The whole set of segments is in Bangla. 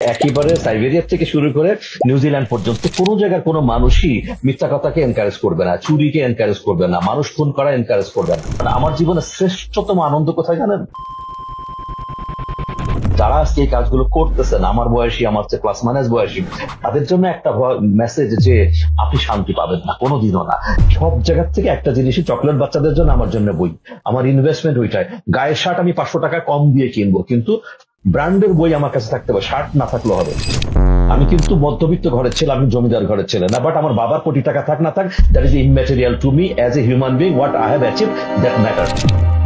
একেবারে সাইবেরিয়া থেকে শুরু করে নিউজিল্যান্ড পর্যন্ত কোনো জায়গার কোনো মানুষই মিথ্যা কথাকে এনকারেজ করবে না, চুরিকে এনকারেজ করবে না, মানুষ খুন করা এনকারেজ করবে না। আমার জীবনের শ্রেষ্ঠতম আনন্দ কোথায় জানেন? যারা আজকে এই কাজগুলো করতেছেন, আমার বয়সী, আমার চেয়ে ক্লাস মাইনাস বয়সী, তাদের জন্য একটা মেসেজ যে আপনি শান্তি পাবেন না কোনোদিনও না। সব জায়গার থেকে একটা জিনিসই, চকলেট বাচ্চাদের জন্য আমার জন্য বই, আমার ইনভেস্টমেন্ট ওইটাই। গায়ের শার্ট আমি 500 টাকা কম দিয়ে কিনবো, কিন্তু ব্র্যান্ডের বই আমার কাছে থাকতে হবে, শার্ট না থাকলেও হবে। আমি কিন্তু মধ্যবিত্ত ঘরের ছেলে, আমি জমিদার ঘরের ছেলে না, বাট আমার বাবার কোটি টাকা থাক না থাক, that is immaterial to me as a human being. What I have achieve, that matter.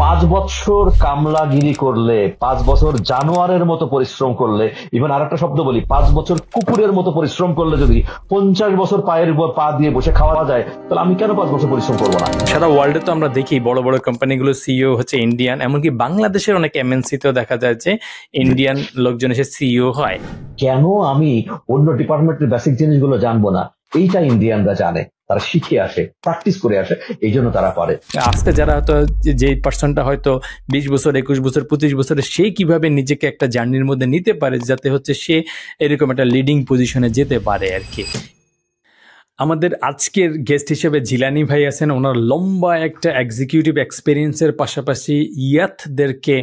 5 বছর কামলাগিরি করলে, 5 বছর জানোয়ারের মতো পরিশ্রম করলে, ইভেন আর একটা শব্দ বলি, 5 বছর কুকুরের মতো পরিশ্রম করলে যদি 50 বছর পায়ের উপর পা দিয়ে বসে খাওয়া যায়, তাহলে আমি কেন 5 বছর পরিশ্রম করবো না? সারা ওয়ার্ল্ডে তো আমরা দেখি বড় বড় কোম্পানিগুলো সিইও হচ্ছে ইন্ডিয়ান, এমনকি বাংলাদেশের অনেক এমএনসি তেও দেখা যায় যে ইন্ডিয়ান লোকজন এসে সিইও হয়। কেন আমি অন্য ডিপার্টমেন্টের বেসিক জিনিসগুলো জানবো না? এইটা ইন্ডিয়ানরা জানে, তারা শিখে আসে, প্র্যাকটিস করে আসে, এই জন্য তারা পারে। আজকে যারা হয়তো যে পার্সনটা হয়তো 20 বছর, 21 বছর, 25 বছরে, সে কিভাবে নিজেকে একটা জার্নির মধ্যে নিতে পারে যাতে হচ্ছে সে এরকম একটা লিডিং পজিশনে যেতে পারে আর কি। আমাদের আজকের গেস্ট হিসেবে জিলানি ভাই আছেন। ওনার লম্বা একটা এক্সিকিউটিভ এক্সপিরিয়েন্সের পাশাপাশি ইয়াথদেরকে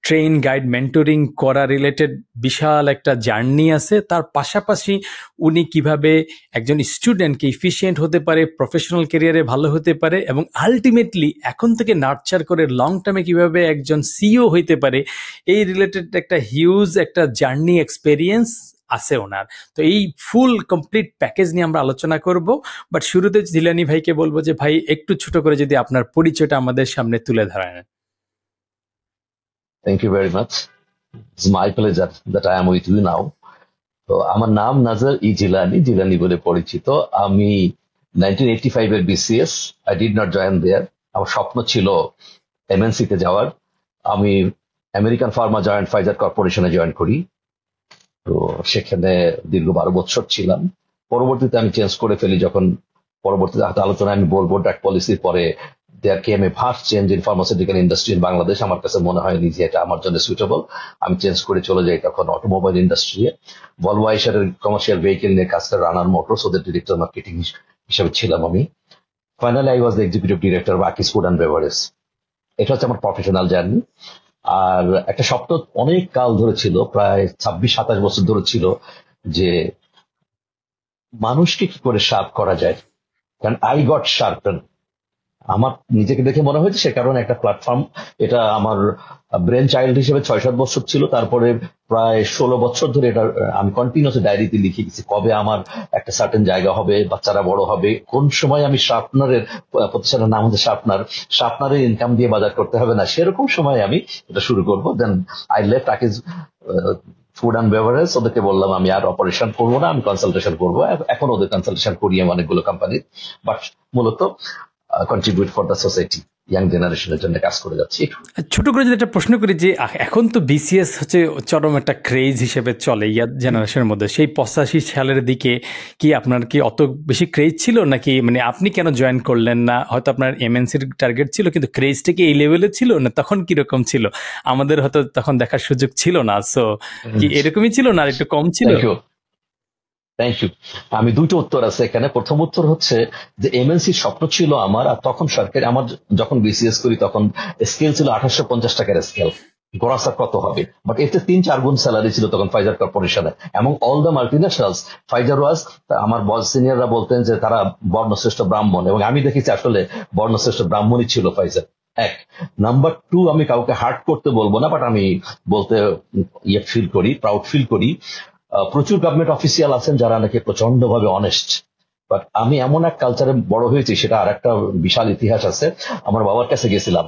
ট্রেন, গাইড, মেন্টরিং করা রিলেটেড বিশাল একটা জার্নি আছে। তার পাশাপাশি উনি কিভাবে একজন স্টুডেন্টকে ইফিশিয়েন্ট হতে পারে, প্রফেশনাল ক্যারিয়ারে ভালো হতে পারে, এবং আলটিমেটলি এখন থেকে নার্চার করে লং টার্মে কিভাবে একজন সিইও হইতে পারে, এই রিলেটেড একটা হিউজ একটা জার্নি এক্সপেরিয়েন্স আছে ওনার। তো এই ফুল কমপ্লিট প্যাকেজ নিয়ে আমরা আলোচনা করব। বাট শুরুতে জিলানি ভাইকে বলবো যে ভাই একটু ছোট করে যদি আপনার পরিচয়টা আমাদের সামনে তুলে ধরেন। Thank you very much, it's my pleasure that I am with you now. তো আমার নাম নাজার ই জিলানি, জিলানি বলে পরিচিত। আমি 1985 এর BCS, I did not join there. আমার স্বপ্ন ছিল এমএনসি তে যাওয়ার। আমি আমেরিকান ফার্মা জয়েন্ট ফাইজার কর্পোরেশনে জয়েন করি। তো সেখানে দীর্ঘ 12 বছর ছিলাম। পরবর্তীতে আমি চেঞ্জ করে ফেলি, যখন পরবর্তীতে আলোচনায় আমি বলবো ড্রাগ পলিসির পরে there came a vast change in pharmaceutical industry in Bangladesh. আমার কাছে মনে হয়নি যে এটা আমার জন্য সুইটেবল। আমি চেঞ্জ করে চলে যাই তখন অটোমোবাইল ইন্ডাস্ট্রি। ভলভো আইশারের কমার্শিয়াল ভেহিকেল নিয়ে কাজটা, রানার মোটরস, ওদের ডিরেক্টর মার্কেটিং হিসেবে ছিলাম আমি। Finally I was the executive director of Akij food and beverage. এটা হচ্ছে আমার প্রফেশনাল জার্নি। আর একটা স্বপ্ন অনেক কাল ধরে ছিল, প্রায় 26-27 বছর ধরে ছিল, যে মানুষকে কি করে শার্প করা যায়। কারণ আই গট শার্পেন, আমার নিজেকে দেখে মনে হয়েছে, সে কারণে একটা প্ল্যাটফর্ম। এটা আমার ব্রেন চাইল্ড হিসেবে 6-7 বছর ছিল। তারপরে প্রায় 16 বছর ধরে এটা আমি কন্টিনিউসলি ডায়েরিতে লিখে গেছি, কবে আমার একটা সার্টেন জায়গা হবে, বাচ্চারা বড় হবে, কোন সময় আমি শার্পনারের, প্রতিষ্ঠানের নাম হচ্ছে শার্পনার, শার্পনারের ইনকাম দিয়ে বাজার করতে হবে না, সেরকম সময় আমি এটা শুরু করবো। Then I left Akij food and beverage. ওদেরকে বললাম আমি আর অপারেশন করবো না, আমি কনসালটেশন করবো। এখন ওদের কনসালটেশন করি আমি অনেকগুলো কোম্পানি, বাট মূলত contribute for the society, young জেনারেশনের জন্য কাজ করে যাচ্ছি। ছোট করে যদি একটা প্রশ্ন করি যে এখন তো বিসিএস হচ্ছে চরম একটা ক্রেজ হিসেবে চলে ইয়ার জেনারেশনের মধ্যে, সেই 85 সালের দিকে কি আপনার কি অত বেশি ক্রেজ ছিল নাকি, মানে আপনি কেন জয়েন করলেন না? হয়তো আপনার এমএনসির টার্গেট ছিল, কিন্তু ক্রেজটা কি এই লেভেলে ছিল না? তখন কিরকম ছিল? আমাদের হয়তো তখন দেখার সুযোগ ছিল না, সো কি এরকমই ছিল না, আর একটু কম ছিল? Thank you. আমি দুটো উত্তর আছে এখানে। প্রথম উত্তর হচ্ছে যে এমএনসির স্বপ্ন ছিল আমার, আর তখন সরকারি, আমার যখন বিসিএস করি তখন স্কেল ছিল 2850 টাকার স্কেল। গড়াসা কত হবে, বাট এতে 3-4 গুণ স্যালারি ছিল তখন ফাইজার কর্পোরেশনে এবং অল দ্য মাল্টিন্যাশনালস। ফাইজার ওয়াজ, আমার বস সিনিয়ররা বলতেন যে তারা বর্ণশ্রেষ্ঠ ব্রাহ্মণ, এবং আমি দেখেছি আসলে বর্ণশ্রেষ্ঠ ব্রাহ্মণই ছিল ফাইজার। এক নাম্বার 2, আমি কাউকে হার্ট করতে বলবো না, বাট আমি বলতে ফিল করি, প্রাউড ফিল করি, প্রচুর গভর্নমেন্ট অফিসিয়াল আছেন যারা নাকি প্রচন্ড ভাবে অনেস্ট। বাট আমি এমন এক কালচারে বড় হয়েছি, সেটা আর একটা বিশাল ইতিহাস আছে। আমার বাবার কাছে গেছিলাম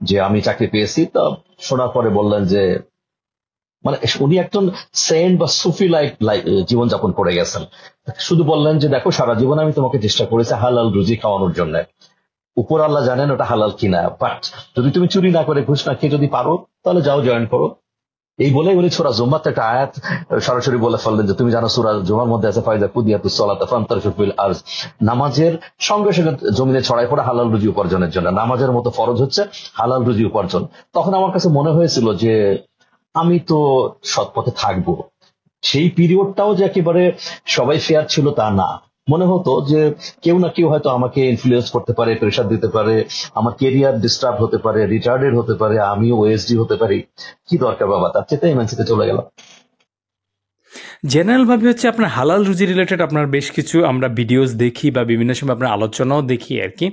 যে আমি চাকরি পেয়েছি, তো শোনার পরে বললেন যে, মানে উনি একজন সেন্ট বা সুফি লাইক জীবনযাপন করে গেছেন। শুধু বললেন যে দেখো, সারা জীবন আমি তোমাকে চেষ্টা করেছি হালাল রুজি খাওয়ানোর জন্য, উপর আল্লাহ জানেন ওটা হালাল কিনা, বাট যদি তুমি চুরি না করে, ঘুষ না খেয়ে যদি পারো, তাহলে যাও, জয়েন করো। এই বলে উনি সূরা জুমাতে একটা আয়াত সরাসরি বলে ফেললেন যে তুমি জানো সূরা জুমার মধ্যে আছে ফাইজা কুদিয়াতুস সালাত ফান্তারিশু ফিল আরজ, নামাজের সঙ্গে সঙ্গে জমিনে ছড়াই পড়া হালাল রুজি উপার্জনের জন্য। নামাজের মতো ফরজ হচ্ছে হালাল রুজি উপার্জন। তখন আমার কাছে মনে হয়েছিল যে আমি তো সৎ পথে থাকবো, সেই পিরিয়ডটাও যে একেবারে সবাই ফেয়ার ছিল তা না। মনে হতো যে কেউ না কেউ হয়তো আমাকে ইনফ্লুয়েন্স করতে পারে, প্রেশার দিতে পারে, আমার কেরিয়ার ডিস্টার্ব হতে পারে, রিটার্ডেড হতে পারে, আমিও ওএসডি হতে পারি। কি দরকার বাবা, তার চেয়ে এমএনসিতে চলে গেলাম। জেনারেল ভাবে হচ্ছে আপনার হালাল রুজি রিলেটেড আপনার বেশ কিছু আমরা ভিডিওস দেখি বা বিভিন্ন সময় আপনার আলোচনাও দেখি আর কি।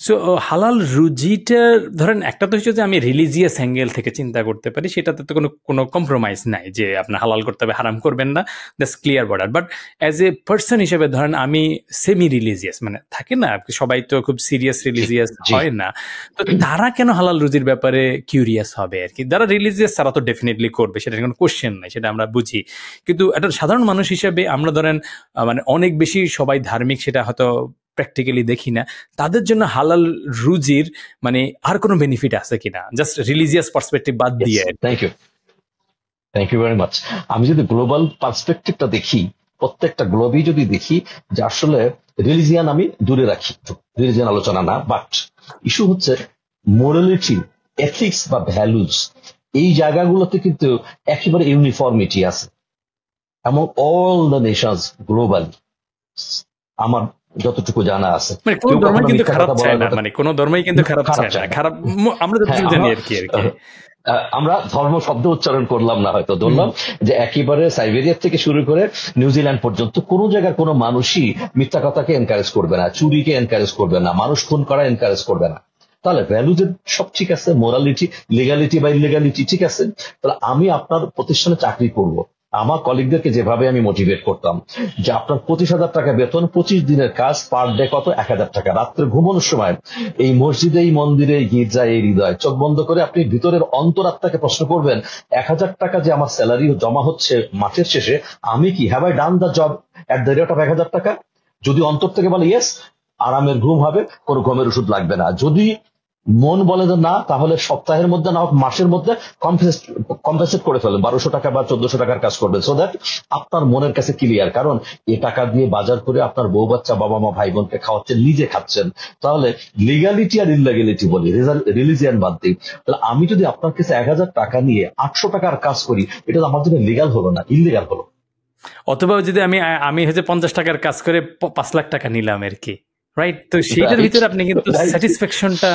সো হালাল রুজিটা ধরেন একটা তো হচ্ছে যে আমি রিলিজিয়াস অ্যাঙ্গেল থেকে চিন্তা করতে পারি, সেটাতে তো কোনো কম্প্রোমাইজ নাই যে আপনার হালাল করতে হবে, হারাম করবেন না, that's clear border. But as a person হিসেবে ধরেন আমি সেমি রিলিজিয়াস, মানে থাকে না সবাই তো খুব সিরিয়াস রিলিজিয়াস হয় না, তো তারা কেন হালাল রুজির ব্যাপারে কিউরিয়াস হবে আর কি? যারা রিলিজিয়াস তারা তো ডেফিনেটলি করবে, সেটা কোনো কোশ্চেন নাই, সেটা আমরা বুঝি। কিন্তু একটা সাধারণ মানুষ হিসেবে আমরা ধরেন মানে অনেক বেশি সবাই ধার্মিক, সেটা হয়তো প্র্যাকটিক্যালি দেখি না, তাদের জন্য হালাল রুজির মানে আর কোনো বেনিফিট আছে কিনা, জাস্ট রিলিজিয়াস পার্সপেক্টিভ বাদ দিয়ে? Thank you very much. আমি যদি গ্লোবাল পার্সপেক্টিভটা দেখি, প্রত্যেকটা গ্লোবই যদি দেখি, যে আসলে রিলিজিয়ান আমি দূরে রাখি, রিলিজিয়ান আলোচনা না, বাট ইস্যু হচ্ছে মোরালিটি, এথিক্স বা ভ্যালুজ, এই জায়গাগুলোতে কিন্তু একেবারে ইউনিফর্মিটি আছে এবং অল দ্য নেশনস গ্লোবাল, আমার যতটুকু জানা আছে। মানে কোন ধর্মই কিন্তু খারাপ চায় না, মানে কোন ধর্মই কিন্তু খারাপ চায় না, খারাপ আমরা যতটুকু জানি আর কি। আমরা ধর্ম শব্দ উচ্চারণ করলাম না, হয়তো ধরলাম যে একেবারে সাইবেরিয়া থেকে শুরু করে নিউজিল্যান্ড পর্যন্ত কোন জায়গার কোনো মানুষই মিথ্যা কথাকে এনকারেজ করবে না, চুরিকে এনকারেজ করবে না, মানুষ খুন করা এনকারেজ করবে না। তাহলে ভ্যালুজের সব ঠিক আছে, মোরালিটি, লিগালিটি বা ইলিগালিটি ঠিক আছে। তাহলে আমি আপনার প্রতিষ্ঠানে চাকরি করব, আমার কলিগদেরকে যেভাবে আমি মোটিভেট করতাম যে আপনার 25,000 টাকা বেতন, 25 দিনের কাজ, পার ডে কত, 1,000 টাকা। রাত্রে ঘুমানোর সময় এই মসজিদে, এই মন্দিরে, গির্জায়, এই হৃদয় চোখ বন্ধ করে আপনি ভিতরের অন্তরাত্মাকে প্রশ্ন করবেন, 1,000 টাকা যে আমার স্যালারি জমা হচ্ছে মাসের শেষে, আমি কি have I done the job at the rate of 1,000 টাকা? যদি অন্তর থেকে বলে ইয়েস, আরামের ঘুম হবে, কোনো ঘুমের ওষুধ লাগবে না। যদি মন বলে যে না, তাহলে সপ্তাহের মধ্যে না হোক মাসের মধ্যে কম্পেনসেট করে ফেলেন, 1200 টাকা বা 1400 টাকার কাজ করবেন, সো দ্যাট আপনার মনের কাছে ক্লিয়ার। কারণ এ টাকা দিয়ে বাজার করে আপনার বউ বাচ্চা, বাবা মা, ভাই বোনকে খাওয়াচ্ছেন, নিজে খাচ্ছেন। তাহলে লিগালিটি আর ইলিগালিটি বলি, রিলিজিয়ান বাদ দিই, তাহলে আমি যদি আপনার কাছে 1,000 টাকা নিয়ে 800 টাকার কাজ করি, এটা আমার জন্য লিগাল হলো না, ইলিগাল হলো। অথবা যদি আমি হচ্ছে 50 টাকার কাজ করে 5 লাখ টাকা নিলাম আর কি, রাইট? তো সেইটার ভিতরে আপনি কিন্তু স্যাটিসফ্যাকশনটা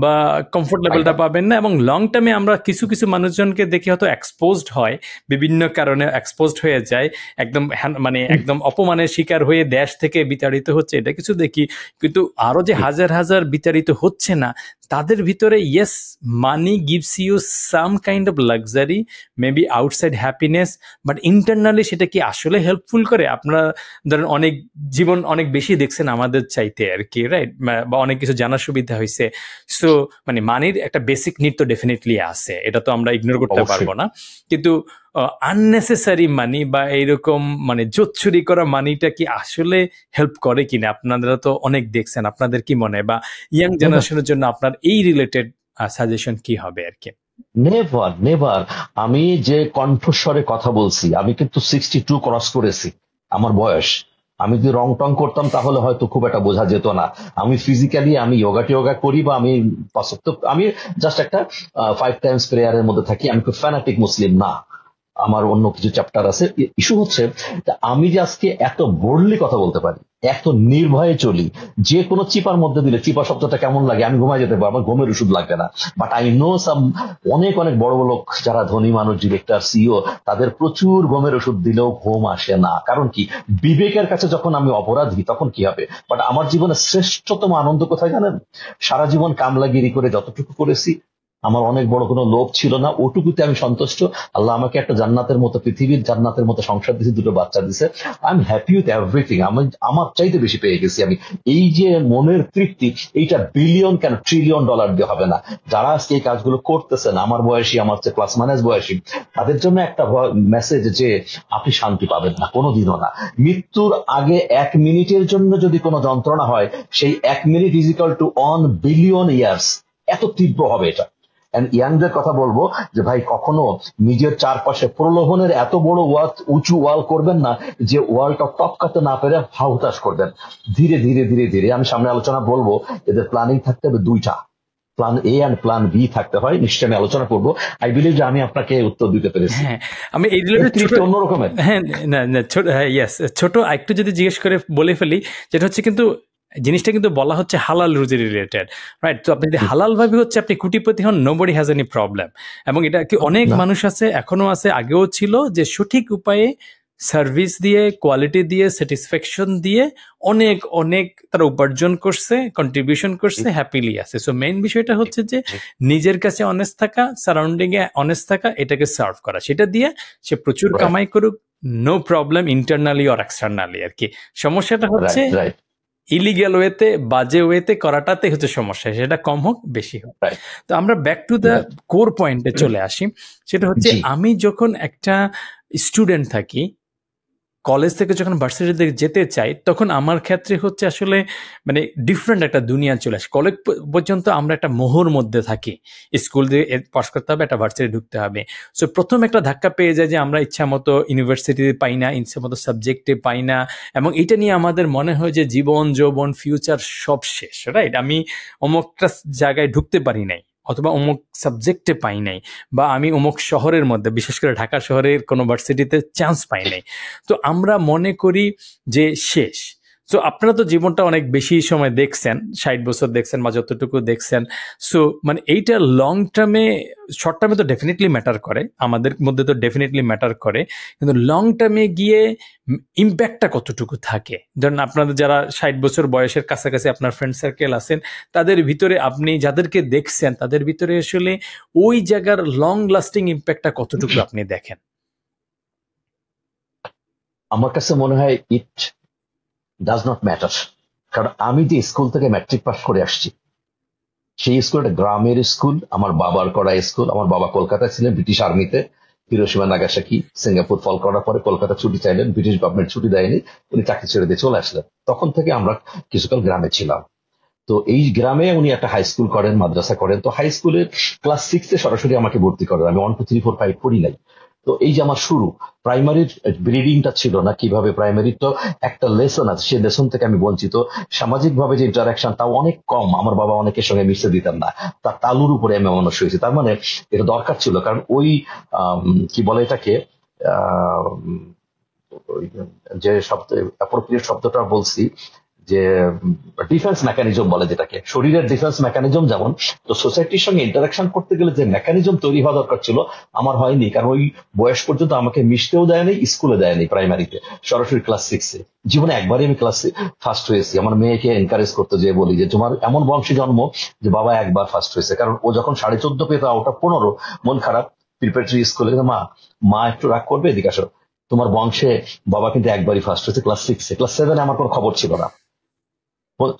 বা কমফোর্ট লেভেলটা পাবেন না। এবং লং টার্মে আমরা কিছু কিছু মানুষজনকে দেখি হয়তো এক্সপোজড হয়, বিভিন্ন কারণে এক্সপোজড হয়ে যায়, একদম মানে একদম অপমানের শিকার হয়ে দেশ থেকে বিতাড়িত হচ্ছে, এটা কিছু দেখি। কিন্তু আরো যে হাজার হাজার বিতাড়িত হচ্ছে না, তাদের ভিতরে yes, money gives you some kind of luxury, maybe outside happiness, but internally সেটা কি আসলে হেল্পফুল করে? আপনারা ধরেন অনেক জীবন অনেক বেশি দেখছেন আমাদের চাইতে আর কি, রাইট? বা অনেক কিছু জানার সুবিধা হয়েছে। সো মানে মানির একটা বেসিক নিড তো ডেফিনেটলি আছে, এটা তো আমরা ইগনোর করতে পারবো না। কিন্তু আননেসেসারি মানি বা এইরকম মানে জোচ্চুরি করা মানিটা কি আসলে হেল্প করে কিনা? আপনারা তো অনেক দেখছেন, আপনাদের কি মনে হয়? বা ইয়াং জেনারেশনের জন্য আপনার এই রিলেটেড সাজেশন কি হবে আর কি? Never never. আমি যে কণ্ঠস্বরে কথা বলছি, আমি কিন্তু 62 ক্রস করেছি আমার বয়স। আমি যদি রং টং করতাম তাহলে হয়তো খুব একটা বোঝা যেত না। আমি ফিজিক্যালি আমি যোগা করি, বা আমি জাস্ট একটা 5 টাইমস প্রেয়ারের মধ্যে থাকি। আমি খুব ফ্যানাটিক মুসলিম না, আমার অন্য কিছু চ্যাপ্টার আছে। ইস্যু হচ্ছে আমি যে আজকে এত বোল্ডলি কথা বলতে পারি, এত নির্ভয়ে চলি, যে কোনো চিপার মধ্যে দিলে, চিপা শব্দটা কেমন লাগে, আমি ঘুমাই যেতে পারবো, আমার ঘুমের ওষুধ লাগবে না। বাট আই নো সাম অনেক অনেক বড় বড় লোক যারা ধনী মানুষ, ডিরেক্টর, সিইও, তাদের প্রচুর ঘুমের ওষুধ দিলেও ঘুম আসে না। কারণ কি, বিবেকের কাছে যখন আমি অপরাধী তখন কি হবে? বাট আমার জীবনে শ্রেষ্ঠতম আনন্দ কোথায় জানেন? সারা জীবন কামলাগিরি করে যতটুকু করেছি, আমার অনেক বড় কোনো লোভ ছিল না, ওটুকুতে আমি সন্তুষ্ট। আল্লাহ আমাকে একটা জান্নাতের মতো, পৃথিবীর জান্নাতের মতো সংসার দিয়েছে, 2টো বাচ্চা দিছে। I am happy with everything. আমি আমার চাইতে বেশি পেয়ে গেছি আমি। এই যে মনের তৃপ্তি, এইটা বিলিয়ন কেন ট্রিলিয়ন ডলার দিয়ে হবে না। যারা আজকে এই কাজগুলো করতেছেন, আমার বয়সী, আমার চেয়ে প্লাস মাইনাস বয়সী, তাদের জন্য একটা মেসেজ যে আপনি শান্তি পাবেন না কোনোদিনও না। মৃত্যুর আগে 1 মিনিটের জন্য যদি কোনো যন্ত্রণা হয়, সেই 1 minute is equal to 1 billion years. এত তীব্র হবে এটা। ইয়াংদের কথা বলবো যে ভাই, কখনো নিজের চারপাশে প্রলোভনের এত বড় উঁচু ওয়াল করবেন না যে ওয়ালটা টপকাতে না পেরে হাহুতাশ করবেন। ধীরে ধীরে ধীরে ধীরে, আমি সামনে আলোচনা বলবো, এদের প্ল্যানিং থাকতে হবে 2টা। Plan A and plan B থাকতে হয়। নিশ্চয়ই আমি আলোচনা করবো। আই বিলিভ যে আমি আপনাকে উত্তর দিতে পেরেছি। হ্যাঁ, আমি এই রিলেটেড অন্য রকমের, হ্যাঁ না ছোট, হ্যাঁ ইয়েস, ছোট একটু যদি জিজ্ঞেস করে বলে ফেলি, যেটা হচ্ছে কিন্তু জিনিসটা কিন্তু বলা হচ্ছে হালাল রুজি রিলেটেড, রাইট? তো আপনি যদি হালাল ভাবে হচ্ছে আপনি কোটিপতি হন, নোবডি হ্যাজ এনি প্রবলেম। এবং এটা কি অনেক মানুষ আছে, এখনো আছে, আগেও ছিল, যে সঠিক উপায়ে সার্ভিস দিয়ে, কোয়ালিটি দিয়ে, স্যাটিসফ্যাকশন দিয়ে অনেক অনেক তারা উপার্জন করছে, কন্ট্রিবিউশন করছে, হ্যাপিলি আছে। সো মেইন বিষয়টা হচ্ছে যে নিজের কাছে অনেস্ট থাকা, সারাউন্ডিং এ অনেস্ট থাকা, এটাকে সার্ভ করা, সেটা দিয়ে সে প্রচুর কামাই করুক, no problem, internally or externally আর কি। সমস্যাটা হচ্ছে ইলিগ্যাল ওয়েতে, বাজে ওয়েতে করাটাতে হচ্ছে সমস্যা, সেটা কম হোক বেশি হোক। তো আমরা ব্যাক টু দ্য কোর পয়েন্টে চলে আসি, সেটা হচ্ছে আমি যখন একটা স্টুডেন্ট থাকি, কলেজ থেকে যখন ভার্সিটিতে যেতে চাই, তখন আমার ক্ষেত্রে হচ্ছে আসলে মানে ডিফারেন্ট একটা দুনিয়া চলে আসে। কলেজ পর্যন্ত আমরা একটা মোহর মধ্যে থাকি, স্কুল দিয়ে পাস করতে হবে, একটা ভার্সিটি ঢুকতে হবে। সো প্রথম একটা ধাক্কা পেয়ে যায় যে আমরা ইচ্ছা মতো ইউনিভার্সিটিতে পাই না, ইচ্ছা মতো সাবজেক্টে পাই না, এবং এটা নিয়ে আমাদের মনে হয় যে জীবন যৌবন ফিউচার সব শেষ, রাইট? আমি অমুকটা জায়গায় ঢুকতে পারি নাই, অথবা অমুক সাবজেক্টে পাই নাই, বা আমি অমুক শহরের মধ্যে, বিশেষ করে ঢাকা শহরের কোনো ভার্সিটিতে চান্স পাই নাই। তো আমরা মনে করি যে শেষ। সো আপনারা তো জীবনটা অনেক বেশি সময় দেখছেন, 60 বছর দেখছেন বা যতটুকু দেখছেন। সো মানে এইটা লং টার্মে, শর্ট টার্মে তো ডেফিনেটলি ম্যাটার করে, আমাদের মধ্যে তো ডেফিনেটলি ম্যাটার করে, কিন্তু লং টার্মে গিয়ে ইম্প্যাক্টটা কতটুকু থাকে? ধরেন আপনাদের যারা 60 বছর বয়সের কাছাকাছি আপনার ফ্রেন্ড সার্কেল আছেন, তাদের ভিতরে আপনি যাদেরকে দেখছেন, তাদের ভিতরে আসলে ওই জায়গার লং লাস্টিং ইম্প্যাক্টটা কতটুকু আপনি দেখেন? আমার কাছে মনে হয় ইট ডাজ নট ম্যাটার। কারণ আমি যে স্কুল থেকে ম্যাট্রিক পাস করে আসছি, সেই স্কুলটা গ্রামের স্কুল, আমার বাবার করা স্কুল। আমার বাবা কলকাতায় ছিলেন ব্রিটিশ আর্মিতে, হিরোশিমা নাগাসাকি সিঙ্গাপুর ফল করার পরে কলকাতা ছুটি চাইলেন, ব্রিটিশ গভর্নমেন্ট ছুটি দেয়নি, উনি চাকরি ছেড়ে দিয়ে চলে আসলেন। তখন থেকে আমরা কিছুকাল গ্রামে ছিলাম। তো এই গ্রামে উনি একটা হাই স্কুল করেন, মাদ্রাসা করেন। তো হাই স্কুলের ক্লাস 6-এ সরাসরি আমাকে ভর্তি করেন, আমি 1 2 3 4 5 পড়ি নাই। তো এই যে আমার শুরু, প্রাইমারির ব্রিডিংটা ছিল না। কিভাবে প্রাইমারির তো একটা লেসন আছে, সেই লেসন থেকে আমি বঞ্চিত। সামাজিক ভাবে যে ইন্টারাকশন তাও অনেক কম, আমার বাবা অনেকের সঙ্গে মিশতে দিতেন না, তার তালুর উপরে আমি মানুষ হয়েছি। তার মানে এটা দরকার ছিল, কারণ ওই কি বলে এটাকে, যে শব্দ অ্যাপ্রোপ্রিয়েট শব্দটা বলছি, যে ডিফেন্স মেকানিজম বলে যেটাকে, শরীরের ডিফেন্স মেকানিজম যেমন, তো সোসাইটির সঙ্গে ইন্টারাকশন করতে গেলে যে মেকানিজম তৈরি হওয়া দরকার ছিল, আমার হয়নি। কারণ ওই বয়স পর্যন্ত আমাকে মিশতেও দেয়নি, স্কুলে দেয়নি, প্রাইমারিতে সরাসরি ক্লাস 6-এ। জীবনে একবারই আমি ক্লাস ফার্স্ট হয়েছি। আমার মেয়েকে এনকারেজ করতে যেয়ে বলি যে তোমার এমন বংশে জন্ম যে বাবা একবার ফার্স্ট হয়েছে। কারণ ও যখন 14.5 পেতো, ওটা 15, মন খারাপ, প্রিপারেটরি স্কুলে, মা একটু রাগ করবে, এদিকে আসো, তোমার বংশে বাবা কিন্তু একবারই ফার্স্ট হয়েছে ক্লাস 6-এ। ক্লাস 7-এ আমার কোনো খবর ছিল না।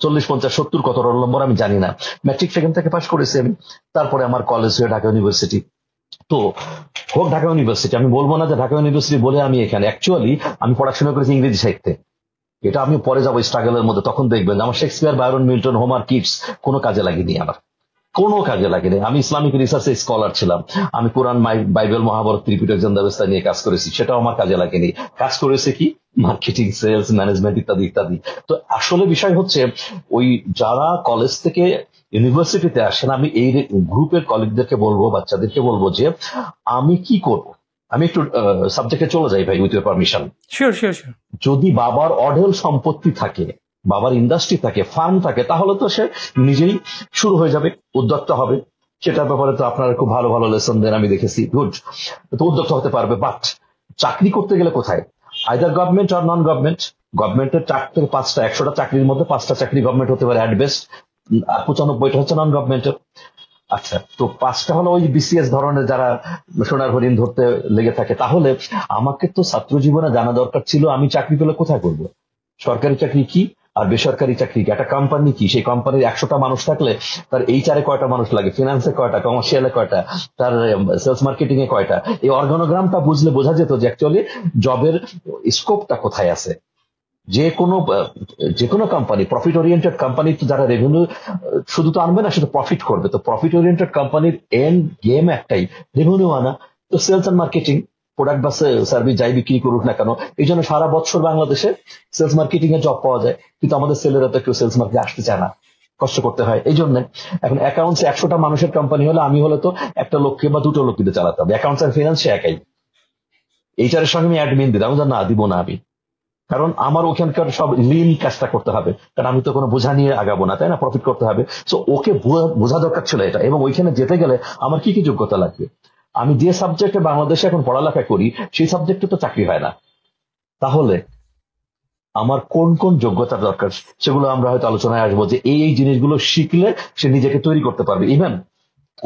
40 50 70 কত রোল নম্বর আমি জানি না। ম্যাট্রিক সেখান থেকে পাস করেছি আমি। তারপরে আমার কলেজ হয়ে ঢাকা ইউনিভার্সিটি। তো হোক ঢাকা ইউনিভার্সিটি, আমি বলবো না যে ঢাকা ইউনিভার্সিটি বলে আমি এখানে। অ্যাকচুয়ালি আমি পড়াশোনা করেছি ইংরেজি সাহিত্যে। এটা আমি পরে যাবো স্ট্রাগলের মধ্যে, তখন দেখবেন আমার Shakespeare, Byron, Milton, Homer, Keats কোনো কাজে লাগেনি, আমার কোনো কাজে লাগেনি। আমি ইসলামিক রিসার্চে স্কলার ছিলাম, আমি কোরআন, বাইবেল, মহাভারত, ত্রিপিটক, ব্যবস্থা নিয়ে কাজ করেছি, সেটাও আমার কাজে লাগেনি। কাজ করেছে কি মার্কেটিং, সেলস, ম্যানেজমেন্ট ইত্যাদি ইত্যাদি। তো আসলে বিষয় হচ্ছে ওই যারা কলেজ থেকে ইউনিভার্সিটিতে আসেন, আমি এই গ্রুপের কলিগদেরকে বলবো, বাচ্চাদেরকে বলবো যে আমি কি করব। আমি একটু সাবজেক্টে চলে যাই ভাই, with your permission. Sure sure sure. যদি বাবার অঢেল সম্পত্তি থাকে, বাবার ইন্ডাস্ট্রি থাকে, ফার্ম থাকে, তাহলে তো সে নিজেই শুরু হয়ে যাবে, উদ্যোক্তা হবে। সেটার ব্যাপারে তো আপনারা খুব ভালো ভালো লেসন দেন, আমি দেখেছি, গুড। তো উদ্যোক্তা হতে পারবে। বাট চাকরি করতে গেলে কোথায়? আইদার গভর্নমেন্ট আর নন গভর্নমেন্ট। গভর্নমেন্টের 4 থেকে 5টা, 100টা চাকরির মধ্যে 5টা চাকরি গভর্নমেন্ট হতে পারে অ্যাট বেস্ট, 95টা হচ্ছে নন গভর্নমেন্টের। আচ্ছা, তো 5টা হলো ওই বিসিএস ধরনের যারা সোনার হরিণ ধরতে লেগে থাকে। তাহলে আমাকে তো ছাত্র জীবনে জানা দরকার ছিল আমি চাকরি পেলে কোথায় করব, সরকারি চাকরি কি আর বেসরকারি চাকরি কি, একটা কোম্পানি কি, সেই কোম্পানির 100টা মানুষ থাকলে তার এইচআরে কয়টা মানুষ লাগে, ফিনান্সে কয়টা, কমার্শিয়ালে কয়টা, তার সেলস মার্কেটিং এ কয়টা। এই অর্গানোগ্রামটা বুঝলে বোঝা যেত যে অ্যাকচুয়ালি জবের স্কোপটা কোথায় আছে। যে কোনো কোম্পানি, প্রফিট ওরিয়েন্টেড কোম্পানি, যারা রেভিনিউ শুধু তো আনবে না, শুধু প্রফিট করবে। তো প্রফিট ওরিয়েন্টেড কোম্পানির এন্ড গেম একটাই, রেভিনিউ আনা। তো সেলস এন্ড মার্কেটিং, প্রোডাক্ট বা সার্ভিস যাই বিক্রি করুক না কেন, এই জন্য সারা বছর বাংলাদেশে সেলস মার্কেটিং এ জব পাওয়া যায়। কিন্তু আমাদের ছেলেরা তো কেউ সেলস মার্কেটে আসতে চায় না। কষ্ট করতে হয়। এই জন্য এখন অ্যাকাউন্টস 100টা মানুষের কোম্পানি হলে আমি হলে তো একটা লোককে বা দুটো লোককে চালাতে হবে। অ্যাকাউন্টস আর ফিনান্স সে একাই, এইচআর এর সঙ্গে আমি অ্যাডমিন দিলাম, না দিব না আমি, কারণ আমার ওখানকার সব লিন কাজটা করতে হবে, কারণ আমি তো কোনো বোঝা নিয়ে আগাবো না, তাই না, প্রফিট করতে হবে। সো ওকে বোঝা দরকার ছিল এটা। এবং ওইখানে যেতে গেলে আমার কি কি যোগ্যতা লাগবে, আমি যে সাবজেক্টে বাংলাদেশে এখন পড়ালেখা করি সেই সাবজেক্টে তো চাকরি হয় না, তাহলে আমার কোন কোন যোগ্যতার দরকার সেগুলো আমরা হয়তো আলোচনায় আসবো, যে এই জিনিসগুলো শিখলে সে নিজেকে তৈরি করতে পারবে। ইভেন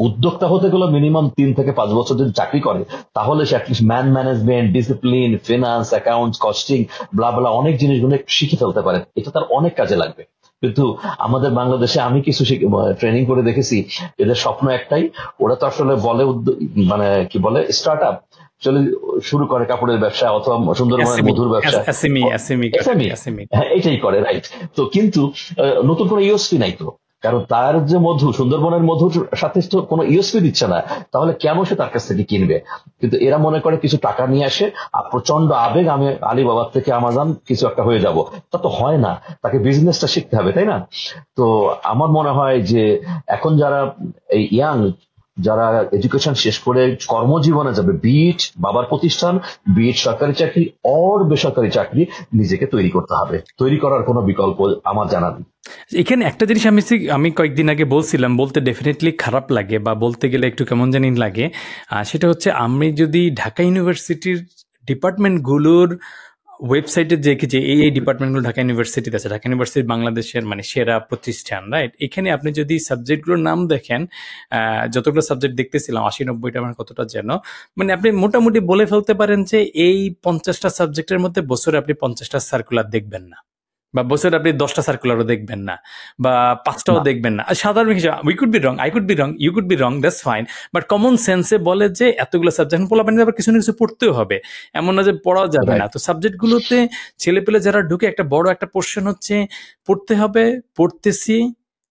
উদ্যোক্তা হতে গেলে মিনিমাম 3 থেকে 5 বছর যদি চাকরি করে, তাহলে সে at least man management, discipline, finance, accounts, costing, blah blah অনেক জিনিসগুলো শিখে ফেলতে পারে। এটা তার অনেক কাজে লাগবে। কিন্তু আমাদের বাংলাদেশে আমি কিছু ট্রেনিং করে দেখেছি, এদের স্বপ্ন একটাই, ওরা তো আসলে বলে মানে কি বলে স্টার্ট আপ, চলে শুরু করে কাপড়ের ব্যবসা অথবা সুন্দরবনের মধুর ব্যবসা, এটাই করে, রাইট। তো কিন্তু নতুন কোনো ইউএসপি নাই তো, কারণ তার যে মধু, সুন্দরবনের মধুর সাথে তো কোনো ইউএসপি দিচ্ছে না, তাহলে কেন সে তার কাছ থেকে কিনবে? কিন্তু এরা মনে করে কিছু টাকা নিয়ে আসে আর প্রচন্ড আবেগ, আমি আলিবাবার থেকে আমাজন কিছু একটা হয়ে যাব, তা তো হয় না, তাকে বিজনেসটা শিখতে হবে, তাই না? তো আমার মনে হয় যে এখন যারা এই ইয়াং, যারা এডুকেশন শেষ করে কর্মজীবনে যাবে, বিট বাবার প্রতিষ্ঠান, বিট সরকারি চাকরি অর বেসরকারি চাকরি, নিজেকে তৈরি করতে হবে। তৈরি করার কোনো বিকল্প আমার জানা নেই। এখানে একটা জিনিস আমি কয়েকদিন আগে বলছিলাম, বলতে ডেফিনেটলি খারাপ লাগে বা বলতে গেলে একটু কেমন জানি লাগে, সেটা হচ্ছে আমি যদি ঢাকা ইউনিভার্সিটির ডিপার্টমেন্টগুলোর ওয়েবসাইটে দেখেছি এই ডিপার্টমেন্টগুলো ঢাকা ইউনিভার্সিটিতে আছে, ঢাকা ইউনিভার্সিটি বাংলাদেশের মানে সেরা প্রতিষ্ঠান, রাইট? এখানে আপনি যদি সাবজেক্টগুলোর নাম দেখেন, যতগুলো সাবজেক্ট দেখতেছিলাম 80-90টা আমার কতটা যেন, মানে আপনি মোটামুটি বলে ফেলতে পারেন যে এই 50টা সাবজেক্টের মধ্যে বছরে আপনি 50টা সার্কুলার দেখবেন না, বা বছরে আপনি 10টা সার্কুলারও দেখবেন না, বা 5টাও দেখবেন না। সাধারণ হিসেবে we could be wrong, I could be wrong, you could be wrong, that's fine, but common সেন্সে বলে যে এতগুলো সাবজেক্ট পোলাপানি আবার কিছু না কিছু পড়তেও হবে, এমন না যে পড়াও যাবে না। তো সাবজেক্টগুলোতে ছেলে পেলে যারা ঢুকে একটা বড় একটা পোর্শন হচ্ছে পড়তে হবে, পড়তেছি,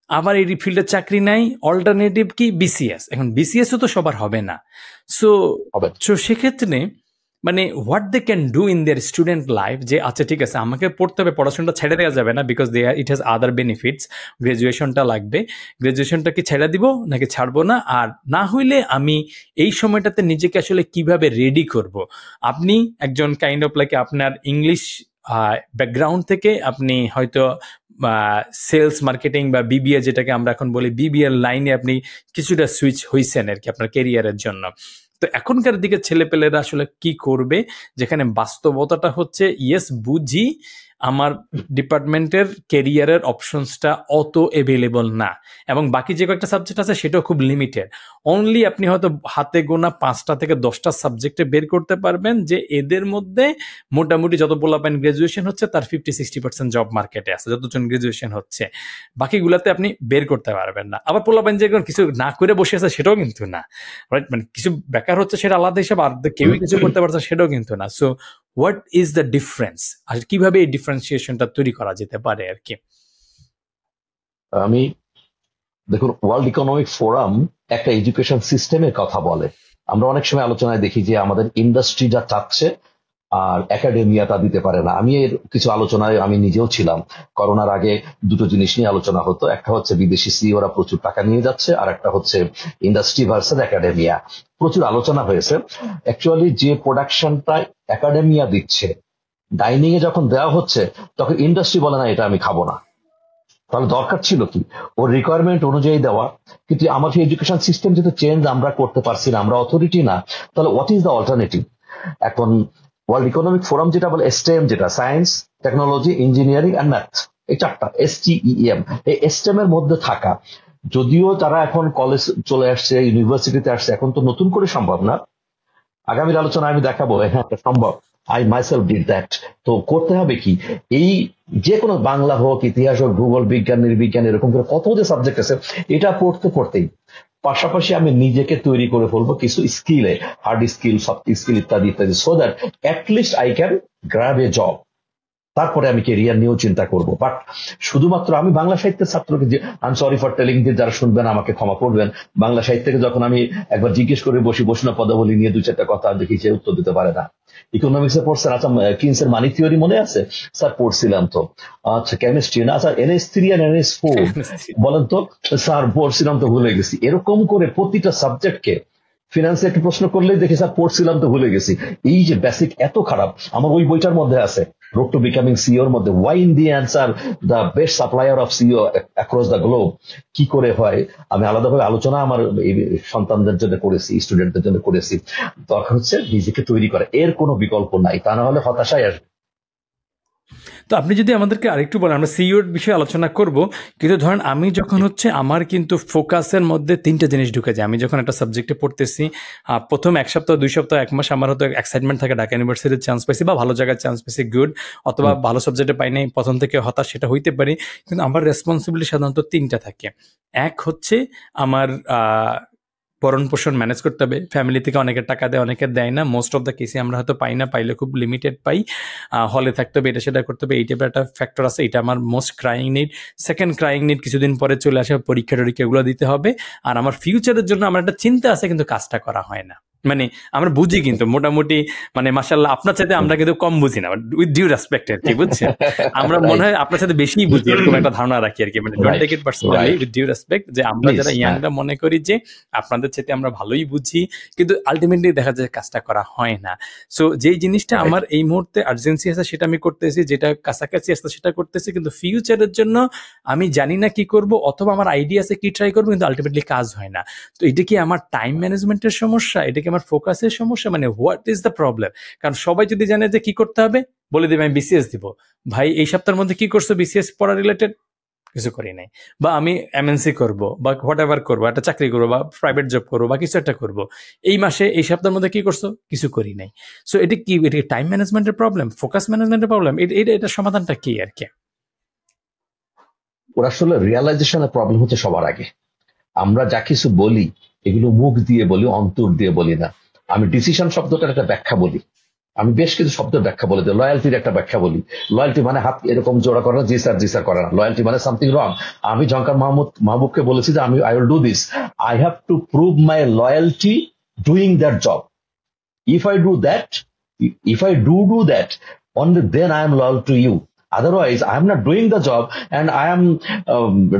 আবার এই ফিল্ডে চাকরি নাই, অল্টারনেটিভ কি বিসিএস। এখন বিসিএসও তো সবার হবে না, সো সেক্ষেত্রে মানে what they can do in their student life, যে আচ্ছা ঠিক আছে আমাকে পড়তে হবে, পড়াশোনাটা ছেড়ে দেওয়া যাবে না, because it has other benefits, গ্রাজুয়েশনটা লাগবে, গ্রাজুয়েশনটা কি ছেড়ে দিব নাকি ছাড়বো না, আর না হইলে আমি এই সময়টাতে নিজেকে আসলে কিভাবে রেডি করব। আপনি একজন কাইন্ড অফ লাইক আপনার ইংলিশ ব্যাকগ্রাউন্ড থেকে আপনি হয়তো সেলস মার্কেটিং বা বিবিএ যেটাকে আমরা এখন বলি, বিবিএ লাইনে আপনি কিছুটা সুইচ হয়েছেন আর কি আপনার ক্যারিয়ারের জন্য। তো এখনকার দিকে ছেলেপেলেরা আসলে কি করবে, যেখানে বাস্তবতাটা হচ্ছে ইয়েস বুঝি আমার ডিপার্টমেন্টের ক্যারিয়ারের অপশনসটা অত এভেলেবল না, এবং বাকি যে কয়েকটা সাবজেক্ট আছে সেটাও খুব লিমিটেড। অনলি আপনি হয়তো হাতে গোনা 5টা থেকে 10টা সাবজেক্টে বের করতে পারবেন যে এদের মধ্যে মোটামুটি যত পোলাপাইন গ্রাজুয়েশন হচ্ছে তার 50-60% জব মার্কেটে আছে, যতজন গ্রাজুয়েশন হচ্ছে, বাকিগুলাতে আপনি বের করতে পারবেন না। আবার পোলাপাইন যে কিছু না করে বসে আছে সেটাও কিন্তু না, রাইট? মানে কিছু বেকার হচ্ছে সেটা আলাদা হিসাব, আর কেউই কিছু করতে পারছে সেটাও কিন্তু না। So what is the difference, আর কিভাবে এই ডিফারেন্সিয়েশনটা তৈরি করা যেতে পারে আর কি? আমি দেখুন, ওয়ার্ল্ড ইকোনমিক ফোরাম একটা এডুকেশন সিস্টেমের কথা বলে। আমরা অনেক সময় আলোচনায় দেখি যে আমাদের ইন্ডাস্ট্রি যা চাচ্ছে আর একাডেমিয়া তা দিতে পারে না। আমি এর কিছু আলোচনায় আমি নিজেও ছিলাম। করোনার আগে দুটো জিনিস নিয়ে আলোচনা হতো, একটা হচ্ছে বিদেশি সিইওরা প্রচুর টাকা নিয়ে যাচ্ছে, আর একটা হচ্ছে ইন্ডাস্ট্রি ভার্সেস একাডেমিয়া। প্রচুর আলোচনা হয়েছে। অ্যাকচুয়ালি যে প্রোডাকশনটা একাডেমিয়া দিচ্ছে, ডাইনিং এ যখন দেওয়া হচ্ছে তখন ইন্ডাস্ট্রি বলে না এটা আমি খাবো না। তাহলে দরকার ছিল কি ওর রিকোয়ারমেন্ট অনুযায়ী দেওয়া। কিন্তু আমাদের এডুকেশন সিস্টেম যেহেতু চেঞ্জ আমরা করতে পারছি না, আমরা অথরিটি না, তাহলে হোয়াট ইজ দ্য অল্টারনেটিভ? এখন ওয়ার্ল্ড ইকোনমিক ফোরাম যেটা বলে STEM, যেটা science, technology, engineering and math, এই চারটা STEM, এই STEM এর মধ্যে থাকা, যদিও তারা এখন কলেজ চলে আসছে, ইউনিভার্সিটিতে আসছে, এখন তো নতুন করে সম্ভব না। আগামীর আলোচনায় আমি দেখাবো হ্যাঁ এটা সম্ভব। I myself did that. তো করতে হবে কি, এই যে কোনো বাংলা হোক, ইতিহাস হোক, ভূগোল, বিজ্ঞান, নির্বিজ্ঞান, এরকম করে কত যে সাবজেক্ট আছে, এটা পড়তে পড়তেই পাশাপাশি আমি নিজেকে তৈরি করে ফেলবো কিছু স্কিলে, হার্ড স্কিল, সফট স্কিল ইত্যাদি ইত্যাদি, so that at least I can grab A job. তারপরে আমি কেরিয়ার নিয়েও চিন্তা করব। বাট শুধুমাত্র আমি বাংলা সাহিত্যের ছাত্রকে, যে I am sorry for telling, যে যারা শুনবেন আমাকে ক্ষমা করবেন, বাংলা সাহিত্যকে যখন আমি একবার জিজ্ঞেস করে বসি না পদাবলী নিয়ে 2-4টা কথা, দেখি সে উত্তর দিতে পারে না। ইকোনমিক্সে পড়ছেন? আচ্ছা, কিনসের মানি থিওরি মনে আছে? স্যার পড়ছিলাম তো। আচ্ছা, কেমিস্ট্রি না? আচ্ছা, NH3 আর NH4 বলেন তো? স্যার পড়ছিলাম তো, ভুলে গেছি। এরকম করে প্রতিটা সাবজেক্টকে, ফিনান্সে একটু প্রশ্ন করলেই দেখি স্যার পড়ছিলাম তো, ভুলে গেছি। এই যে বেসিক এত খারাপ, আমার ওই বইটার মধ্যে আছে, রোড টু বিকামিং সিওর মধ্যে, why India answer the best supplier of CEO across the globe কি করে হয়। আমি আলাদাভাবে আলোচনা আমার সন্তানদের জন্য করেছি, স্টুডেন্টদের জন্য করেছি। দরকার হচ্ছে নিজেকে তৈরি করা, এর কোনো বিকল্প নাই, তা না হলে হতাশায় আসবে। তো আপনি যদি আমাদেরকে আরেকটু বলেন, আমরা সিইওর বিষয়ে আলোচনা করব, কিন্তু ধরেন আমি যখন হচ্ছে আমার কিন্তু ফোকাসের মধ্যে 3টা জিনিস ঢুকে যায়। আমি যখন একটা সাবজেক্টে পড়তেছি, প্রথম 1 সপ্তাহ 2 সপ্তাহ 1 মাস আমার হয়তো এক্সাইটমেন্ট থাকে, ঢাকা ইউনিভার্সিটির চান্স পাইছি বা ভালো জায়গায় চান্স পাইছি, গুড, অথবা ভালো সাবজেক্টে পাই নাই, প্রথম থেকে হতাশ, সেটা হইতে পারে। কিন্তু আমার রেসপন্সিবিলিটি সাধারণত 3টা থাকে। এক হচ্ছে আমার ভরণ পোষণ ম্যানেজ করতে হবে। ফ্যামিলি থেকে অনেকের টাকা দেয়, অনেকের দেয় না। মোস্ট অফ দ্য কেসে আমরা হয়তো পাই না, পাইলে খুব লিমিটেড পাই। হলে থাকতে হবে, এটা সেটা করতে হবে, এই টাইপের একটা ফ্যাক্টর আছে। এটা আমার most crying need. Second crying need কিছুদিন পরে চলে আসে, পরীক্ষা টরীক্ষা এগুলো দিতে হবে। আর আমার ফিউচারের জন্য আমার একটা চিন্তা আছে, কিন্তু কাজটা করা হয় না। মানে আমরা বুঝি কিন্তু মোটামুটি, মানে মাশাআল্লাহ আপনার সাথে আমরা কিন্তু কম বুঝি না, উইথ ডিউ রেসপেক্ট আর কি, বুঝছেন? আমরা মনে হয় আপনার সাথে বেশি বুঝি, এরকম একটা ধারণা রাখি আর কি। মানে don't take it personally, with due respect, যে আমরা যারা ইয়াংরা মনে করি যে আপনাদের সাথে আমরা ভালোই বুঝি, কিন্তু আলটিমেটলি দেখা যায় কাজটা করা হয় না। সো যেই জিনিসটা আমার এই মুহূর্তে আর্জেন্সি আছে সেটা আমি করতেছি, যেটা কাছাকাছি আছে সেটা করতেছি, কিন্তু ফিউচারের জন্য আমি জানি না কি করব, অথবা আমার আইডিয়া আছে কি ট্রাই করবো, কিন্তু আলটিমেটলি কাজ হয় না। তো এটা কি আমার টাইম ম্যানেজমেন্টের সমস্যা? এটা কি আমার ফোকাসের সমস্যা? মানে হোয়াট ইজ দ্য প্রবলেম? কারণ সবাই যদি জানে যে কি করতে হবে, বলে দেবে আমি বিসিএস দিব। ভাই এই সপ্তাহের মধ্যে কি করছো বিসিএস পড়া রিলেটেড? কিছু করি নাই। বা আমি এমএনসি করব, বা হোয়াট এভার করবো, একটা চাকরি করবো, বা প্রাইভেট জব করবো, বা কিছু একটা করবো। এই মাসে এই সপ্তাহের মধ্যে কি করছো? কিছু করি নাই। সো এটা কি, এটা টাইম ম্যানেজমেন্টের প্রবলেম, ফোকাস ম্যানেজমেন্টের প্রবলেম? এটা সমাধানটা কি আর কি? ওর আসলে রিয়ালাইজেশনের প্রবলেম হচ্ছে সবার আগে। আমরা যা কিছু বলি এগুলো মুখ দিয়ে বলি, অন্তর দিয়ে বলি না। আমি ডিসিশন শব্দটার একটা ব্যাখ্যা বলি, আমি বেশ কিছু শব্দের ব্যাখ্যা বলে দিই। লয়্যালটির একটা ব্যাখ্যা বলি। লয়্যালটি মানে হাত এরকম জোড়া করে না, জি স্যার করে না। লয়্যালটি মানে সামথিং রং। আমি জঙ্কার মাহবুবকে বলেছি যে আমি I will do this, I have to prove my loyalty doing that job. If I do that, if I do that, only then I am loyal to you. Otherwise, I am not doing the job and I am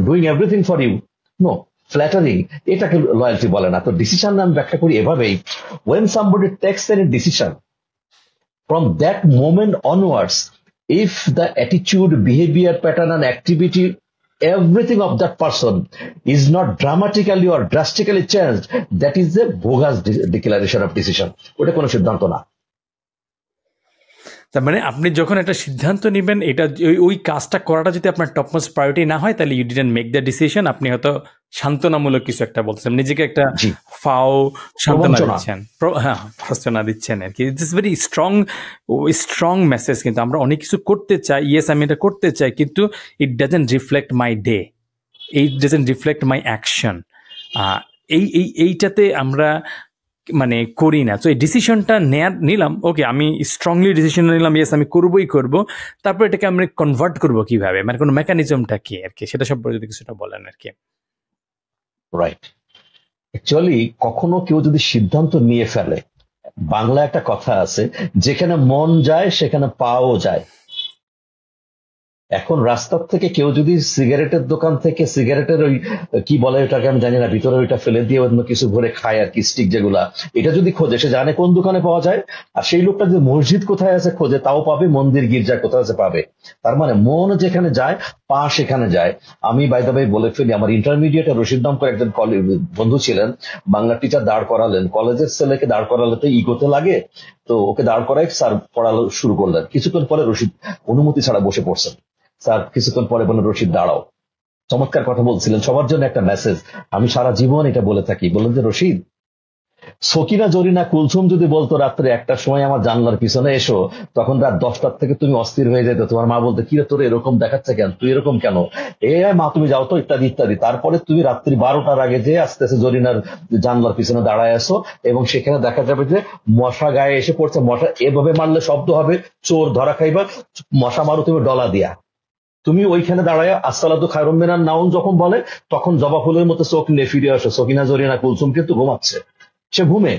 doing everything for you. No, flattering, এটাকে লয়্যালটি বলে না। তো ডিসিশন আমি ব্যাখ্যা করি এভাবেই, when somebody takes any decision, from that moment onwards, if the attitude, behavior pattern and activity, everything of that person is not dramatically or drastically changed, that is a bogus declaration of decision. ওটা কোনো সিদ্ধান্ত না। তার মানে আপনি যখন একটা সিদ্ধান্ত নেবেন, এটা ওই কাজটা করাটা যদি আপনার টপ মোস্ট প্রায়োরিটি না হয়, তাহলে you didn't make the decision. আপনি হয়তো সান্ত্বনামূলক কিছু একটা বলছেন, নিজেকে একটা ফাও সান্ত্বনা দিচ্ছেন, হ্যাঁ প্রশ্না দিচ্ছেন আর কি। It's very strong message. কিন্তু আমরা অনেক কিছু করতে চাই, ইয়েস আমি এটা করতে চাই, কিন্তু it doesn't reflect my day, it doesn't reflect my action. এইটাতে আমরা মানে করি না। তো এই ডিসিশনটা নিলাম, ওকে আমি স্ট্রংলি ডিসিশন নিলাম, ইয়েস আমি করব, তারপর এটাকে আমরা কনভার্ট করবো কিভাবে, মানে কোনো মেকানিজমটা কি আর কি, সেটা সম্পর্কে যদি কিছুটা বলেন আর কি। রাইট, অ্যাকচুয়ালি কখনো কেউ যদি সিদ্ধান্ত নিয়ে ফেলে, বাংলা একটা কথা আছে, যেখানে মন যায় সেখানে পাও যায়। এখন রাস্তার থেকে কেউ যদি সিগারেটের দোকান থেকে সিগারেটের ওই কি বলে ওটাকে আমি জানি না, ভিতরে ওইটা ফেলে দিয়ে অন্য কিছু ভরে খায় আর কি, স্টিক যেগুলা, এটা যদি খোঁজে সে জানে কোন দোকানে পাওয়া যায়। আর সেই লোকটা যদি মসজিদ কোথায় আছে খোঁজে তাও পাবে, মন্দির গির্জা কোথায় আছে পাবে। তার মানে মন যেখানে যায় পা সেখানে যায়। আমি বাই দ্য ওয়ে বলে ফেলি, আমার ইন্টারমিডিয়েটে রশিদ নাম করে একজন বন্ধু ছিলেন, বাংলা টিচার দাঁড় করালেন, কলেজের ছেলেকে দাঁড় করালে তো ইগোতে লাগে, তো ওকে দাঁড় করাই স্যার পড়ালো শুরু করলেন। কিছুক্ষণ পরে রশিদ অনুমতি ছাড়া বসে পড়ছেন। স্যার কিছুক্ষণ পরে বলেন রশিদ দাঁড়াও। চমৎকার কথা বলছিলেন, সবার জন্য একটা মেসেজ, আমি সারা জীবন এটা বলে থাকি। বললেন যে রশিদ, সকিনা জরিনা কুলসুম যদি বলতো রাত্রে 1টার সময় আমার জানলার পিছনে এসো, তখন রাত 10টার থেকে তুমি অস্থির হয়ে যেত, তোমার মা বলতো, কিরে তোর এরকম দেখাচ্ছে কেন, তুই এরকম কেন, মা তুমি যাও তো, ইত্যাদি ইত্যাদি। তারপরে তুমি রাত্রি 12টার আগে যে আস্তে আস্তে জরিনার জানলার পিছনে দাঁড়ায় আসো, এবং সেখানে দেখা যাবে যে মশা গায়ে এসে পড়ছে, মশা এভাবে মারলে শব্দ হবে, চোর ধরা খাইবা, মশা মারো তুমি ডলা দিয়া। তুমি ওইখানে দাঁড়ায় আসসালাতু খায়রুম মিনান নাউম যখন বলে, তখন জবা ফুলের মতো চোখ নিয়ে ফিরে আসো, সকিনা জরিনা কুলসুম কিন্তু ঘুমাচ্ছে, সে ঘুমে।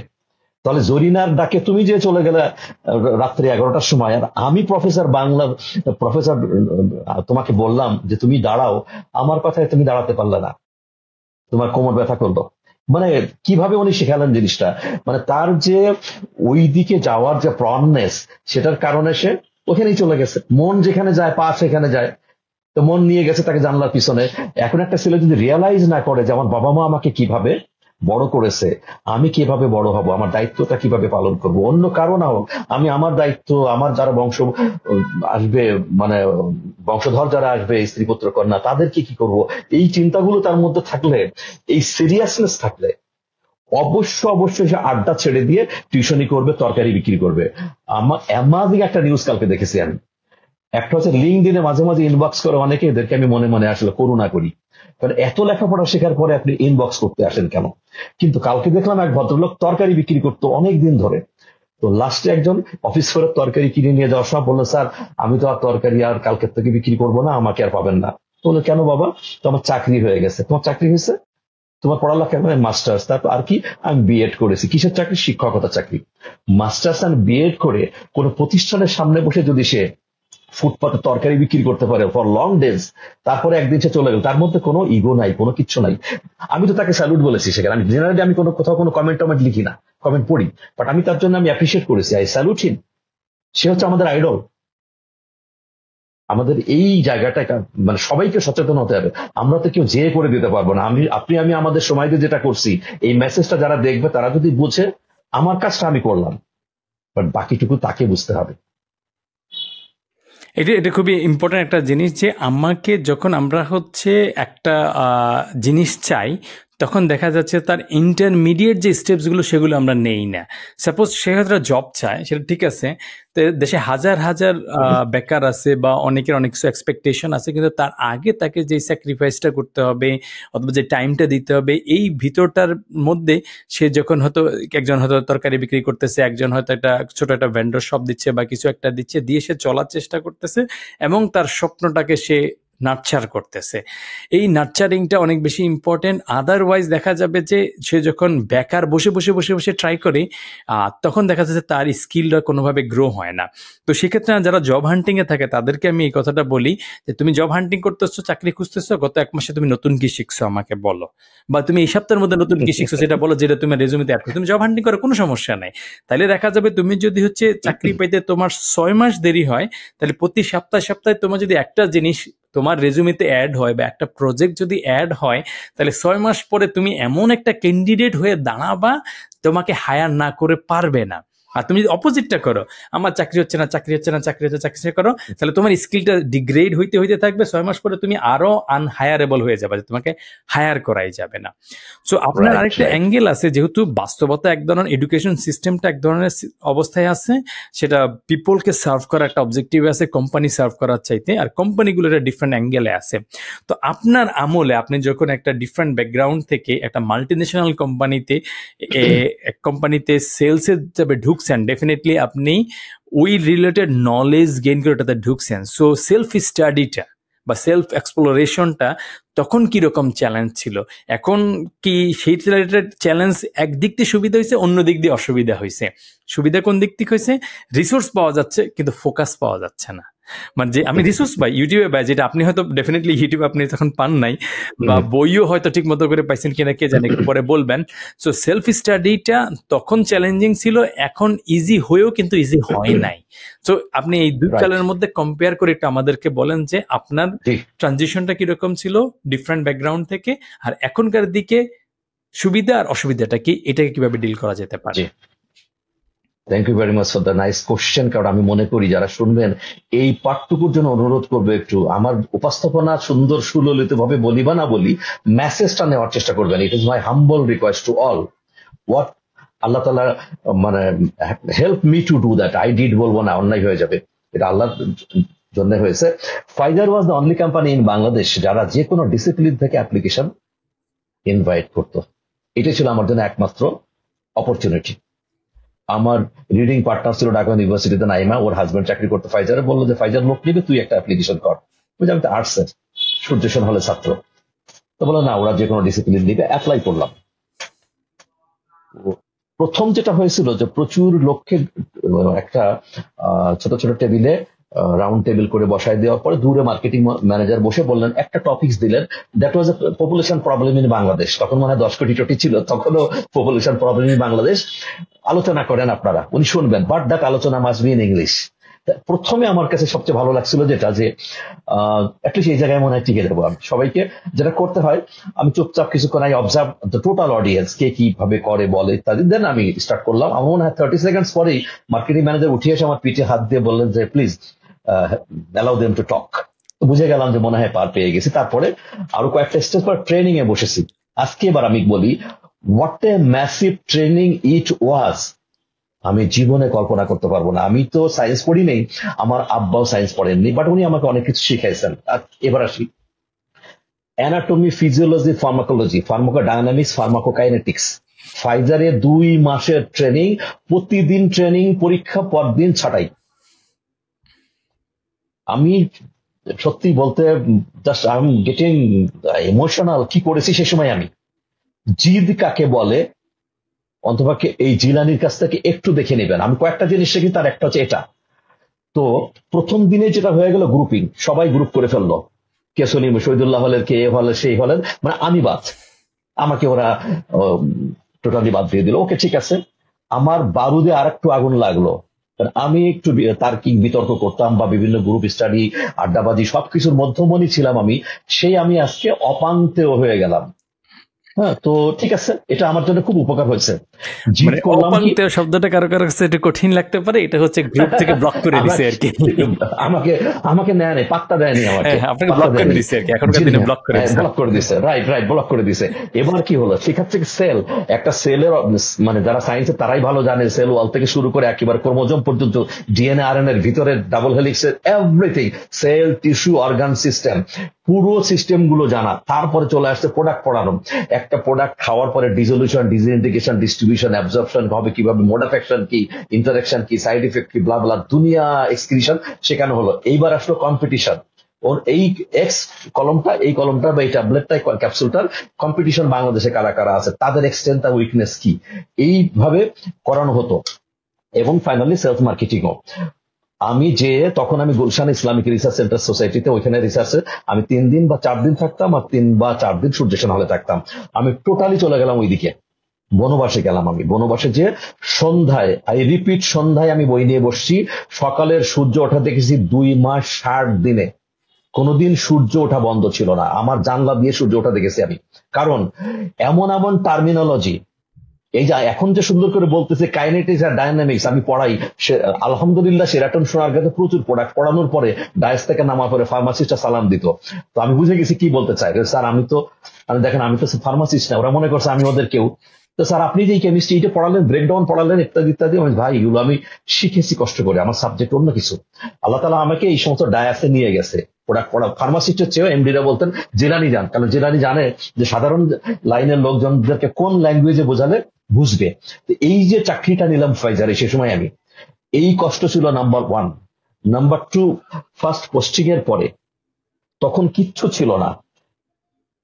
তাহলে জরিনার ডাকে তুমি যে চলে গেলে রাত্রি 11টার সময়, আর আমি প্রফেসর তোমাকে বললাম যে তুমি দাঁড়াও, আমার কথায় তুমি দাঁড়াতে পারলে না, তোমার কোমর ব্যথা করলো। মানে কিভাবে উনি শিখালেন জিনিসটা, মানে তার যে ওই দিকে যাওয়ার যে প্রননেস, সেটার কারণে সে ওখানেই চলে গেছে। মন যেখানে যায় পা সেখানে যায়, তো মন নিয়ে গেছে তাকে জানলার পিছনে। এখন একটা ছেলে যদি রিয়ালাইজ না করে যে আমার বাবা মা আমাকে কিভাবে বড় করেছে, আমি কিভাবে বড় হব, আমার দায়িত্বটা কিভাবে পালন করব, অন্য কারো না হোক, আমি আমার দায়িত্ব, আমার যারা বংশ আসবে, মানে বংশধর যারা আসবে, স্ত্রী পুত্র কন্যা, তাদেরকে কি করব, এই চিন্তাগুলো তার মধ্যে থাকলে, এই সিরিয়াসনেস থাকলে, অবশ্যই সে আড্ডা ছেড়ে দিয়ে টিউশনি করবে, তরকারি বিক্রি করবে। আমার অ্যামাজিং একটা নিউজ কালকে দেখেছি আমি। একটা হচ্ছে লিঙ্কডইনে মাঝে মাঝে ইনবক্স করে অনেকে, এদেরকে আমি মনে মনে আসলে করুণা করি, কারণ এত লেখাপড়া শেখার পরে আপনি ইনবক্স করতে আসেন কেন। কিন্তু কালকে দেখলাম এক ভদ্রলোক তরকারি বিক্রি করতো অনেক দিন ধরে, তো লাস্টে একজন অফিস করে তরকারি কিনে নিয়ে যাওয়ার সময় বললো, স্যার আমি তো আর তরকারি আর কালকের থেকে বিক্রি করবো না, আমাকে আর পাবেন না। বললো, কেন বাবা? তো আমার চাকরি হয়ে গেছে। তোমার চাকরি হয়েছে? তোমার পড়ালেখা মানে মাস্টার্স, তারপর আর কি? আমি বিএড করেছি। কিসের চাকরি? শিক্ষকতা চাকরি। মাস্টার্স আর বিএড করে কোন প্রতিষ্ঠানের সামনে বসে যদি সে ফুটপাতে তরকারি বিক্রি করতে পারে ফর লং ডেজ, তারপরে একদিন সে চলে গেল, তার মধ্যে কোনো ইগো নাই, কোনো কিচ্ছু নাই। আমি তো তাকে স্যালুট বলেছি সেখানে। আমি জেনারেলি আমি কোথাও কোনো কমেন্ট টমেন্ট লিখি না, কমেন্ট পড়ি, বাট আমি তার জন্য আমি অ্যাপ্রিসিয়েট করেছি, আই স্যালুট হিম। সে হচ্ছে আমাদের আইডল। আমাদের এই জায়গাটা মানে সবাইকে সচেতন হতে হবে। আমরা তো কেউ যে করে দিতে পারবো না। আমি আমাদের সময় দিয়ে যেটা করছি, এই মেসেজটা যারা দেখবে তারা যদি বুঝে, আমার কাজটা আমি করলাম, বাট বাকিটুকু তাকে বুঝতে হবে। এটা খুবই ইম্পর্টেন্ট একটা জিনিস, যে আমাকে যখন আমরা হচ্ছে একটা জিনিস চাই, তখন দেখা যাচ্ছে তার ইন্টারমিডিয়েট যে স্টেপসগুলো সেগুলো আমরা নেই না। সাপোজ সে হয়তো জব চায়, সেটা ঠিক আছে, তো দেশে হাজার হাজার বেকার আছে বা অনেকের অনেক কিছু এক্সপেকটেশন আছে, কিন্তু তার আগে তাকে যে স্যাক্রিফাইসটা করতে হবে অথবা যে টাইমটা দিতে হবে, এই ভিতরটার মধ্যে সে যখন হয়তো একজন হয়তো তরকারি বিক্রি করতেছে, একজন হয়তো একটা ছোট একটা ভেন্ডর শপ দিচ্ছে বা কিছু একটা দিচ্ছে, দিয়ে সে চলার চেষ্টা করতেছে এবং তার স্বপ্নটাকে সে নার্চার করতেছে। এই নার্চারিংটা অনেক বেশি ইম্পর্টেন্ট। আদারওয়াইজ দেখা যাবে যে সে যখন বেকার বসে বসে বসে বসে ট্রাই করে, তখন দেখা যাচ্ছে তার স্কিলটা কোনোভাবে গ্রো হয় না। তো সেক্ষেত্রে যারা জব হান্টিংয়ে থাকে তাদেরকে আমি এই কথাটা বলি যে তুমি জব হান্টিং করতেছো, চাকরি খুঁজতেছো, গত 1 মাসে তুমি নতুন কি শিখছো আমাকে বলো, বা তুমি এই সপ্তাহের মধ্যে নতুন কি শিখছো সেটা বলো, যেটা তুমি রেজুমেতে অ্যাড করো। তুমি জব হান্টিং করো, কোনো সমস্যা নাই। তাহলে দেখা যাবে তুমি যদি হচ্ছে চাকরি পাইতে তোমার 6 মাস দেরি হয়, তাহলে প্রতি সপ্তাহে তোমার যদি একটা জিনিস তোমার রেজুমেতে অ্যাড হয় বা একটা প্রজেক্ট যদি অ্যাড হয়, তাহলে 6 মাস পরে তুমি এমন একটা ক্যান্ডিডেট হয়ে দাঁড়াবা, তোমাকে হায়ার না করে পারবে না। আর তুমি যদি অপোজিটটা করো, আমার চাকরি হচ্ছে না, চাকরি করো, তাহলে তোমার স্কিলটা ডিগ্রেড হইতে হইতে থাকবে। 6 মাস পরে তুমি আরো আনহায়ারেবল হয়ে যাবে, তোমাকে হায়ার করাই যাবে না। সো আপনার আরেকটা অ্যাঙ্গেল আছে, যেহেতু বাস্তবতা এক ধরনের, এডুকেশন সিস্টেমটা এক ধরনের অবস্থায় আছে, সেটা পিপলকে সার্ভ করা একটা অবজেক্টিভ আছে, কোম্পানি সার্ভ করার চাইতে, আর কোম্পানিগুলো একটা ডিফারেন্ট অ্যাঙ্গেলে আছে। তো আপনার আমলে আপনি যখন একটা ডিফারেন্ট ব্যাকগ্রাউন্ড থেকে একটা মাল্টিন্যাশনাল কোম্পানিতে সেলসের যাবে ঢুকছেন, ডেফিনেটলি আপনি ওই রিলেটেড নলেজ গেইন করে ওটাতে ঢুকছেন। সো সেলফ স্টাডিটা বা সেলফ এক্সপ্লোরেশনটা তখন কিরকম চ্যালেঞ্জ ছিল, এখন কি সেই রিলেটেড চ্যালেঞ্জ একদিক দিয়ে সুবিধা হয়েছে, অন্য দিক দিয়ে অসুবিধা হয়েছে? সুবিধা কোন দিক থেকে হয়েছে? রিসোর্স পাওয়া যাচ্ছে কিন্তু ফোকাস পাওয়া যাচ্ছে না। মানে যে আমি রিসোর্স পাই ইউটিউবে পাই, যেটা আপনি হয়তো ডেফিনেটলি ইউটিউবে আপনি তখন পান নাই, বা বইও হয়তো ঠিক মতো করে পাইছেন কিনা কে জানে, একটু পরে বলবেন। সো সেলফ স্টাডিটা তখন চ্যালেঞ্জিং ছিল, এখন ইজি হয়েও কিন্তু ইজি হয় নাই। সো আপনি এই দুই কালের মধ্যে কম্পেয়ার করে একটু আমাদেরকে বলেন যে আপনার ট্রানজিশনটা কিরকম ছিল ডিফারেন্ট ব্যাকগ্রাউন্ড থেকে, আর এখনকার দিকে সুবিধা আর অসুবিধাটা কি, এটাকে কিভাবে ডিল করা যেতে পারে? Thank you very much for the nice question. কারণ আমি মনে করি যারা শুনবেন এই পাঠটুকুর জন্য অনুরোধ করবে, একটু আমার উপস্থাপনা সুন্দর সুললিত ভাবে বলি বা না বলি, মেসেজটা নেওয়ার চেষ্টা করবেন। It is my humble request to all. আল্লাহ তাআলা মানে help me to do that, I did বলবো না, অন্যায় হয়ে যাবে, এটা আল্লাহর জন্য হয়েছে। Pfizer was the only company in Bangladesh যারা যে কোনো ডিসিপ্লিন থেকে অ্যাপ্লিকেশন ইনভাইট করতো। এটা ছিল আমার জন্য একমাত্র অপরচুনিটি। আমার রিডিং পার্টনার ছিল ঢাকা ইউনিভার্সিটিতে নাইমা, ওর হাজবেন্ড চাকরি করতো ফাইজারে, বললো যে ফাইজার লোক নিবে, তুই একটা অ্যাপ্লিকেশন কর। বুঝলি আমি তো আর্টসের সূর্য সেন হলে ছাত্র, তো বললো না ওরা যে কোনো ডিসিপ্লিন নিবে, অ্যাপ্লাই করলাম। প্রথম যেটা হয়েছিল যে প্রচুর লোককে একটা ছোট ছোট টেবিলে রাউন্ড টেবিল করে বসায় দেওয়ার পরে দূরে মার্কেটিং ম্যানেজার বসে বললেন, একটা টপিকস দিলেন, that was a population problem in Bangladesh. তখন মনে হয় 10 কোটি টোটি ছিল, তখনও পপুলেশন প্রবলেম ইন বাংলাদেশ আলোচনা করেন আপনারা, উনি শুনবেন, বাট দ্যাট আলোচনা মাস্ট বি ইন ইংলিশ। প্রথমে আমার কাছে সবচেয়ে ভালো লাগছিল যেটা যে অ্যাটলিস্ট এই জায়গায় মনে হয় টিকে দেবো আমি। সবাইকে যেটা করতে হয়, আমি চুপচাপ কিছুক্ষণ I observe the total audience, কে কিভাবে করে বলে ইত্যাদি, দেন আমি স্টার্ট করলাম। আমার মনে হয় 30 সেকেন্ডস পরেই মার্কেটিং ম্যানেজার উঠে এসে আমার পিঠে হাত দিয়ে বললেন যে please allow them to talk. তো বুঝে গেলাম যে মনে হয় পার পেয়ে গেছি। তারপরে আরো কয়েকটা স্টেজ পর ট্রেনিং এ বসেছি। আজকে এবার আমি বলি হোয়াট এ ম্যাসিভ ট্রেনিং ইট ওয়াজ, আমি জীবনে কল্পনা করতে পারবো না। আমি তো সায়েন্স পড়ি নেই, আমার আব্বাও সায়েন্স পড়েননি, বাট উনি আমাকে অনেক কিছু শিখাইছেন। আর এবার আসি anatomy, physiology, pharmacology, pharmacodynamics, pharmacokinetics. ফাইজারে 2 মাসের ট্রেনিং, প্রতিদিন ট্রেনিং, পরীক্ষা পরদিন ছাটাই। আমি সত্যি বলতে just I am getting emotional. কি করেছি সে সময় আমি, জিদ কাকে বলে অন্তপক্ষে এই জিলানির কাছ থেকে একটু দেখে নেবেন। আমি কয়েকটা জিনিস শিখি, তার একটা হচ্ছে এটা। তো প্রথম দিনে যেটা হয়ে গেল গ্রুপিং, সবাই গ্রুপ করে ফেললো, কে সলিম, শহীদুল্লাহ হলের, কে এ হলের, সেই হলের, মানে আমি বাদ, আমাকে ওরা টোটালি বাদ দিয়ে দিল। ওকে ঠিক আছে, আমার বারুদে আর একটু আগুন লাগলো। আমি একটু তার্কিক বিতর্ক করতাম বা বিভিন্ন গ্রুপ স্টাডি, আড্ডাবাজি সবকিছুর মধ্যমণি ছিলাম আমি, সেই আমি আজকে অপান্তেও হয়ে গেলাম। হ্যাঁ, তো ঠিক আছে, এটা আমার জন্য খুব উপকার হয়েছে। মানে অপান্তেয় শব্দটা কারো কারো কাছে একটু কঠিন লাগতে পারে, এটা হচ্ছে গ্রুপ থেকে ব্লক করে দিছে আর কি। আমাকে নেয় নাই, পাত্তা দেয়নি আমাকে, আপনাকে ব্লক করে দিছে আর কি, এখনকার দিনে ব্লক করে দিছে, ব্লক করে দিছে, রাইট ব্লক করে দিছে। এবার কি হলো, সেখান থেকে সেল, একটা সেলের মানে যারা সায়েন্সে তারাই ভালো জানে, সেল ওয়াল থেকে শুরু করে একেবারে ক্রোমোজোম পর্যন্ত, ডিএনএ আরএনএ এর ভিতরে ডাবল হেলিক্সের everything, cell, tissue, organ system, পুরো সিস্টেম গুলো জানা। তারপরে চলে আসছে প্রোডাক্ট পড়ানো। একটা প্রোডাক্ট খাওয়ার পরে ডিসলিউশন, ডিসইন্টিগ্রেশন, ডিস্ট্রিবিউশন, অ্যাবজর্পশন হবে কিভাবে, মোড অফ অ্যাকশন কি, ইন্টারঅ্যাকশন কি, সাইড ইফেক্ট কি, ব্লা ব্লা দুনিয়া এক্সক্রিশন শেখানো হলো। এইবার আসলো কম্পিটিশন। ওর এই এক্স কলমটা, এই কলমটা বা এই ট্যাবলেটটাই ক্যাপসুলটার কম্পিটিশন বাংলাদেশে কারা কারা আছে, তাদের এক্সটেন্ট আর উইকনেস কি, এইভাবে করানো হতো। এবং ফাইনালি সেলস মার্কেটিংও। আমি যে তখন আমি গুলশান ইসলামিক রিসার্চ সেন্টার সোসাইটিতে, ওইখানে রিসার্চে আমি 3 দিন বা 4 দিন থাকতাম, আর 3 বা 4 দিন সূর্য সেন হলে থাকতাম। আমি টোটালি চলে গেলাম ওইদিকে, বনবাসে গেলাম। আমি বনবাসে যে সন্ধ্যায়, আই রিপিট, সন্ধ্যায় আমি বই নিয়ে বসছি, সকালের সূর্য ওঠা দেখেছি 2 মাস 60 দিনে, কোনোদিন সূর্য ওঠা বন্ধ ছিল না। আমার জানলা দিয়ে সূর্য ওঠা দেখেছি আমি। কারণ এমন এমন টার্মিনোলজি, এই যে এখন যে সুন্দর করে বলতেছে কাইনেটিক্স আর ডায়নামিক্স, আমি পড়াই আলহামদুলিল্লাহ সেরাটন সোনারগাঁতে প্রচুর প্রোডাক্ট পড়ানোর পরে ডায়াস থেকে নামার পরে ফার্মাসিস্টটা সালাম দিত। তো আমি বুঝে গেছি কি বলতে চাই। স্যার আমি দেখেন আমি তো ফার্মাসিস্ট না, ওরা মনে করছে আমি ওদের কেউ। তো স্যার আপনি যে কেমিস্ট্রি এটা পড়ালেন, ব্রেকডাউন পড়ালেন, ইত্যাদি ইত্যাদি, ভাই এগুলো আমি শিখেছি কষ্ট করে, আমার সাবজেক্ট অন্য কিছু। আল্লাহ তাআলা আমাকে এই সমস্ত ডায়াসে নিয়ে গেছে। প্রোডাক্ট পড়া ফার্মাসিস্টের চেয়েও এমডিরা বলতেন জেলানি যান, কারণ জেলানি জানে যে সাধারণ লাইনের লোকজনদেরকে কোন ল্যাঙ্গুয়েজে বোঝালে বুঝবে। এই যে চাকরিটা নিলাম ফাইজারে, সে সময় আমি, এই কষ্ট ছিল নাম্বার 1। নাম্বার 2, ফার্স্ট পোস্টিং এর পরে তখন কিচ্ছু ছিল না,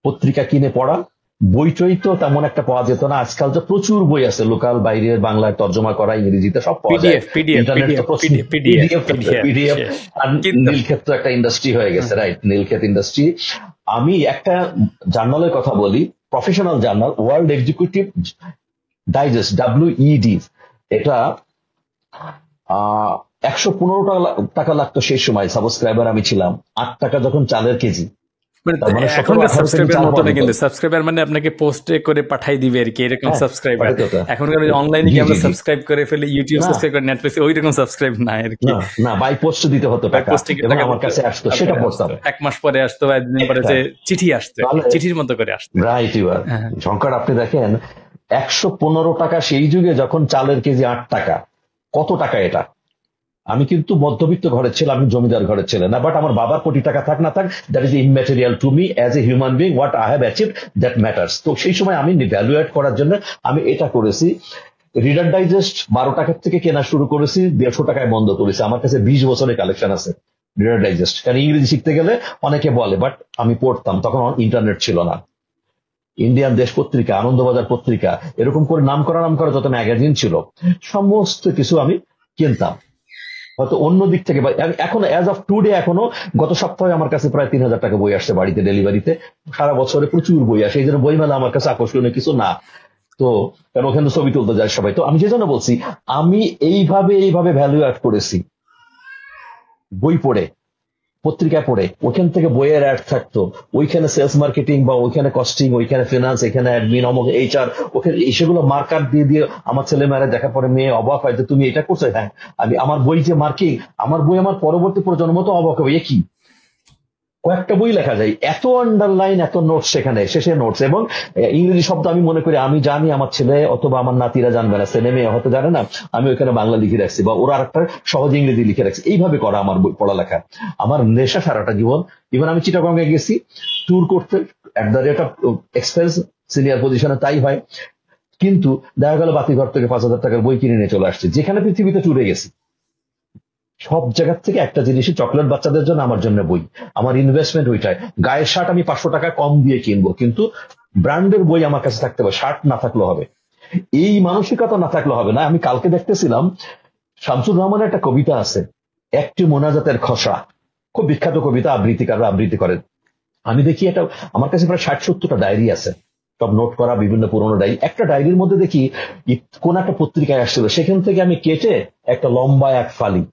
পত্রিকা কিনে পড়া, বইটই তো তেমন একটা পাওয়া যেত না। আজকাল তো প্রচুর বই আছে, লোকাল বাইরের, বাংলায় তর্জমা করা, ইংরেজিতে সব পাওয়া যায়, ইন্টারনেট তো পিডিএফ। আর নীলক্ষেত একটা ইন্ডাস্ট্রি হয়ে গেছে, রাইট, নীলক্ষেত ইন্ডাস্ট্রি। আমি একটা জার্নালের কথা বলি, professional journal, world executive digest, WED, এটা 115 টাকা লাগতো সেই সময়, সাবস্ক্রাইবার আমি ছিলাম। 8 টাকা যখন চালের কেজি। এখনকার সাবস্ক্রাইবার মতো না, কিন্তু সাবস্ক্রাইবার মানে আপনাকে পোস্টে করে পাঠাই দিবে আর কি, এরকম সাবস্ক্রাইবার। এখনকার অনলাইনে কি আমরা সাবস্ক্রাইব করে ফেলে, ইউটিউব সাবস্ক্রাইব করে, নেটফ্লিক্সে ওই রকম সাবস্ক্রাইব না আর কি। না, বাই পোস্ট দিতে হতো টাকা, এবং আমার কাছে আসতো, সেটা পড়তাম। 1 মাস পরে আসতো, 1 দিন পরে যে চিঠি আসতো, চিঠির মতো করে আসতো, রাইট। ঝঙ্কার আপনি দেখেন 115 টাকা সেই যুগে, যখন চালের কেজি 8 টাকা। কত টাকা এটা? আমি কিন্তু মধ্যবিত্ত ঘরের ছেলে, আমি জমিদার ঘরের ছেলে না, বাট আমার বাবার কোটি টাকা থাক না থাক, that is immaterial to me as a human being. What I have achieved, that matters. তো সেই সময় আমি ভ্যালুয়েট করার জন্য আমি এটা করেছি। রিডার ডাইজেস্ট 12 টাকার থেকে কেনা শুরু করেছি, 150 টাকায় বন্ধ করেছি। আমার কাছে 20 বছরের কালেকশন আছে রিডার ডাইজেস্ট। কারণ ইংরেজি শিখতে গেলে অনেকে বলে, বাট আমি পড়তাম, তখন ইন্টারনেট ছিল না। ইন্ডিয়ান দেশ পত্রিকা, আনন্দবাজার পত্রিকা, এরকম করে নাম করা যত ম্যাগাজিন ছিল, সমস্ত কিছু আমি কিনতাম। হয়তো অন্য দিক থেকে, এখন অ্যাজ অফ টুডে, এখনো গত সপ্তাহে আমার কাছে প্রায় 3000 টাকা বই আসছে বাড়িতে ডেলিভারিতে। সারা বছরে প্রচুর বই আসে, এই জন্য বইমেলা আমার কাছে আকর্ষণীয় কিছু না। তো কারণ ওখানে ছবি তুলতে যায় সবাই। তো আমি যে জন্য বলছি, আমি এইভাবে ভ্যালু অ্যাড করেছি বই পড়ে, পত্রিকায় পড়ে। ওইখান থেকে বইয়ের অ্যাড থাকতো, ওইখানে সেলস মার্কেটিং বা ওইখানে কস্টিং, ওইখানে ফিনান্স, এখানে অ্যাডমিন, অমুক এইচআর, ওখানে সেগুলো মার্কার দিয়ে দিয়ে আমার ছেলে মেয়েরা দেখার পরে মেয়ে অবাক হয় যে তুমি এটা করছো। হ্যাঁ, আমি আমার বই যে মার্কিং, আমার বই আমার পরবর্তী প্রজন্ম তো অবাক হবে, এ কি কয়েকটা বই লেখা যায়, এত আন্ডারলাইন, এত নোটস, সেখানে শেষে নোটস। এবং ইংরেজি শব্দ আমি মনে করি আমি জানি, আমার ছেলে অথবা আমার নাতিরা জানবে না, ছেলে মেয়ে হয়তো জানে না, আমি ওইখানে বাংলা লিখে রাখছি বা ওরা আরেকটা সহজ ইংরেজি লিখে রাখছি। এইভাবে করা আমার বই পড়ালেখা, আমার নেশা সারাটা জীবন। ইভেন আমি চিটাগংয়ে গেছি ট্যুর করতে, at the rate of expense, senior পজিশনে তাই হয়, কিন্তু দেখা গেল বাতিঘর থেকে 5000 টাকার বই কিনে নিয়ে চলে আসছে। যেখানে পৃথিবীতে ট্যুরে গেছি সব জায়গার থেকে একটা জিনিসই, চকলেট বাচ্চাদের জন্য, আমার জন্য বই। আমার ইনভেস্টমেন্ট ওইটাই। গায়ের শার্ট আমি 500 টাকা কম দিয়ে কিনবো, কিন্তু ব্র্যান্ডের বই আমার কাছে থাকতে হবে, শার্ট না থাকলেও হবে। এই মানসিকতা না থাকলে হবে না। আমি কালকে দেখতেছিলাম, শামসুর রহমানের একটা কবিতা আছে, একটি মোনাজাতের খসড়া, খুব বিখ্যাত কবিতা, আবৃত্তিকাররা আবৃত্তি করেন। আমি দেখি এটা, আমার কাছে প্রায় 60-70টা ডায়েরি আছে, সব নোট করা বিভিন্ন পুরোনো ডায়েরি। একটা ডায়েরির মধ্যে দেখি কোন একটা পত্রিকায় আসছিল, সেখান থেকে আমি কেটে একটা লম্বা এক ফালি,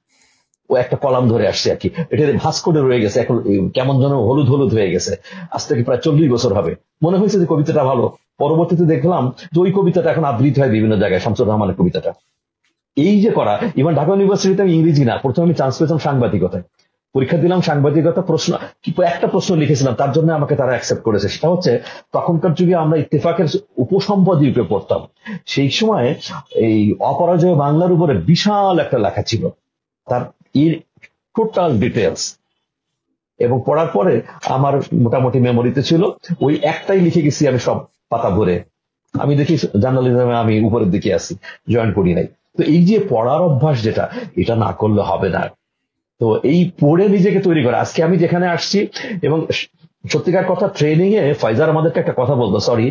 ও একটা কলাম ধরে আসছে আর কি। এটা ভাস করে রয়ে গেছে, এখন কেমন যেন হলুদ হলুদ হয়ে গেছে। আজ থেকে প্রায় 40 বছর হবে। মনে হয়েছে যে কবিতাটা ভালো। পরবর্তীতে দেখলাম যে ওই কবিতাটা এখন আবৃত্তি হয় বিভিন্ন জায়গায়, শামসুর রহমানের কবিতাটা। এই যে করা, ইভেন ঢাকা ইউনিভার্সিটিতে আমি ইংরেজি না, প্রথমে আমি চান্স পেয়েছিলাম সাংবাদিকতায়, পরীক্ষা দিলাম সাংবাদিকতা, প্রশ্ন একটা প্রশ্ন লিখেছিলাম, তার জন্য আমাকে তারা অ্যাকসেপ্ট করেছে। সেটা হচ্ছে, তখনকার যুগে আমরা ইত্তেফাকের উপসম্পাদকীয় পড়তাম, সেই সময় এই অপরাজয় বাংলার উপরে বিশাল একটা লেখা ছিল, তার এর টোটাল ডিটেলস। এবং পড়ার পরে আমার মোটামুটি মেমোরিতে ছিল, ওই একটাই লিখে গেছি আমি সব পাতা ভরে। আমি দেখি জার্নালিজমে আমি উপরের দিকে আছি, জয়েন করি নাই। তো এই যে পড়ার অভ্যাস, যেটা এটা না করলে হবে না। তো এই পড়ে নিজেকে তৈরি করা। আজকে আমি যেখানে আসছি, এবং সত্যিকার কথা, ট্রেনিং এ ফাইজার আমাদেরকে একটা কথা বলতো, সরি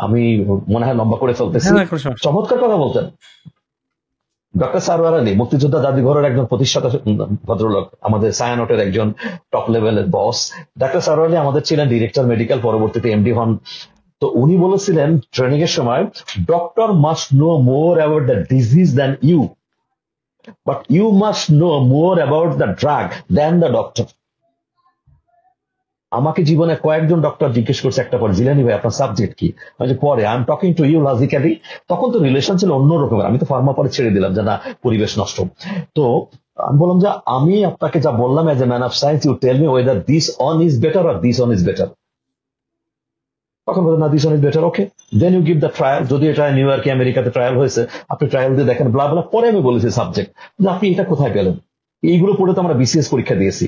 আমি মনে হয় লম্বা করে ফেলতেছি, চমৎকার কথা বলতেন। ডক্টর সারওয়ার আলী, মুক্তিযোদ্ধা জাদুঘরের একজন প্রতিষ্ঠাতা ভদ্রলোক, আমাদের সায়ানটের একজন টপ লেভেলের বস। ডক্টর সারওয়ার আলী আমাদের ছিলেন ডিরেক্টর মেডিকেল, পরবর্তীতে এমডি হন। তো উনি বলেছিলেন ট্রেনিং এর সময়, doctor must know more about the disease than you, but you must know more about the drug than the doctor. আমাকে জীবনে কয়েকজন ডক্টর জিজ্ঞেস করছে একটা পর, জিলানি ভাই আপনার সাবজেক্ট কি? আমি পরে I am talking to you logically. তখন তো রিলেশন ছিল অন্য রকমের, আমি তো ফার্মা পরে ছেড়ে দিলাম যে না, পরিবেশ নষ্ট। তো আমি বললাম যে আমি আপনাকে যা বললাম as a man of science, you tell me whether this one is better আর দিস অন ইজ বেটার। তখন বলেন না, this one is better, okay then you give the trial. যদি এটা নিউ ইয়র্কে আমেরিকাতে ট্রায়াল হয়েছে, আপনি ট্রায়াল দিয়ে দেখেন, ব্লা ব্লা। পরে আমি বলেছি সাবজেক্ট, যে আপনি এটা কোথায় পেলেন? এইগুলো পড়ে তো আমরা বিসিএস পরীক্ষা দিয়েছি।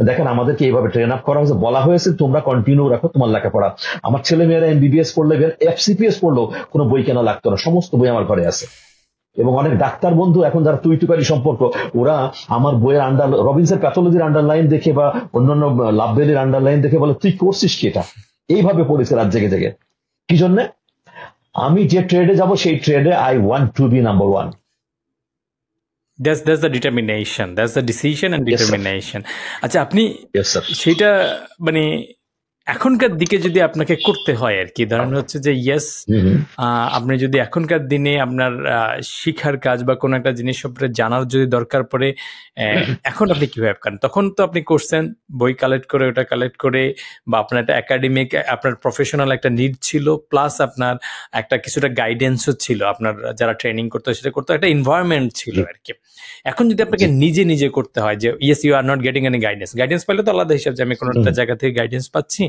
দেখেন আমাদেরকে এইভাবে ট্রেন আপ করা হয়েছে, বলা হয়েছে তোমরা কন্টিনিউ রাখো তোমার লেখাপড়া। আমার ছেলে মেয়েরা এমবিবিএস পড়লে, এফসিপিএস পড়লো, কোনো বই কেনা লাগতো না, সমস্ত বই আমার ঘরে আছে। এবং অনেক ডাক্তার বন্ধু এখন যারা তুইটুকারি সম্পর্ক, ওরা আমার বইয়ের রবিনসের প্যাথোলজির আন্ডারলাইন দেখে বা অন্যান্য লাভবেলির আন্ডারলাইন দেখে বলে, তুই করছিস কি এটা? এইভাবে পড়েছে রাত জেগে জেগে। কি জন্য? আমি যে ট্রেডে যাব, সেই ট্রেডে I want to be number one. That's the determination, that's the decision and determination. আচ্ছা, আপনি সেটা মানে এখনকার দিকে যদি আপনাকে করতে হয় আর কি, ধরেন হচ্ছে যে ইয়েস, আপনি যদি এখনকার দিনে আপনার শিখার কাজ বা কোনো একটা জিনিস সম্পর্কে জানার যদি দরকার পড়ে, এখন আপনি কিভাবে করেন? তখন তো আপনি করছেন বই কালেক্ট করে, ওটা কালেক্ট করে, বা আপনার একটা একাডেমিক, আপনার প্রফেশনাল একটা নিড ছিল, প্লাস আপনার একটা কিছুটা গাইডেন্সও ছিল, আপনার যারা ট্রেনিং করতে সেটা করতে, একটা এনভায়রনমেন্ট ছিল আর কি। এখন যদি আপনাকে নিজে নিজে করতে হয়, যে yes you are not getting any guidance পাইলে তো আলাদা হিসাব, যে আমি কোনো একটা জায়গা থেকে গাইডেন্স পাচ্ছি,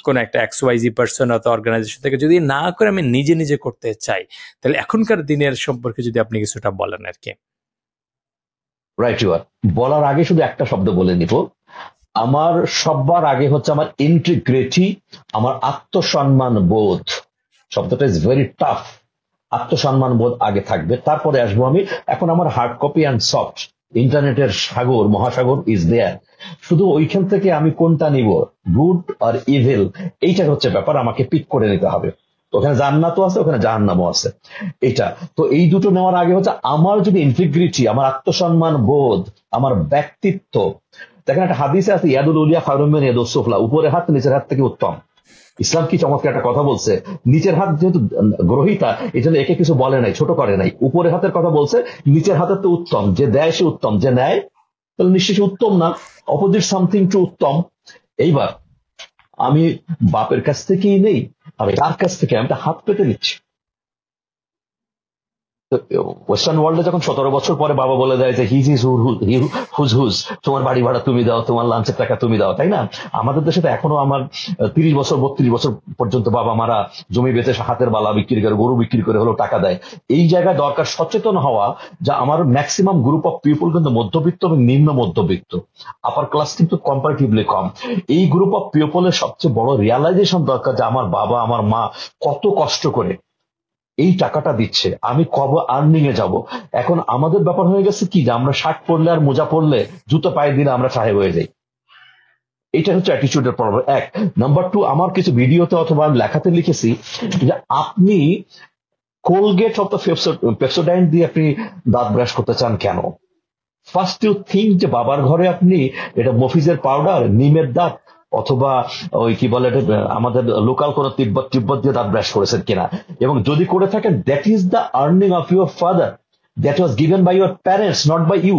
কোনো একটা XYZ পার্সন অথবা অর্গানাইজেশন থেকে যদি না করে আমি নিজে নিজে করতে চাই, তাহলে এখনকার দিনের সম্পর্কে যদি আপনি কিছুটা বলেন আর কি। Right, you are. বলার আগে শুধু একটা শব্দ বলে নিব, আমার সবার আগে হচ্ছে আমার ইন্টিগ্রিটি, আমার আত্মসম্মান বোধ। শব্দটা ইজ ভেরি টাফ। আত্মসম্মান বোধ আগে থাকবে, তারপরে আসবো আমি। এখন আমার হার্ড কপি অ্যান্ড সফট, ইন্টারনেটের সাগর মহাসাগর ইজ দেয়ার। শুধু ওইখান থেকে আমি কোনটা নিব, গুড আর ইভিল, এইটা হচ্ছে ব্যাপার, আমাকে পিক করে নিতে হবে। ওখানে জান্নাতও আছে, ওখানে জাহান্নামও আছে, এটা তো। এই দুটো নেওয়ার আগে হচ্ছে আমার যদি ইন্টিগ্রিটি, আমার আত্মসম্মান বোধ, আমার ব্যক্তিত্ব। দেখেন একটা হাদিসে আছে, ইয়াদুল উলিয়া খায়রুম মিন ইয়াদুস সুফলা, উপরের হাত নিচের হাত থেকে উত্তম। ইসলাম কি চমৎকার একটা কথা বলছে, নিচের হাত যেহেতু গ্রহিতা, এই জন্য একে কিছু বলে নাই, ছোট করে নাই। উপরের হাতের কথা বলছে, নিচের হাতের তো উত্তম, যে দেয় সে উত্তম, যে নেয় তাহলে নিশ্চয়ই উত্তম না, অপোজিট সামথিং টু উত্তম। এইবার আমি বাপের কাছ থেকেই নেই, আর তার কাছ থেকে আমি হাত পেতে নিচ্ছি। ওয়েস্টার্ন ওয়ার্ল্ডে যখন 17 বছর পরে বাবা বলে দেয় যে হিজ ইজ হুজ হুজ, তোমার বাড়ি ভাড়া তুমি দাও, তোমার লাঞ্চের টাকা তুমি দাও, তাই না? আমাদের দেশে তো এখনো আমার 30 বছর 32 বছর পর্যন্ত বাবা মারা জমি বেচে হাতের বালা বিক্রি করে, গরু বিক্রি করে হলেও টাকা দেয়। এই জায়গায় দরকার সচেতন হওয়া, যা আমার ম্যাক্সিমাম গ্রুপ অফ পিপল কিন্তু মধ্যবিত্ত এবং নিম্ন মধ্যবিত্ত, আপার ক্লাস কিন্তু কম্পারেটিভলি কম। এই গ্রুপ অফ পিপলের সবচেয়ে বড় রিয়ালাইজেশন দরকার যে আমার বাবা আমার মা কত কষ্ট করে এই টাকাটা দিচ্ছে, আমি কবে আর্নিং এ যাব। এখন আমাদের ব্যাপার হয়ে গেছে কি, যে আমরা শার্ট পরলে আর মোজা পরলে, জুতো পায়ে দিলে আমরা সাহেব হয়ে যাই। এটা হচ্ছে অ্যাটিটিউডের প্রবলেম, এক। নাম্বার টু, আমার কিছু ভিডিওতে অথবা আমি লেখাতে লিখেছি যে আপনি কোলগেট অফ দ্য পেপসোডাইন দিয়ে আপনি দাঁত ব্রাশ করতে চান কেন? ফার্স্ট ইউ থিঙ্ক যে বাবার ঘরে আপনি এটা মফিজের পাউডার, নিমের দাঁত, অথবা ওই কি বলে আমাদের লোকাল কোন তিব্বত দিয়ে দাঁত ব্রাশ করেছেন কিনা, এবং যদি করে থাকেন that is the earning of your father, that was given by your parents, not by you.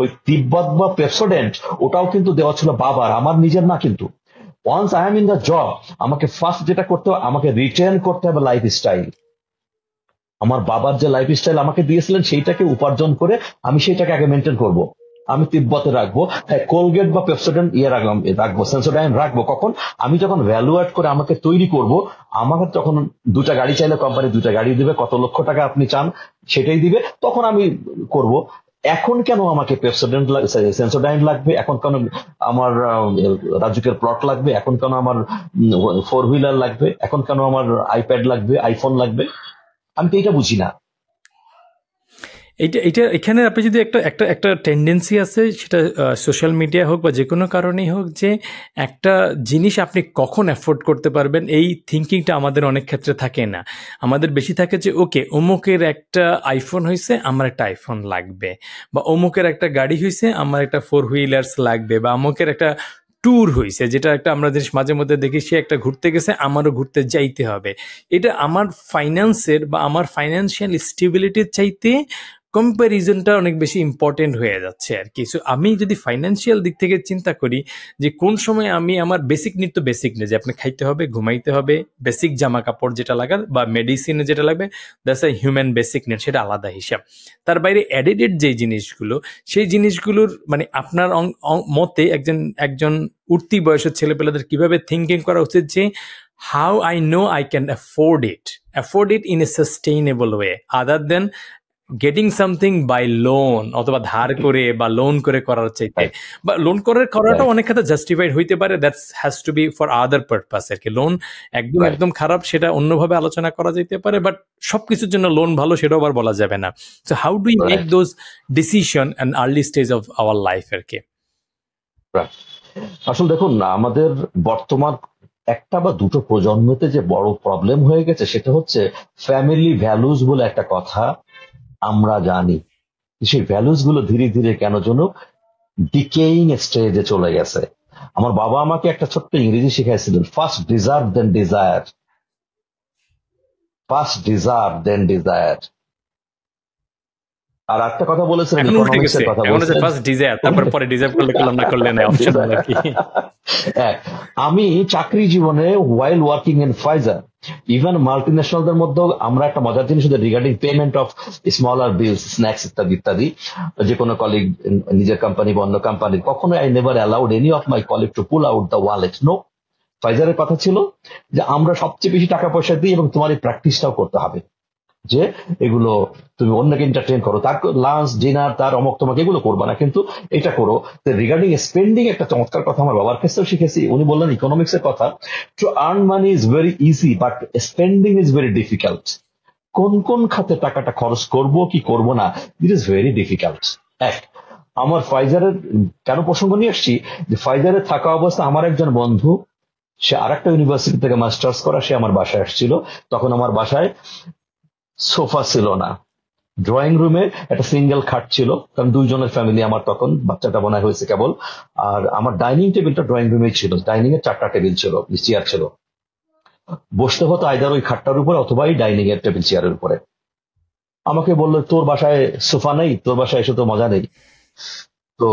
ওই তিব্বত বা পেপসোডেন্ট ওটাও কিন্তু দেওয়া ছিল বাবার, আমার নিজের না কিন্তু। Once I am in the job, আমাকে ফার্স্ট যেটা করতে হবে, আমাকে রিটার্ন করতে হবে লাইফ স্টাইল। আমার বাবার যে লাইফ স্টাইল আমাকে দিয়েছিলেন, সেইটাকে উপার্জন করে আমি সেইটাকে আগে মেনটেন করব। আমি তিব্বতে রাখবো, হ্যাঁ কোলগেট বা পেপসোডেন্ট রাখবো, সেন্সোডাইন রাখবো কখন? আমি যখন ভ্যালু অ্যাড করে আমাকে তৈরি করব। আমাকে তখন দুটা গাড়ি চাইলে কোম্পানি দুটা গাড়ি দিবে, কত লক্ষ টাকা আপনি চান সেটাই দিবে, তখন আমি করব। এখন কেন আমাকে পেপসোডেন্ট সেন্সোডাইন লাগবে, এখন কেন আমার রাজুকের প্লট লাগবে, এখন কেন আমার 4 হুইলার লাগবে, এখন কেন আমার আইপ্যাড লাগবে, আইফোন লাগবে? আমি তো এটা বুঝি না। এটা এখানে আপনি যদি একটা টেন্ডেন্সি আছে, সেটা সোশ্যাল মিডিয়া হোক বা যে কোনো কারণেই হোক, যে একটা জিনিস আপনি কখন অ্যাফোর্ড করতে পারবেন, এই থিঙ্কিংটা আমাদের অনেক ক্ষেত্রে থাকে না। আমাদের বেশি থাকে যে ওকে অমুকের একটা আইফোন হয়েছে, আমার একটা আইফোন লাগবে, বা অমুকের একটা গাড়ি হয়েছে, আমার একটা 4 হুইলার্স লাগবে, বা অমুকের একটা ট্যুর হয়েছে, যেটা একটা আমরা জিনিস মাঝে মধ্যে দেখি, সে একটা ঘুরতে গেছে, আমারও ঘুরতে যাইতে হবে। এটা আমার ফাইন্যান্সের বা আমার ফাইন্যান্সিয়াল স্টেবিলিটির চাইতে কম্প্যারিজনটা অনেক বেশি ইম্পর্টেন্ট হয়ে যাচ্ছে আর কি। সো আমি যদি ফাইন্যান্সিয়াল দিক থেকে চিন্তা করি যে কোন সময় আমি আমার বেসিক নিড, তো বেসিক নিড যে আপনি খাইতে হবে, ঘুমাইতে হবে, বেসিক জামা কাপড় যেটা লাগার বা মেডিসিনে যেটা লাগবে, that's a human basic need, সেটা আলাদা হিসাব। তার বাইরে অ্যাডিডেড যে জিনিসগুলো, সেই জিনিসগুলোর মানে আপনার মতে একজন উঠতি বয়সের ছেলেপেলেদের কিভাবে থিঙ্কিং করা উচিত যে how I know I can afford it in a sustainable way, other than getting something by loan, অথবা ধার করে বা লোন করে করার চাইতে, বা লোন করাটা অনেক ক্ষেত্রে জাস্টিফাইড হইতে পারে, that's has to be for other purpose আর কি। লোন একদম খারাপ, সেটা অন্যভাবে আলোচনা করা যেতে পারে, বাট সবকিছুর জন্য লোন ভালো সেটাও আবার বলা যাবে না। So how do you make those decision and early stage of our life আর কি। আসলে দেখুন না, আমাদের বর্তমান একটা বা দুটো প্রজন্মতে যে বড় প্রবলেম হয়ে গেছে, সেটা হচ্ছে ফ্যামিলি ভ্যালুজ বলে একটা কথা আমরা জানি, সেই ভ্যালুজ গুলো ধীরে ধীরে কেন যেন ডিকেইং স্টেজে চলে গেছে। আমার বাবা আমাকে একটা ছোট্ট ইংরেজি শিখাইছিলেন, ফার্স্ট ডিজার্ভ দেন ডিজায়ার, ফার্স্ট ডিজার্ভ দেন ডিজায়ার। আর একটা কথা বলেছিলেন, ইকোনমিক্সের কথা বলেছিলেন, ফার্স্ট ডিজায়ার, তারপর পরে ডিজার্ভ করলে করলাম, না করলে না, অপশনাল আর কি। আমি চাকরি জীবনে while working in Pfizer, even মাল্টিন্যাশনালদের মধ্যে আমরা একটা মজার জিনিস regarding payment of smaller bills, snacks ইত্যাদি ইত্যাদি, যে কোনো কলিগ নিজের কোম্পানি বা অন্য কোম্পানির, কখনো I never allowed any of my colleague to pull out the wallet. No, ফাইজারের কথা ছিল যে আমরা সবচেয়ে বেশি টাকা পয়সা দিই এবং তোমার এই প্র্যাকটিসটাও করতে হবে, যে এগুলো তুমি অন্যকে এন্টারটেইন করো, তার লাঞ্চ ডিনার তার অমক তোমাকে এগুলো করবা না, কিন্তু এটা করো। রিগার্ডিং স্পেন্ডিং একটা চমৎকার কথা আমার বাবার কাছেও শিখেছি। উনি বললেন ইকোনমিক্স এর কথা, to earn money is very easy but spending is very difficult. কোন কোন খাতে টাকাটা খরচ করব কি করব না, ইট ইজ ভেরি ডিফিকাল্ট। এক, আমার ফাইজারের কেন প্রসঙ্গ নিয়ে আসছি, যে ফাইজারে থাকা অবস্থা আমার একজন বন্ধু, সে আরেকটা ইউনিভার্সিটি থেকে মাস্টার্স করা, সে আমার বাসায় আসছিল। তখন আমার বাসায় সোফা ছিল না, ড্রয়িং রুমে একটা সিঙ্গেল খাট ছিল, কারণ দুইজনের ফ্যামিলি আমার, তখন বাচ্চাটা বোনা হয়েছে কেবল। আর আমার ডাইনিং টেবিলটা ড্রয়িং রুমে ছিল, ডাইনিং এর 4টা টেবিল ছিল, চেয়ার ছিল, বসতে হতো আইদার ওই খাটটার উপরে অথবা এই ডাইনিং এর টেবিল চেয়ারের উপরে। আমাকে বললো তোর বাসায় সোফা নেই, তোর বাসায় এসে তো মজা নেই। তো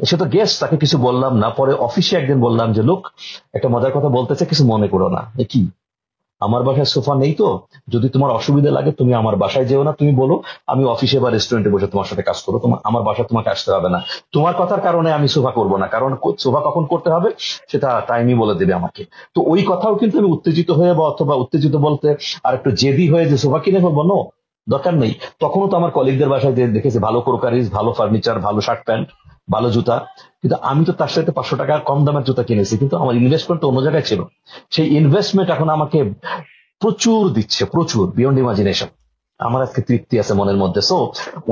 সে তো গেস্ট, তাকে কিছু বললাম না। পরে অফিসে একদিন বললাম যে লোক, একটা মজার কথা বলতেছে, কিছু মনে করো না। কি, আমার বাসায় সোফা নেই, তো যদি তোমার অসুবিধা লাগে তুমি আমার বাসায় যেও না, তুমি বলো আমি অফিসে বা রেস্টুরেন্টে বসে তোমার সাথে কাজ করো, তোমার আমার বাসায় তোমাকে আসতে হবে না। তোমার কথার কারণে আমি সোফা করব না, কারণ সোফা কখন করতে হবে সেটা টাইমই বলে দেবে আমাকে। তো ওই কথাও কিন্তু আমি উত্তেজিত হয়ে বা অথবা উত্তেজিত বলতে আর একটু জেদি হয়ে যে সোফা কিনে ফেলবো, নো, দরকার নেই। তখনও তো আমার কলিগদের বাসায় দেখেছি ভালো ক্রোকারিজ, ভালো ফার্নিচার, ভালো শার্ট প্যান্ট, ভালো জুতা, কিন্তু আমি তো তার সাথে 500 টাকা কম দামের জুতা কিনেছি, কিন্তু আমার ইনভেস্টমেন্ট অন্য জায়গায় ছিল। সেই ইনভেস্টমেন্ট এখন আমাকে প্রচুর দিচ্ছে, প্রচুর, বিয়ন্ড ইমাজিনেশন। আমার আজকে তৃপ্তি আছে মনের মধ্যে। সো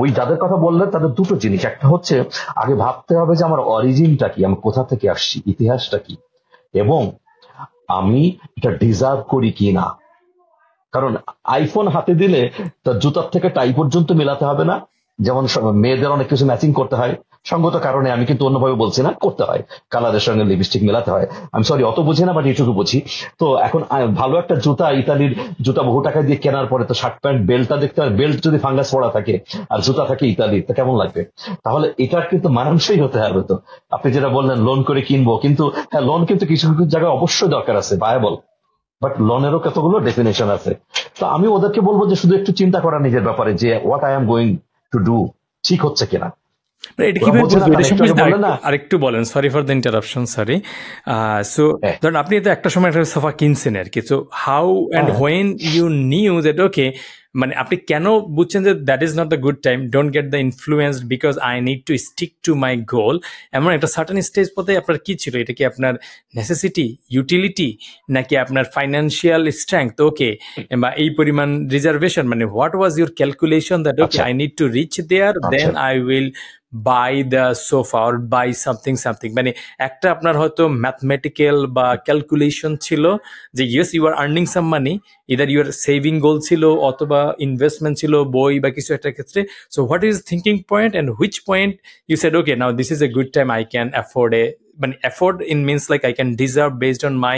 ওই যাদের কথা বললেন তাদের দুটো জিনিস, একটা হচ্ছে আগে ভাবতে হবে যে আমার অরিজিনটা কি, আমি কোথা থেকে আসছি, ইতিহাসটা কি, এবং আমি এটা ডিজার্ভ করি কি না। কারণ আইফোন হাতে দিলে তার জুতার থেকে টাই পর্যন্ত মেলাতে হবে না, যেমন মেয়েদের অনেক কিছু ম্যাচিং করতে হয়, সঙ্গত কারণে, আমি কিন্তু অন্যভাবে বলছি না, করতে হয়, কালারের সঙ্গে লিপস্টিক মেলাতে হয়। আমি সরি অত বুঝি না, বাট এটুকু বুঝি। তো এখন ভালো একটা জুতা, ইতালির জুতা বহু টাকা দিয়ে কেনার পরে তো শার্ট প্যান্ট বেল্টটা দেখতে হয়, বেল্ট যদি ফাঙ্গাস পড়া থাকে আর জুতা থাকে ইতালির, তা কেমন লাগবে? তাহলে এটা কিন্তু মানানসই হতে হবে। তো আপনি যেটা বললেন লোন করে কিনবো, কিন্তু হ্যাঁ, লোন কিন্তু কিছু কিছু জায়গায় অবশ্যই দরকার আছে, ভায়াবল, বাট লোনেরও কতগুলো ডেফিনেশন আছে। তো আমি ওদেরকে বলবো যে শুধু একটু চিন্তা করা নিজের ব্যাপারে, যে what I am going to do ঠিক হচ্ছে কিনা। এটা ওরা কিভাবে বলছে না, বুঝবো? কারণ এটা একটু আগে সম্পর্কে বললেন না। আরেকটু বলেন, sorry for the interruption, sorry. So হ্যাঁ ধরুন আপনি তো একটা সময় একটা সোফা কিনছেন আর কি, সো হাউ অ্যান্ড হ্যাঁ when you knew that okay, মানে আপনি কেন বুঝছেন যে that is not the good time, don't get the influenced because I need to stick to my goal, এমন একটা সার্টেন স্টেজ পথে আপনার কি ছিল? এটা কি আপনার নেসেসিটি, ইউটিলিটি, নাকি আপনার ফাইন্যান্সিয়াল স্ট্রেংথ, ওকে, বা এই পরিমাণ রিজার্ভেশন, মানে what was your calculation that okay আচ্ছা I need to reach there, then আচ্ছা I will buy the sofa or buy something something? মানে একটা আপনার হয়তো ম্যাথমেটিক্যাল বা ক্যালকুলেশন ছিল যে yes you are earning some money, either your saving goal ছিল অথবা ইনভেস্টমেন্ট ছিল বই বা কিছু একটা ক্ষেত্রে। So what is thinking point and which point you said okay now this is a good time, I can afford a, মানে afford in means like I can deserve based on my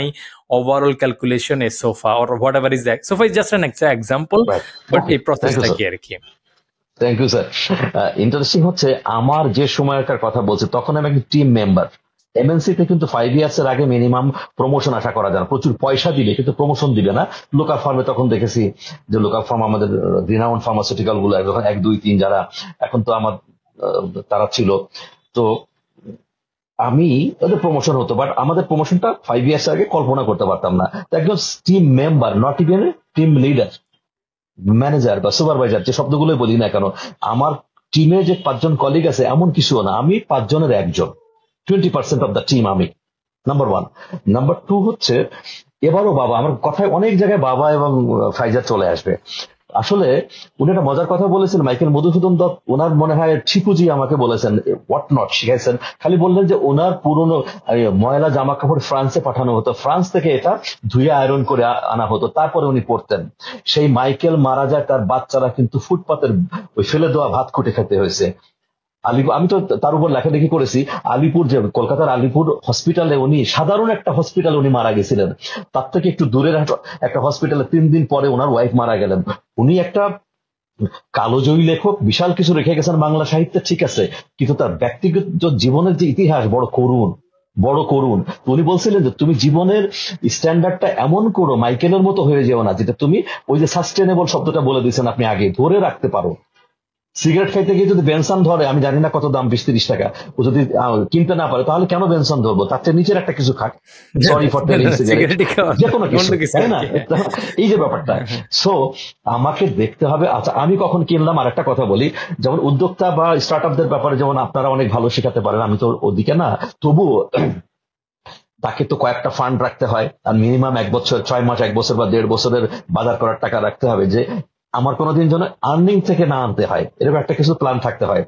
overall calculation a sofa or whatever is that. Sofa is just an example, right, but okay, এই থ্যাংক ইউ প্রসেসটা স্যার, কি আর কি? Thank you sir. ইন্টারেস্টিং হচ্ছে, আমার যে সময়কার কথা বলছি তখন আমি একটি টিম মেম্বার। এমএনসি তে কিন্তু 5 ইয়ার্স এর আগে মিনিমাম প্রমোশন আশা করা যায় না, প্রচুর পয়সা দিবে কিন্তু প্রমোশন দিবে না। লোকাল ফার্মে তখন দেখেছি যে লোকাল ফার্ম আমাদের রিনাউন্ড ফার্মাসিউটিক্যাল গুলো যখন 1, 2, 3 যারা এখন তো আমার তারা ছিল, তো আমি ওদের প্রমোশন হতো, বাট আমাদের প্রমোশনটা 5 ইয়ার্স আগে কল্পনা করতে পারতাম না। তো একজন team member, not even team leader, manager বা সুপারভাইজার, যে শব্দগুলোই বলি না কেন, আমার টিমে যে 5 জন কলিগ আছে এমন কিছু না, আমি 5 জনের একজন, 20% অফ দ্য টিম আমি, নাম্বার 1। নাম্বার 2 হচ্ছে, এবারও বাবা, আমার কথায় অনেক জায়গায় বাবা এবং ফাইজার চলে আসবে। আসলে উনি একটা মজার কথা বলেছেন, মাইকেল মধুসূদন দত্ত, ওনার মনে হয় ঠিকুজি আমাকে বলেছেন, হোয়াট নট শিখাইছেন, খালি বললেন যে ওনার পুরনো ময়লা জামা কাপড় ফ্রান্সে পাঠানো হতো, ফ্রান্স থেকে এটা ধুয়ে আয়রন করে আনা হতো, তারপরে উনি পড়তেন। সেই মাইকেল মারা যায়, তার বাচ্চারা কিন্তু ফুটপাতের ওই ফেলে দেওয়া ভাত খুঁটে খেতে হয়েছে। আলিপুর, আমি তো তার উপর লেখালেখি করেছি, আলিপুর, যে কলকাতার আলিপুর হসপিটালে, উনি সাধারণ একটা হসপিটালে উনি মারা গেছিলেন, তার থেকে একটু দূরের একটা হসপিটালে 3 দিন পরে ওনার ওয়াইফ মারা গেলেন। উনি একটা কালোজয়ী লেখক, বিশাল কিছু রেখে গেছেন বাংলা সাহিত্যে, ঠিক আছে, কিন্তু তার ব্যক্তিগত জীবনের যে ইতিহাস বড় করুণ, বড় করুণ। উনি বলছিলেন যে তুমি জীবনের স্ট্যান্ডার্ডটা এমন করো, মাইকেলের মতো হয়ে যেও না, যেটা তুমি ওই যে সাস্টেনেবল শব্দটা বলে দিয়েছেন আপনি আগে, ধরে রাখতে পারো। সিগারেট খাইতে গিয়ে যদি বেনসান ধরে, আমি জানি না কত দাম, 20-30 টাকা, ও যদি কিনতে না পারে তাহলে কেন বেনসান ধরবো? তার চেয়ে নিচের একটা কিছু খাক, সরি ফর টেলিং, সিগারেট যে কোনো কিছু, তাই না? এই যে ব্যাপারটা, সো আমাকে দেখতে হবে। আচ্ছা আমি কখন কিনলাম আর একটা কথা বলি, যেমন উদ্যোক্তা বা স্টার্ট আপদের ব্যাপারে যেমন আপনারা অনেক ভালো শেখাতে পারেন, আমি তো ওদিকে না, তবুও তাকে তো কয়েকটা ফান্ড রাখতে হয়, আর মিনিমাম 1 বছর, 6 মাস, 1 বছর বা 1.5 বছরের বাজার করার টাকা রাখতে হবে, যে আমার কোনোদিন যেন আর্নিং থেকে না আনতে হয়, এরকম একটা কিছু প্ল্যান থাকতে হয়।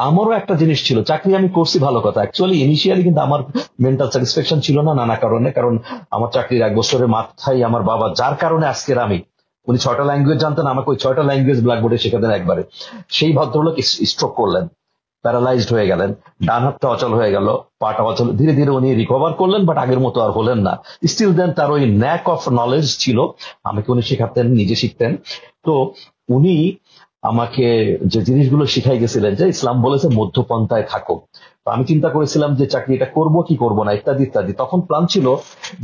আমারও একটা জিনিস ছিল, চাকরি আমি করছি ভালো কথা, অ্যাকচুয়ালি ইনিশিয়ালি কিন্তু আমার মেন্টাল স্যাটিসফ্যাকশন ছিল না নানা কারণে, কারণ আমার চাকরির 1 বছরের মাথায় আমার বাবা, যার কারণে আজকের আমি, উনি 6টা ল্যাঙ্গুয়েজ জানতেন, আমাকে ওই 6টা ল্যাঙ্গুয়েজ ব্ল্যাকবোর্ডে শেখাতেন একবারে। সেই ভদ্রলোক স্ট্রোক করলেন, প্যারালাইজড হয়ে গেলেন, ডান হাতটা অচল হয়ে গেল, পাটা অচল, ধীরে ধীরে উনি রিকভার করলেন, বাট আগের মতো আর হলেন না। স্টিল দেন তার ওই ন্যাক অফ নলেজ ছিল, আমাকে উনি শেখাতেন, নিজে শিখতেন। তো উনি আমাকে যে জিনিসগুলো শিখাই গেছিলেন, যে ইসলাম বলেছে মধ্যপন্থায় থাকো। তো আমি চিন্তা করেছিলাম যে চাকরিটা করব কি করব না, ইত্যাদি ইত্যাদি। তখন প্ল্যান ছিল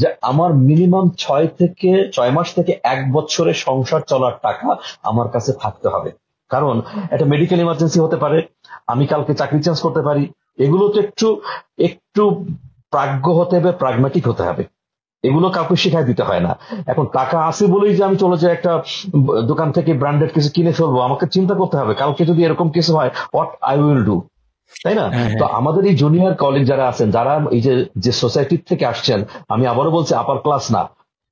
যে আমার মিনিমাম 6 মাস থেকে 1 বছরের সংসার চলার টাকা আমার কাছে থাকতে হবে, কারণ একটা মেডিকেল ইমার্জেন্সি হতে পারে, আমি কালকে চাকরি চেঞ্জ করতে পারি। এগুলো তো একটু একটু প্রাজ্ঞ হতে হবে, প্রাগম্যাটিক হতে হবে, এগুলো কাউকে শিখাই দিতে হয় না। এখন টাকা আছে বলেই যে আমি চলে যাই একটা দোকান থেকে ব্র্যান্ডেড কিছু কিনে ফেলবো, আমাকে চিন্তা করতে হবে কালকে যদি এরকম কিছু হয়, হোয়াট আই উইল ডু, তাই না? তো আমাদের এই জুনিয়র কলিগ যারা আছেন, যারা এই যে সোসাইটির থেকে আসছেন, আমি আবারও বলছি আপার ক্লাস না,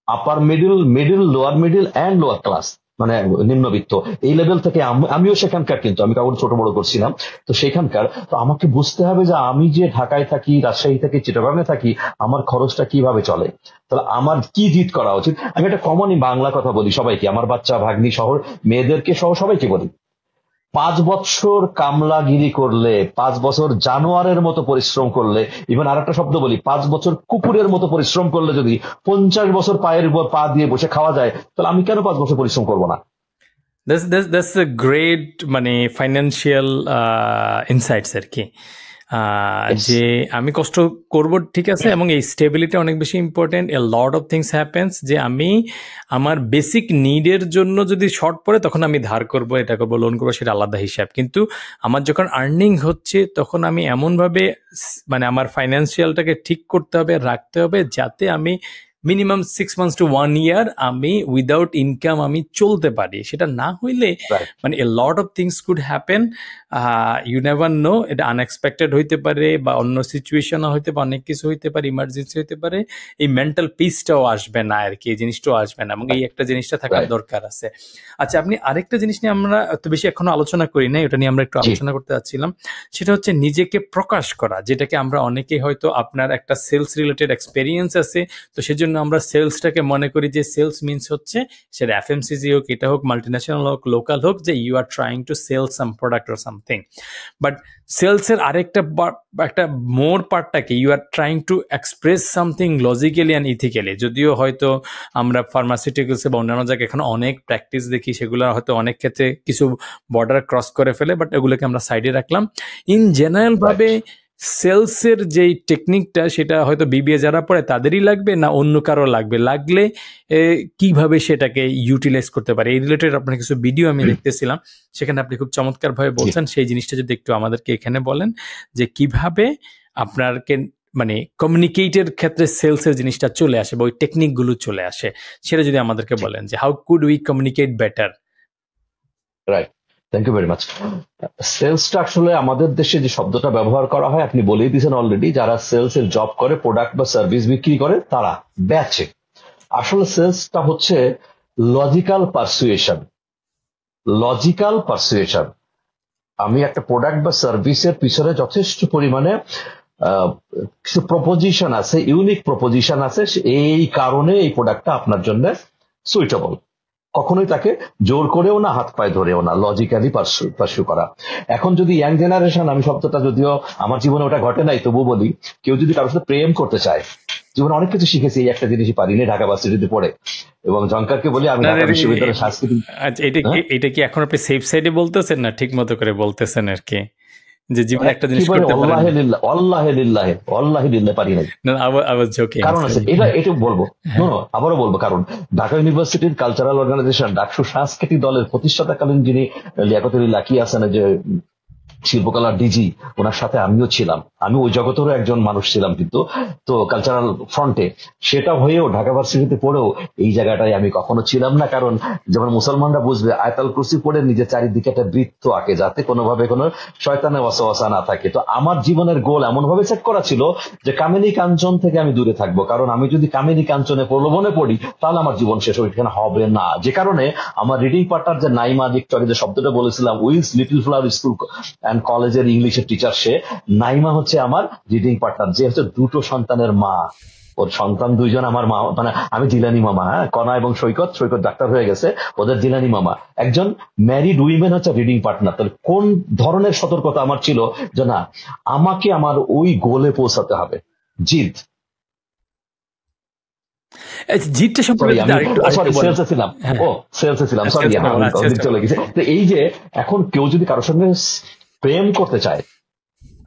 আপার middle lower middle and lower class, মানে নিম্নবিত্ত, এই লেভেল থেকে আমিও সেখানকার, কিন্তু আমি কাউকে ছোট বড় করছিলাম। তো সেখানকার, তো আমাকে বুঝতে হবে যে আমি যে ঢাকায় থাকি, রাজশাহী থাকি, চিটাগাংয়ে থাকি, আমার খরচটা কিভাবে চলে, তাহলে আমার কি জিত করা উচিত। আমি একটা কমনই বাংলা কথা বলি সবাইকে, আমার বাচ্চা, ভাগ্নি শহর, মেয়েদেরকে সহ সবাইকে বলি, 5 বছর কামলাগিরি করলে, 5 বছর জানোয়ারের মতো পরিশ্রম করলে, ইভেন আর একটা শব্দ বলি, 5 বছর কুকুরের মতো পরিশ্রম করলে যদি 50 বছর পায়ের উপর পা দিয়ে বসে খাওয়া যায়, তাহলে আমি কেন 5 বছর পরিশ্রম করবো না? That's a great মানে ফাইন্যান্সিয়াল ইনসাইটস আর কি, যে আমি কষ্ট করব, ঠিক আছে, এবং এই স্টেবিলিটি অনেক বেশি important. A lot of things happens, যে আমি আমার বেসিক নিডের জন্য যদি শর্ট পড়ে তখন আমি ধার করব, এটা করবো, লোন করবো, সেটা আলাদা হিসাব। কিন্তু আমার যখন আর্নিং হচ্ছে তখন আমি এমনভাবে মানে আমার ফাইন্যান্সিয়ালটাকে ঠিক করতে হবে, রাখতে হবে, যাতে আমি মিনিমাম 6 months to 1 year আমি উইদাউট ইনকাম আমি চলতে পারি। সেটা না হইলে মানে a lot of things could happen, you never know, এটা আনএক্সপেক্টেড হইতে পারে, বা অন্য সিচুয়েশনও হইতে পারে, অনেক কিছু হইতে পারে, ইমার্জেন্সি হইতে পারে, এই মেন্টাল পিসটাও আসবে না আর কি, এই জিনিসটাও আসবে না, এবং এই একটা জিনিসটা থাকার দরকার আছে। আচ্ছা, আপনি আরেকটা জিনিস নিয়ে আমরা এত বেশি এখনো আলোচনা করি না, এটা নিয়ে আমরা একটু আলোচনা করতে চাচ্ছিলাম, সেটা হচ্ছে নিজেকে প্রকাশ করা, যেটাকে আমরা অনেকেই হয়তো, আপনার একটা সেলস রিলেটেড এক্সপেরিয়েন্স আছে, তো সেজন্য আমরা সেলসটাকে মনে করি যে সেলস মিনস হচ্ছে, সেটা এফএমসিজি হোক, এটা হোক, মাল্টিন্যাশনাল হোক, লোকাল হোক, যে you are trying to sell some product or something. But সেলসের আরেকটা একটা মোর পার্টটাকে, you are trying to express something logically and ethically. যদিও হয়তো আমরা ফার্মাসিউটিক্যালসে বা অন্যান্য জায়গায় এখন অনেক প্র্যাকটিস দেখি, সেগুলো হয়তো অনেক ক্ষেত্রে কিছু বর্ডার ক্রস করে ফেলে, বাট এগুলোকে আমরা সাইডে রাখলাম। ইন জেনারেল ভাবে সেলসের যেই টেকনিকটা, সেটা হয়তো বিবিএ যারা পড়ে তাদেরই লাগবে, না অন্য কারো লাগবে? লাগলে কিভাবে সেটাকে ইউটিলাইজ করতে পারে, এই রিলেটেড আপনার কিছু ভিডিও আমি দেখতেছিলাম, সেখানে আপনি খুব চমৎকার ভাবে বলছেন। সেই জিনিসটা যদি একটু আমাদেরকে এখানে বলেন, যে কিভাবে আপনারকে মানে কমিউনিকেটের ক্ষেত্রে সেলসের জিনিসটা চলে আসে, বা ওই টেকনিক গুলো চলে আসে, সেটা যদি আমাদেরকে বলেন, যে how could we communicate better. Right, thank you very much. সেলসটা আসলে আমাদের দেশে যে শব্দটা ব্যবহার করা হয়, আপনি বলেই দিয়েছেন অলরেডি, যারা সেলস এর জব করে, প্রোডাক্ট বা সার্ভিস বিক্রি করে, তারা বেচে। আসলে সেলসটা হচ্ছে লজিক্যাল পারসুয়েশন। লজিক্যাল পারসুয়েশন, আমি একটা প্রোডাক্ট বা সার্ভিসের পিছনে যথেষ্ট পরিমাণে কিছু প্রপোজিশন আছে, ইউনিক প্রপোজিশন আছে, এই কারণে এই প্রোডাক্টটা আপনার জন্য সুইটেবল। কখনোই তাকে জোর করেও না, হাত পায়ে ধরেও না, লজিক্যালি পারসু করা। এখন যদি ইয়াং জেনারেশন, আমি শব্দটা যদিও আমার জীবনে ওটা ঘটে নাই, তবু বলি, কেউ যদি কারোর সাথে প্রেম করতে চায়, জীবনে অনেক কিছু শিখেছি, এই একটা জিনিসই পারিনি ঢাকা ভার্সিটিতে পড়ে, এবং জঙ্কারকে বলি আমি ঢাকা বিশ্ববিদ্যালয়ের সাংস্কৃতিক। এটা কি এখন আপনি সেফ সাইডে বলতেছেন, না ঠিক মতো করে বলতেছেন আর কি? যে জীবনে একটা জিনিস একেবারে করতে পারেন। অল্লাহে লিল্লাহ, অল্লাহে লিল্লাহে, অল্লাহে লিল্লাহ পারি নাই। I was joking. কারণ আছে, এটা বলবো, আবারও বলবো, কারণ ঢাকা ইউনিভার্সিটির কালচারাল অর্গানাইজেশন ডাকসু সাংস্কৃতিক দলের প্রতিষ্ঠাতাকালীন যিনি লিয়াকতুল লাকি আছেন, যে শিল্পকলার ডিজি, ওনার সাথে আমিও ছিলাম, আমি ওই জগতেরও একজন মানুষ ছিলাম, কিন্তু তো কালচারাল ফ্রন্টে সেটা হয়েও ঢাকা ভার্সিটিতে পড়েও এই জায়গাটায় আমি কখনো ছিলাম না। কারণ যেমন মুসলমানরা বুঝবে, আয়াতুল কুরসি পড়ে নিজের চারিদিকে একটা বৃত্ত আঁকে, যাতে কোনোভাবে কোনো শয়তানের ওয়াসওয়াসা না থাকে। তো আমার জীবনের গোল এমন ভাবে সেট করা ছিল যে কামিনী কাঞ্চন থেকে আমি দূরে থাকবো, কারণ আমি যদি কামিনী কাঞ্চনে প্রলোভনে পড়ি তাহলে আমার জীবন শেষ ওইখানে হবে না। যে কারণে আমার রিডিং পার্টনার যে নাইমা, যে শব্দটা বলেছিলাম, Wills Little Flower School and কলেজের ইংলিশের টিচার, সে নাইমা হচ্ছে আমার রিডিং পার্টনার, যে হচ্ছে দুটো সন্তানের মা। ওর সন্তান দুইজন আমার মা, মানে আমি জিলানি মামা, হ্যাঁ, কণা এবং সৈকত ডাক্তার হয়ে গেছে, ওদের জিলানি মামা। একজন ম্যারিড উইমেন হচ্ছে রিডিং পার্টনার। তাহলে কোন ধরনের সতর্কতা আমার ছিল যে না, আমাকে আমার ওই গোলে পৌঁছাতে হবে। জিদ, জিতটা সম্পর্কে সেলসে ছিলাম, সরি চলে গেছে। তো এই যে এখন কেউ যদি কারোর সঙ্গে প্রেম করতে চায়,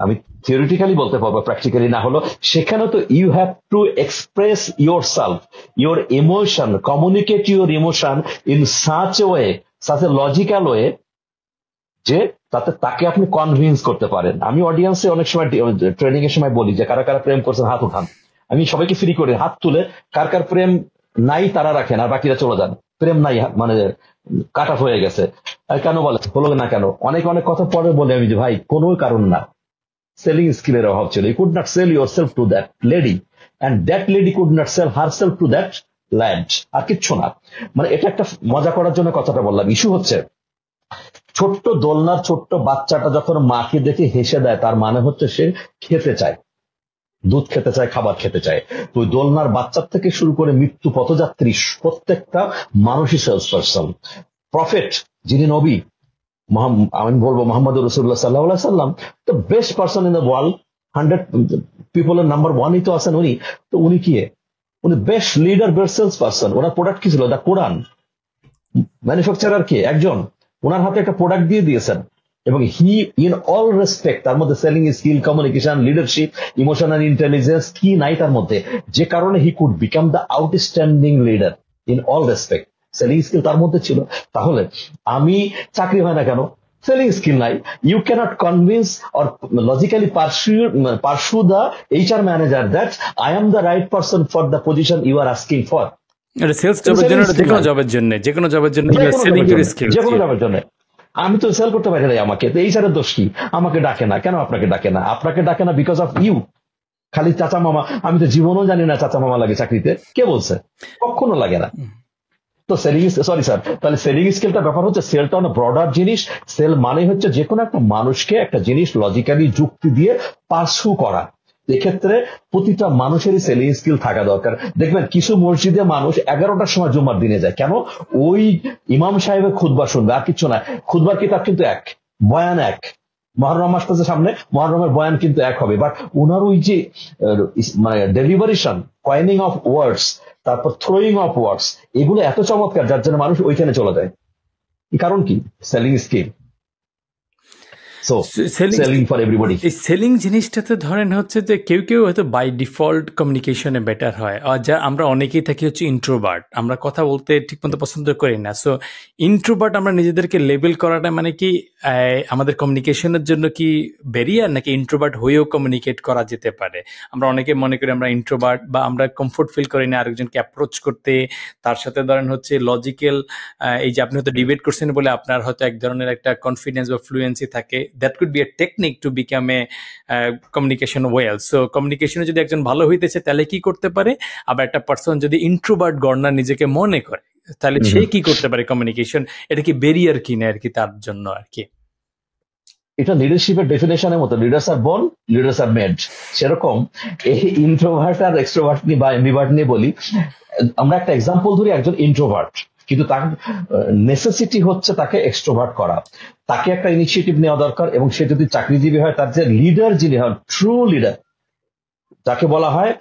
আমি থিওরিটিক্যালি বলতে পারবো, প্র্যাকটিক্যালি না হলো, সেখানে তো you have to express yourself, your emotion, communicate your emotion in such a way, such a logical way, যে তাতে তাকে আপনি কনভিন্স করতে পারেন। আমি অডিয়েন্সে অনেক সময় ট্রেনিং এর সময় বলি যে কারা কারা প্রেম করছেন হাত উঠান। আমি সবাইকে ফ্রি করে হাত তুলে, কার কার প্রেম নাই তারা রাখেন, আর বাকিরা চলে যান। প্রেম নাই মানে কাট অফ হয়ে গেছে। কেন বলে, হলো না কেন, অনেক কথা পরে বলে আমি যে ভাই কোনো কারণ না, সেলিং স্কিলের অভাব ছিল। You could not sell yourself to that lady, and that lady could not sell herself to that lad. আর কিচ্ছু না, মানে এটা একটা মজা করার জন্য কথাটা বললাম। ইস্যু হচ্ছে, ছোট্ট দোলনার ছোট্ট বাচ্চাটা যখন মাকে দেখে হেসে দেয়, তার মানে হচ্ছে সে খেতে চায়, দুধ খেতে চায়, খাবার খেতে চায়। তো ওই দোলনার বাচ্চার থেকে শুরু করে মৃত্যু পথযাত্রী, প্রত্যেকটা মানুষই সেলস পারসন। প্রফেট, যিনি নবী, আমি বলবো মোহাম্মদ রসুল্লাহ সাল্লাহ সাল্লাম, the best person in the world, 100 পিপলের নাম্বার 1ই তো আছেন উনি। তো উনি কি, উনি best leader, best sales person. ওনার প্রোডাক্ট কি ছিল? দ্য কোরআন। ম্যানুফ্যাকচারার কে? একজন। ওনার হাতে একটা প্রোডাক্ট দিয়ে দিয়েছেন, এবং হি ইন অল রেসপেক্ট, তার মধ্যে selling skill, communication, leadership, emotional intelligence কি নাই তার মধ্যে, যে কারণে he could become the outstanding leader in all respect. Selling skill তার মধ্যে ছিল। তাহলে আমি চাকরি হয় না কেন? সেলিং স্কিল নাই। You can't convince or logically persuade the HR manager that I am the right person for the position you are asking for. Sales জবের জন্য, যেকোনো জবের জন্য, যেকোনো জবের জন্য, যেকোনো জবের জন্য আমি তো সেল করতে পারি না। আমাকে তো HR এর দোষ কি? আমাকে ডাকে না কেন? আপনাকে ডাকে না, আপনাকে ডাকে না বিকজ অফ ইউ। খালি চাচা মামা, আমি তো জীবনও জানি না চাচা মামা লাগে চাকরিতে, কে বলছে? কখনো লাগে না। তো সেলিং, সরি স্যার, তাহলে সেলিং স্কিলটা ব্যাপার হচ্ছে, সেলটা অনেক ব্রডার জিনিস। সেল মানে হচ্ছে যে কোনো একটা মানুষকে একটা জিনিস লজিক্যালি যুক্তি দিয়ে পার্সু করা। এক্ষেত্রে প্রতিটা মানুষেরই সেলিং স্কিল থাকা দরকার। দেখবেন কিছু মসজিদে মানুষ 11টার সময় জুম্মার দিনে যায়, কেন? ওই ইমাম সাহেবের খুতবা শুনবে, আর কিছু না। খুতবার কিতাব কিন্তু এক, বয়ান এক। মহররম আসতেছে সামনে, মহররমের বয়ান কিন্তু এক হবে, বাট ওনার ওই যে মানে ডেলিভারেশন, কয়েনিং অফ ওয়ার্ডস, তারপর থ্রোয়িং অফ ওয়ার্ডস, এগুলো এত চমৎকার, যার জন্য মানুষ ওইখানে চলে যায়। কারণ কি? Selling skill. Selling for everybody. এই সেলিং জিনিসটাতে ধরেন হচ্ছে যে কেউ কেউ হয়তো বাই ডিফল্ট কমিউনিকেশনে বেটার হয়, আর যা আমরা অনেকেই থাকি হচ্ছে ইন্ট্রোভার্ট, আমরা কথা বলতে ঠিকমতো পছন্দ করি না। সো ইন্ট্রোভার্ট আমরা নিজেদেরকে লেবেল করাটা মানে কি আমাদের কমিউনিকেশনের জন্য কি ব্যারিয়ার, নাকি ইন্ট্রোভার্ট হয়েও কমিউনিকেট করা যেতে পারে? আমরা অনেকে মনে করি আমরা ইন্ট্রোভার্ট, বা আমরা কমফোর্ট ফিল করি না আরেকজনকে অ্যাপ্রোচ করতে, তার সাথে ধরেন হচ্ছে লজিক্যাল, এই যে আপনি হয়তো ডিবেট করছেন বলে আপনার হয়তো এক ধরনের একটা কনফিডেন্স বা ফ্লুয়েন্সি থাকে, that could be a technique to become a communication well. So কমিউনিকেশনে যদি একজন ভালো হইতেছে তাহলে কি করতে পারে? আবার একটা পার্সন যদি ইন্ট্রোভার্ট গর্নার নিজেকে মনে করে, তাহলে সে কি করতে পারে কমিউনিকেশন? এটা কি ব্যারিয়ার কিনা আর কি তার জন্য আর কি? এটা লিডারশিপের ডেফিনেশনের মতো, leaders are born, leaders are made. সেরকম এই ইন্ট্রোভার্ট আর এক্সট্রোভার্ট নিয়ে বা এমবিভার্ট নিয়ে বলি। আমরা একটা এক্সাম্পল ধরি, একজন ইন্ট্রোভার্ট, কিন্তু তার নেসেসিটি হচ্ছে তাকে এক্সট্রোভার্ট করা। তাকে একটা ইনিশিয়েটিভ নেওয়া দরকার, এবং সে যদি চাকরিজীবী হয়, তার যে লিডার যিনি হন, ট্রু লিডার, যাকে বলা হয়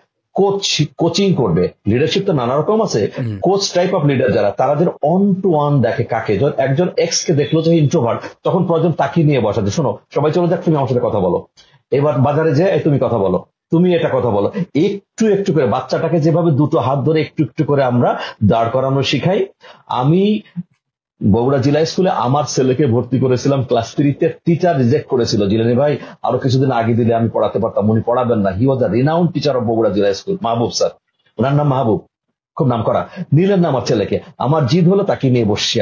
কোচিং করবে। লিডারশিপ তো নানা রকম আছে, কোচ টাইপ অফ লিডার যারা, তারা যে অন টু ওয়ান দেখে কাকে, একজন এক্স কে দেখলো যে ইন্ট্রোভার্ট, তখন প্রয়োজন তাকিয়ে নিয়ে বসাতে, শোনো সবাই চলে যাক, তুমি আমার সাথে কথা বলো, এবার বাজারে যে তুমি কথা বলো, তুমি এটা কথা বলো, একটু একটু করে বাচ্চাটাকে যেভাবে দুটো হাত ধরে একটু একটু করে আমরা দাঁড় করানো শিখাই। আমি বগুড়া জেলা স্কুলে আমার ছেলেকে ভর্তি করেছিলাম ক্লাস 3-তে, টিচার রিজেক্ট করেছিল, জিলানি ভাই আরো কিছুদিন আগে দিলে আমি পড়াতে পারতাম, উনি পড়াবেন না। হি ওয়াজ আ রিনাউন্ড টিচার অফ বগুড়া জেলা স্কুল, মাহবুব স্যার, ওনার নাম মাহবুব, খুব নাম করা। নিলেন না আমার ছেলেকে, আমার জিদ হলো তাকে নিয়ে বসছি।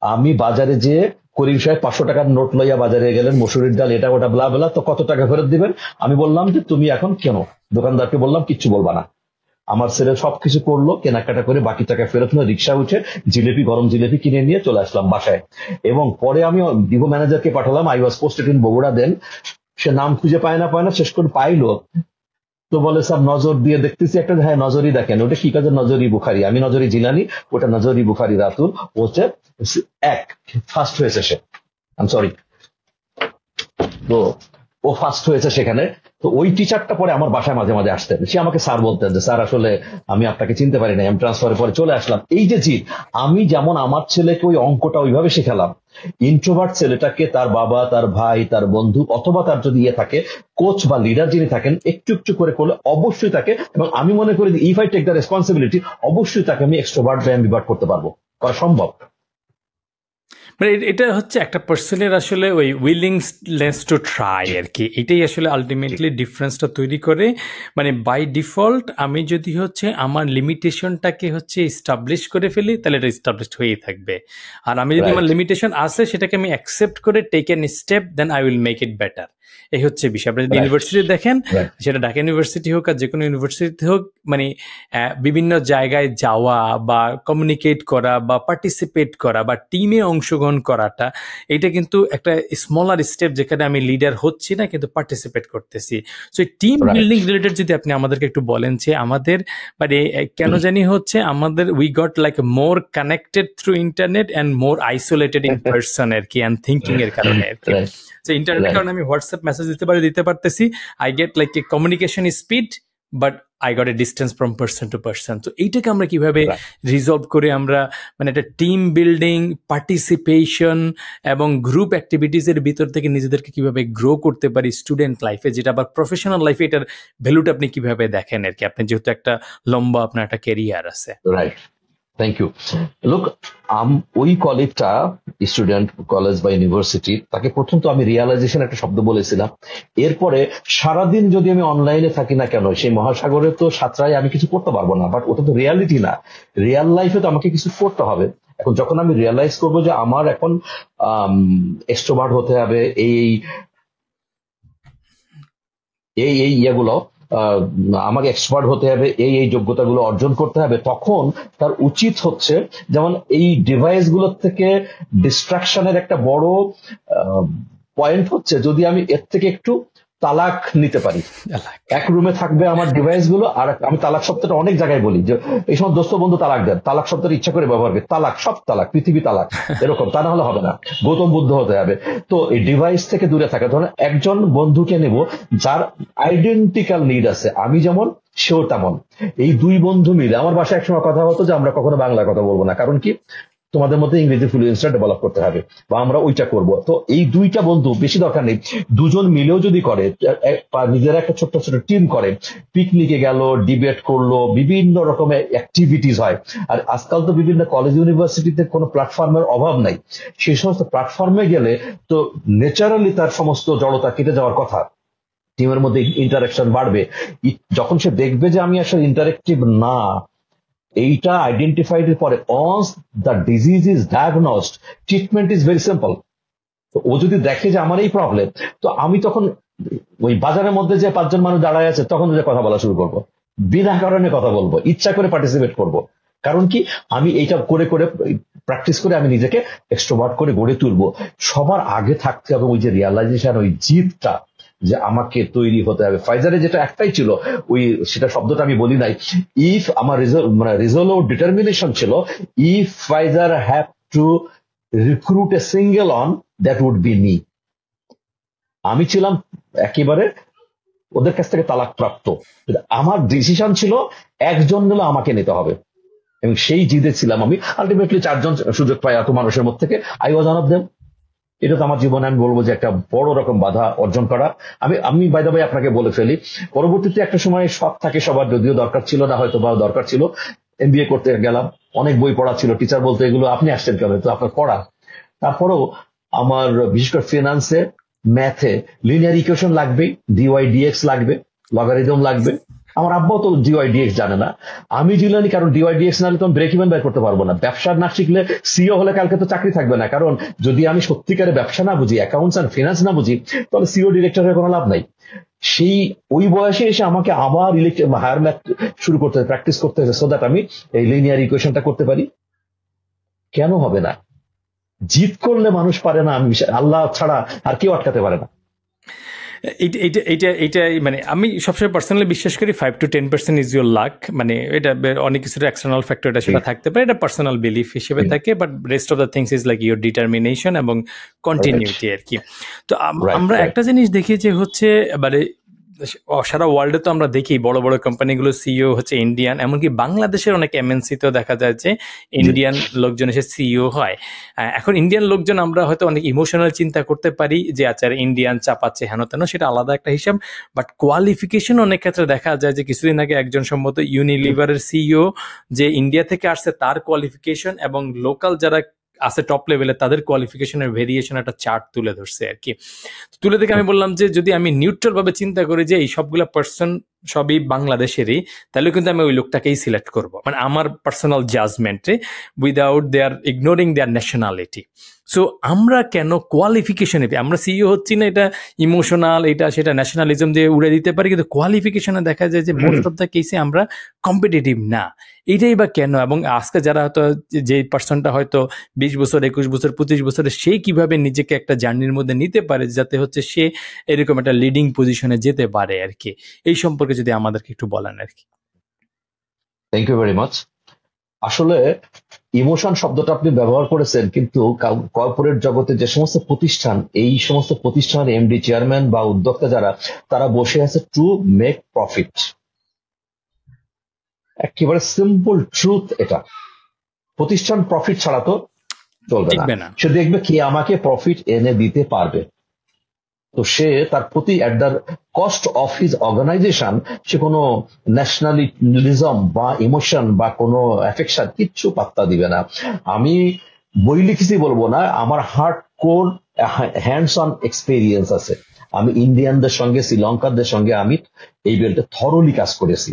আমি বাজারে যে করিম সাহেব 500 টাকার নোট লইয়া বাজারে গেলেন, মসুরির ডাল এটা ওটা ব্লা ব্লা, তো কত টাকা ফেরত দিবেন? আমি বললাম যে তুমি এখন কেন, দোকানদারকে বললাম কিচ্ছু বলবা না। আমার ছেলে সবকিছু করলো, কেনাকাটা করে বাকি টাকা ফেরত নিয়ে রিক্সা উঠে জিলেপি, গরম জিলেপি কিনে নিয়ে চলে আসলাম বাসায়। এবং পরে আমি ডিপো ম্যানেজারকে পাঠালাম, I was posted in Bogura then. সে নাম খুঁজে পায় না, শেষ করে পাইলো, তো বলে স্যার নজর দিয়ে দেখতেছি একটা, হ্যাঁ নজরই দেখেন, ওটা কি কাজে, নজরই বুখারি, আমি নজরই জিলানি, ওটা নজরই বুখারি রাতুল, হচ্ছে ফার্স্ট হয়েছে সে, আই এম সরি, তো ও ফার্স্ট হয়েছে সেখানে। তো ওই টিচারটা পরে আমার বাসায় মাঝে মাঝে আসতেন, সে আমাকে স্যার বলতেন যে স্যার আসলে আমি আপনাকে চিনতে পারি না, আমি ট্রান্সফারের পরে চলে আসলাম। এই যে জিত, আমি যেমন আমার ছেলেকে ওই অঙ্কটা ওইভাবে শেখালাম, ইন্ট্রোভার্ট ছেলেটাকে তার বাবা, তার ভাই, তার বন্ধু, অথবা তার যদি ইয়ে থাকে কোচ বা লিডার যিনি থাকেন, একটু একটু করে করলে অবশ্যই তাকে, এবং আমি মনে করি if I take the responsibility, অবশ্যই তাকে আমি এক্সট্রোভার্ট বা অ্যাম্বিভার্ট করতে পারবো, করা সম্ভব। মানে এটা হচ্ছে একটা পার্সনের আসলে ওই উইলিংনেস টু ট্রাই আর কি, এটাই আসলে আলটিমেটলি ডিফারেন্সটা তৈরি করে। মানে বাই ডিফল্ট আমি যদি হচ্ছে আমার লিমিটেশনটাকে হচ্ছে ইস্টাবলিশ করে ফেলি, তাহলে এটা ইস্টাবলিশড হয়েই থাকবে। আর আমি যদি আমার লিমিটেশন আছে সেটাকে আমি অ্যাকসেপ্ট করে take an step, then I will make it better. এই হচ্ছে বিষয়। আপনি যদি ইউনিভার্সিটি দেখেন, সেটা ঢাকা ইউনিভার্সিটি হোক আর যে কোনো ইউনিভার্সিটি হোক, মানে বিভিন্ন জায়গায় যাওয়া বা কমিউনিকেট করা বা পার্টিসিপেট করা বা টিমে অংশগ্রহণ করাটা, এটা কিন্তু একটা স্মলার স্টেপ, যেখানে আমি লিডার হচ্ছি না কিন্তু পার্টিসিপেট করতেছি। সো টিম বিল্ডিং রিলেটেড যদি আপনি আমাদেরকে একটু বলেন যে আমাদের মানে কেন জানি হচ্ছে আমাদের we got like more connected through internet and more isolated in person আর কি, অ্যান্ড থিঙ্কিং এর কারণে আর কি। ইন্টারনেটের কারণে আমি হোয়াটসঅ্যাপ মেসেজ দিতে পারতেছি, I get like a communication speed, but I got a distance from person to person. তো এইটাকে আমরা কিভাবে রিজলভ করে আমরা মানে একটা টিম বিল্ডিং, পার্টিসিপেশন এবং গ্রুপ অ্যাক্টিভিটিস এর ভিতর থেকে নিজেদেরকে কিভাবে গ্রো করতে পারি স্টুডেন্ট লাইফে, যেটা আবার প্রফেশনাল লাইফে এটার ভ্যালুটা আপনি কিভাবে দেখেন আর কি, আপনি যেহেতু একটা লম্বা আপনার একটা ক্যারিয়ার আছে। Right, thank you. লুক, ওই কলিগটা স্টুডেন্ট কলেজ বা ইউনিভার্সিটি, তাকে প্রথম তো আমি রিয়ালাইজেশন একটা শব্দ বলেছিলাম। এরপরে সারাদিন যদি আমি অনলাইনে থাকি না কেন, সেই মহাসাগরে তো সাঁতরাই আমি কিছু করতে পারবো না, বাট ওটা তো রিয়ালিটি না। রিয়াল লাইফে তো আমাকে কিছু করতে হবে। এখন যখন আমি রিয়ালাইজ করবো যে আমার এখন এক্সট্রোভার্ট হতে হবে, এই ইয়েগুলো আমাকে এক্সপার্ট হতে হবে, এই যোগ্যতাগুলো অর্জন করতে হবে, তখন তার উচিত হচ্ছে, যেমন এই ডিভাইস গুলোর থেকে ডিস্ট্রাকশনের একটা বড় পয়েন্ট হচ্ছে যদি আমি এর থেকে একটু তালাক নিতে পারি। এক রুমে থাকবে আমার ডিভাইস গুলো, আর আমি তালাক শব্দটা অনেক জায়গায় বলি, যে এই সময় দোস্ত বন্ধু তালাক দেন, তালাক শব্দটা ইচ্ছা করে ব্যবহার করি, তালাক, সব তালাক, পৃথিবী তালাক, এরকম, তা না হলে হবে না, গৌতম বুদ্ধ হতে হবে। তো এই ডিভাইস থেকে দূরে থাকা, ধরেন একজন বন্ধুকে নেব যার আইডেন্টিক্যাল নিড আছে, আমি যেমন সেও তেমন, এই দুই বন্ধু মিলে, আমার বাসায় একসময় কথা হতো যে আমরা কখনো বাংলা কথা বলবো না, কারণ কি তোমাদের মধ্যে ইংরেজি ফ্লুয়েন্সিটা ডেভেলপ করতে হবে, বা আমরা ওইটা করব। তো এই দুইটা বন্ধু, বেশি দরকার নেই, দুজন মিলেও যদি করে, নিজেরা একটা ছোট্ট ছোট টিম করে, পিকনিকে গেল, ডিবেট করলো, বিভিন্ন রকমের অ্যাক্টিভিটিস হয়। আর আজকাল তো বিভিন্ন কলেজ ইউনিভার্সিটিতে কোনো প্ল্যাটফর্মের অভাব নাই, সেই সমস্ত প্ল্যাটফর্মে গেলে তো ন্যাচারালি তার সমস্ত জড়তা কেটে যাওয়ার কথা, টিমের মধ্যে ইন্টারাকশন বাড়বে। যখন সে দেখবে যে আমি আসলে ইন্টারেক্টিভ না, এইটা আইডেন্টিফাইড এর পরে, once the disease is diagnosed, treatment is very simple. তো ও যদি দেখে যে আমার এই প্রবলেম, তো আমি তখন ওই বাজারের মধ্যে যে 5 জন মানুষ দাঁড়ায় আছে, তখন যে কথা বলা শুরু করবো, বিনা কারণে কথা বলবো, ইচ্ছা করে পার্টিসিপেট করব। কারণ কি, আমি এইটা করে করে প্র্যাকটিস করে আমি নিজেকে এক্সট্রোভার্ট করে গড়ে তুলবো। সবার আগে থাকতে হবে ওই যে রিয়ালাইজেশন, ওই জিতটা, যে আমাকে তৈরি হতে হবে। ফাইজারে যেটা একটাই ছিল, ওই সেটা শব্দটা আমি বলি নাই, ইফ আমার রিজলভ ডিটারমিনেশন ছিল, if Pfizer have to recruit a single one, that would be me. আমি ছিলাম একেবারে ওদের কাছ থেকে তালাক প্রাপ্ত। আমার ডিসিশন ছিল একজন নিলে আমাকে নিতে হবে, এবং সেই জিদে ছিলাম আমি। আলটিমেটলি 4 জন সুযোগ পাই এত মানুষের মধ্যে থেকে, I was one of them. এটা তো আমার জীবনে আমি বলবো যে একটা বড় রকম বাধা অর্জন করা। আমি বাই দ্য ওয়ে আপনাকে বলে ফেলি, পরবর্তীতে একটা সময় শখ থাকে সবার, যদিও দরকার ছিল না, হয়তো বা দরকার ছিল, এমবিএ করতে গেলাম, অনেক বই পড়া ছিল, টিচার বলতে এগুলো আপনি আসছেন কেন, তো আপনার পড়া। তারপরেও আমার বিশেষ করে ফিনান্সে, ম্যাথে লিনিয়ার ইকুয়েশন লাগবে, ডিওয়াই ডিএক্স লাগবে, লগারিদম লাগবে। আমার আব্বাও তো ডিওয়াই ডিএক্স জানে না, আমি জানি, কারণ ডিওয়াই ডিএক্স না হলে তো ব্রেক ইভেন বের করতে পারবো না। ব্যবসা না শিখলে সিও হলে কালকে তো চাকরি থাকবে না, কারণ যদি আমি সত্যিকারে ব্যবসা না বুঝি, অ্যাকাউন্টস আর ফিনান্স না বুঝি, তাহলে সিও ডিরেক্টরের কোনো লাভ নাই। সেই ওই বয়সে এসে আমাকে আবার হায়ার ম্যাথ শুরু করতে হবে, প্র্যাকটিস করতে হবে, সো দ্যাট আমি এই লিনিয়ার ইকুয়েশনটা করতে পারি। কেন হবে না? জিত করলে মানুষ পারে না, আমি আল্লাহ ছাড়া আর কেউ আটকাতে পারে না। এইটা মানে আমি সবসময় পার্সোনালি বিশ্বাস করি 5 to 10% ইজ ইউর লাক। মানে এটা অনেক কিছুর এক্সটার্নাল ফ্যাক্টর, এটা সেটা থাকতে পারে, এটা পার্সোনাল বিলিফ হিসেবে থাকে, but rest of the things is like your determination এবং কন্টিনিউটি আর কি। তো আমরা একটা জিনিস দেখি যে হচ্ছে মানে সারা ওয়ার্ল্ডে তো আমরা দেখি বড় বড় কোম্পানিগুলো সিইও হচ্ছে ইন্ডিয়ান, এমনকি বাংলাদেশের অনেক এমএনসি তেও দেখা যায় যে ইন্ডিয়ান লোকজন এসে সিইও হয়। এখন ইন্ডিয়ান লোকজন আমরা হয়তো অনেক ইমোশনাল চিন্তা করতে পারি যে আচ্ছা ইন্ডিয়ান চাপাচ্ছে হেন তেন, সেটা আলাদা একটা হিসাব, বাট কোয়ালিফিকেশন অনেক ক্ষেত্রে দেখা যায় যে কিছুদিন আগে একজন সম্ভবত ইউনিলিভারের সিইও যে ইন্ডিয়া থেকে আসছে, তার কোয়ালিফিকেশন এবং লোকাল যারা আছে টপ লেভেলে তাদের কোয়ালিফিকেশনের ভেরিয়েশন একটা চার্ট তুলে ধরছে আর কি। তুলে দেখে আমি বললাম যে যদি আমি নিউট্রাল ভাবে চিন্তা করি যে এই সবগুলা পার্সন সবই বাংলাদেশেরই, তাহলে কিন্তু আমি ওই লোকটাকেই সিলেক্ট করব, মানে আমার পার্সোনাল জাজমেন্টে, উইদাউট দেয়ার ইগনোরিং দেয়ার ন্যাশনালিটি। সো আমরা কেন কোয়ালিফিকেশনে, আমরা সিইও হচ্ছি না এটা ইমোশনাল এটা সেটা ন্যাশনালিজম দিয়ে উড়ে দিতে পারি, কিন্তু কোয়ালিফিকেশনে দেখা যায় যে মোস্ট অফ দ্য কেসে আমরা কম্পিটিটিভ না। এটাই বা কেন? এবং আজকে যারা হয়তো যে পার্সনটা হয়তো 20 বছর 21 বছর 25 বছরে, সে কিভাবে নিজেকে একটা জার্নির মধ্যে নিতে পারে যাতে হচ্ছে সে এরকম একটা লিডিং পজিশনে যেতে পারে আর কি, এই সম্পর্কে যদি আমাদেরকে একটু বলেন আর কি। Thank you very much. আসলে ইমোশন শব্দটা আপনি ব্যবহার করেছেন, কিন্তু কর্পোরেট জগতে যে সমস্ত প্রতিষ্ঠান, এই সমস্ত প্রতিষ্ঠানের এমডি, চেয়ারম্যান বা উদ্যোক্তা যারা, তারা বসে আছে টু মেক প্রফিট। একেবারে সিম্পল ট্রুথ এটা। প্রতিষ্ঠান প্রফিট ছাড়া তো চলবে না, সে দেখবে কে আমাকে প্রফিট এনে দিতে পারবে। তো সে তার প্রতি at the cost of his organization সে কোনো ন্যাশনালিজম বা ইমোশন বা কোনো অ্যাফেকশন কিচ্ছু পাত্তা দিবে না। আমি বই লিখেছি বলবো না, আমার hard core hands on experience আছে। আমি ইন্ডিয়ানদের সঙ্গে, শ্রীলঙ্কারদের সঙ্গে আমি এই বেল্টে থরলি কাজ করেছি।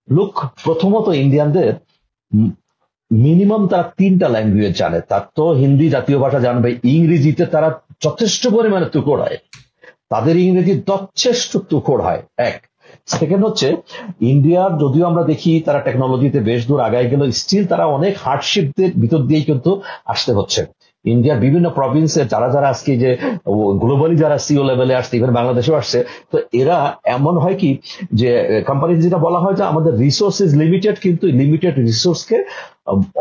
লোক প্রথমত ইন্ডিয়ানদের মিনিমাম তারা 3টা ল্যাঙ্গুয়েজ জানে, তার তো হিন্দি জাতীয় ভাষা জানবে, ইংরেজিতে তারা যথেষ্ট পরিমাণে তুখোড় হয়, তাদের ইংরেজি যথেষ্ট তুখোড় হয়। এক। সেকেন্ড হচ্ছে ইন্ডিয়ার, যদিও আমরা দেখি তারা টেকনোলজিতে বেশ দূর আগায় গেল, স্টিল তারা অনেক হার্ডশিপদের ভিতর দিয়েই কিন্তু আসতে হচ্ছে। ইন্ডিয়ার বিভিন্ন প্রভিন্সে যারা যারা আজকে যে গ্লোবালি যারা সিও লেভেলে আসছে, ইভেন বাংলাদেশেও আসছে, তো এরা এমন হয় কি যে কোম্পানি যেটা বলা হয় যে আমাদের রিসোর্স ইজ লিমিটেড, কিন্তু লিমিটেড রিসোর্সকে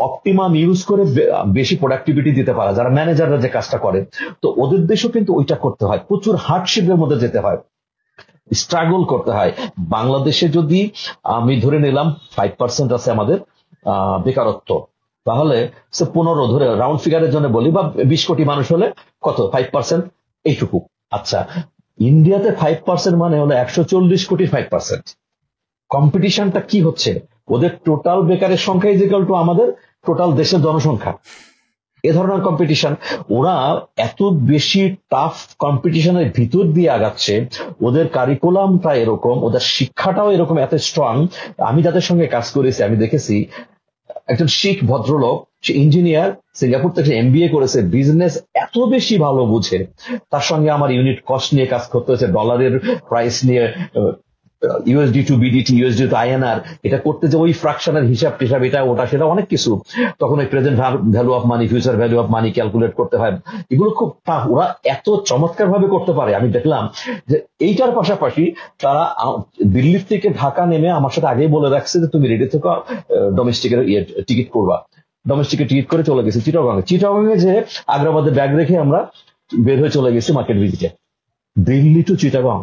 অপটিমাম ইউজ করে বেশি প্রোডাক্টিভিটি দিতে পারা, যারা ম্যানেজাররা যে কাজটা করে, তো ওদের দেশেও কিন্তু ওইটা করতে হয়, প্রচুর হার্ডশিপের মধ্যে যেতে হয়, স্ট্রাগল করতে হয়। বাংলাদেশে যদি আমি ধরে নিলাম 5% আছে আমাদের বেকারত্ব, তাহলে 15 ধরে রাউন্ড ফিগারের জন্য বলি, বা 20 কোটি মানুষ হলে কত 5%, এইটুকু। আচ্ছা, ইন্ডিয়াতে 5% মানে হলো 140 কোটির 5%। কম্পিটিশনটা কি হচ্ছে? ওদের টোটাল বেকারের সংখ্যা ইজ ইকুয়াল টু আমাদের টোটাল দেশের জনসংখ্যা। এ ধরনের কম্পিটিশন, ওরা এত বেশি টাফ কম্পিটিশনের ভিতর দিয়ে আগাচ্ছে, ওদের কারিকুলামটা এরকম, ওদের শিক্ষাটাও এরকম এত স্ট্রং। আমি যাদের সঙ্গে কাজ করেছি আমি দেখেছি, একজন শিখ ভদ্রলোক, সে ইঞ্জিনিয়ার, সিঙ্গাপুর থেকে এমবিএ করেছে, বিজনেস এত বেশি ভালো বুঝে, তার সঙ্গে আমার ইউনিট কস্ট নিয়ে কাজ করতে হয়েছে, ডলারের প্রাইস নিয়ে, USD two BDT, USD two INR, এটা করতে যে ওই ফ্রাকশনের হিসাব টিসাব, এটা ওটা সেটা অনেক কিছু, তখন ওই present value of money, future value of money calculate করতে হয়, এগুলো খুব টাফ। ওরা এত চমৎকার ভাবে করতে পারে। আমি দেখলাম যে এইটার পাশাপাশি তারা দিল্লির থেকে ঢাকা নেমে আমার সাথে আগেই বলে রাখছে যে তুমি রেডি থেকে ডোমেস্টিকের টিকিট করবা। ডোমেস্টিকের টিকিট করে চলে গেছি চিটাগংয়ে যে আগ্রাবাদে ব্যাগ রেখে আমরা বের হয়ে চলে গেছি মার্কেট ভিজিটে, দিল্লি টু চিটাগং।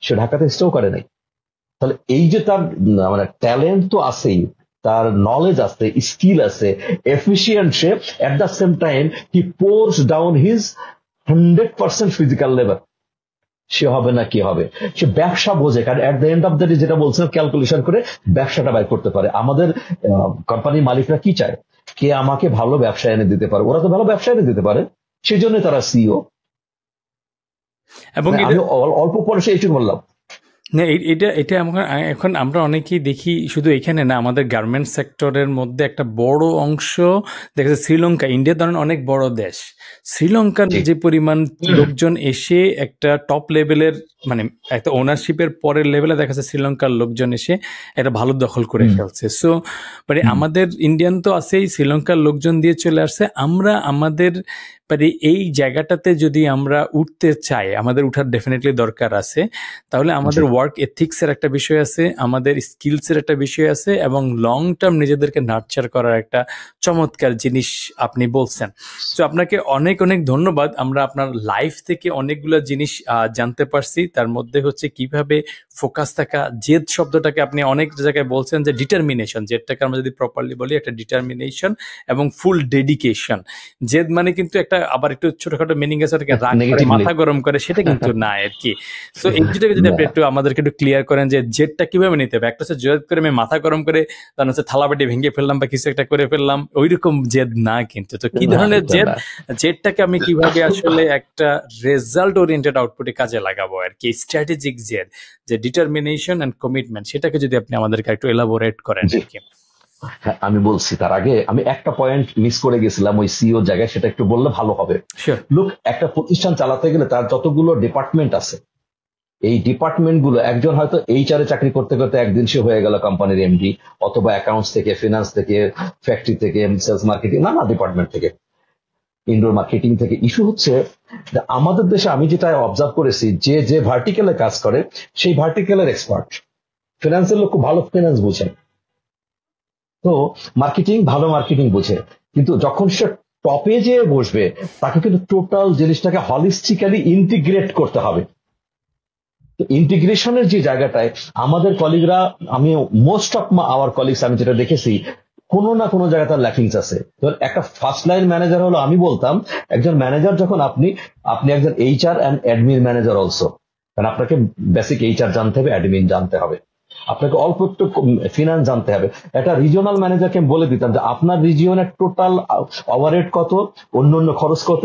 সে ঢাকাতে স্টেও করে নাই। তাহলে এই যে তার মানে ট্যালেন্ট তো আছেই, তার নলেজ আছে, স্কিল আছে, এফিসিয়েন্ট সে, at the same time he pours down his 100% physical labour, সে হবে না কি হবে? সে ব্যবসা বোঝে, কারণ at the end of the day যেটা বলছিলাম, ক্যালকুলেশন করে ব্যবসাটা বাইর করতে পারে। আমাদের কোম্পানির মালিকরা কি চায়? কে আমাকে ভালো ব্যবসা এনে দিতে পারে, ওরা তো ভালো ব্যবসা এনে দিতে পারে, সেই জন্য তারা সিইও। এবং আমি অল্প পয়সা এইটুকু বললাম না, এটা এটা এখন আমরা অনেকেই দেখি, শুধু এখানে না, আমাদের গার্মেন্টস সেক্টরের মধ্যে একটা বড় অংশ দেখা যাচ্ছে শ্রীলঙ্কা, ইন্ডিয়া ধরেন অনেক বড় দেশ, শ্রীলঙ্কার যে পরিমাণ লোকজন এসে একটা টপ লেভেলের মানে একটা ওনারশিপের পরের লেভেলে দেখা যাচ্ছে শ্রীলঙ্কার লোকজন এসে একটা ভালো দখল করে ফেলছে। সো মানে আমাদের ইন্ডিয়ান তো আছেই, শ্রীলঙ্কার লোকজন দিয়ে চলে আসছে। আমরা আমাদের মানে এই জায়গাটাতে যদি আমরা উঠতে চাই, আমাদের উঠার ডেফিনেটলি দরকার আছে। তাহলে আমাদের ওয়ার্ক এথিক্সের একটা বিষয় আছে, আমাদের স্কিলসের একটা বিষয় আছে, এবং লং টার্ম নিজেদেরকে নার্চার করার একটা চমৎকার জিনিস আপনি বলছেন। তো আপনাকে অনেক অনেক ধন্যবাদ। আমরা আপনার লাইফ থেকে অনেকগুলো জিনিস জানতে পারছি। তার মধ্যে হচ্ছে কিভাবে ফোকাস থাকা, জেদ শব্দটাকে আপনি অনেক জায়গায় বলছেন যে ডিটারমিনেশন, জেদটাকে আমরা যদি প্রপারলি বলি একটা ডিটারমিনেশন এবং ফুল ডেডিকেশন। জেদ মানে কিন্তু একটা আবার একটু ছোটখাটো মিনিং আছে, রাগ করে মাথা গরম করে, সেটা কিন্তু না আর কি। সো এই দুটাকে যদি আপনি একটু আমাদেরকে একটু ক্লিয়ার করেন যে জেদটা কিভাবে নিতে হবে। একটা হচ্ছে জেদ করে আমি মাথা গরম করে তার হচ্ছে থালাবাটি ভেঙে ফেললাম বা কিছু একটা করে ফেললাম, ওইরকম জেদ না কিন্তু। তো কি ধরনের জেদ, জেদটাকে আমি কিভাবে আসলে একটা রেজাল্ট ওরিয়েন্টেড আউটপুটে কাজে লাগাবো আর কি, স্ট্র্যাটেজিক জেদ, যে ডিটারমিনেশন এন্ড কমিটমেন্ট, সেটাকে যদি আপনি আমাদেরকে একটু এলাবোরেট করেন আর কি। আমি বলছি, তার আগে আমি একটা পয়েন্ট মিস করে গেছিলাম ওই সিইও জায়গায়, সেটা একটু বললে ভালো হবে। লোক, একটা প্রতিষ্ঠান চালাতে গেলে তার যতগুলো ডিপার্টমেন্ট আছে, এই ডিপার্টমেন্ট গুলো, একজন হয়তো এইচআর এ চাকরি করতে করতে একদিন সে হয়ে গেল কোম্পানির এমডি, অথবা অ্যাকাউন্টস থেকে, ফিনান্স থেকে, ফ্যাক্টরি থেকে, সেলস মার্কেটিং, নানা ডিপার্টমেন্ট থেকে, ইনডোর মার্কেটিং থেকে। ইস্যু হচ্ছে আমাদের দেশে আমি যেটা অবজার্ভ করেছি, যে যে ভার্টিক্যালে কাজ করে সেই ভার্টিক্যালের এক্সপার্ট। ফিনান্সের লোক খুব ভালো ফিনান্স বোঝে, তো মার্কেটিং ভালো মার্কেটিং বোঝে, কিন্তু যখন সে টপে যেয়ে বসবে তাকে কিন্তু টোটাল জিনিসটাকে হলিস্টিক্যালি ইন্টিগ্রেট করতে হবে। তো ইন্টিগ্রেশনের যে জায়গাটায় আমাদের কলিগরা, আমি মোস্ট অফ আওয়ার কলিগস আমি যেটা দেখেছি, কোনো না কোনো জায়গায় তার ল্যাকিংস আছে। তো একটা ফার্স্ট লাইন ম্যানেজার হলো, আমি বলতাম একজন ম্যানেজার যখন আপনি একজন HR and admin manager also, কারণ আপনাকে বেসিক এইচআর জানতে হবে, অ্যাডমিন জানতে হবে, আপনাকে অল্প একটু ফিনান্স জানতে হবে। একটা রিজিওনাল ম্যানেজারকে আমি বলে দিতাম যে আপনার রিজিয়নের টোটাল ওভারহেড কত, অন্যান্য খরচ কত,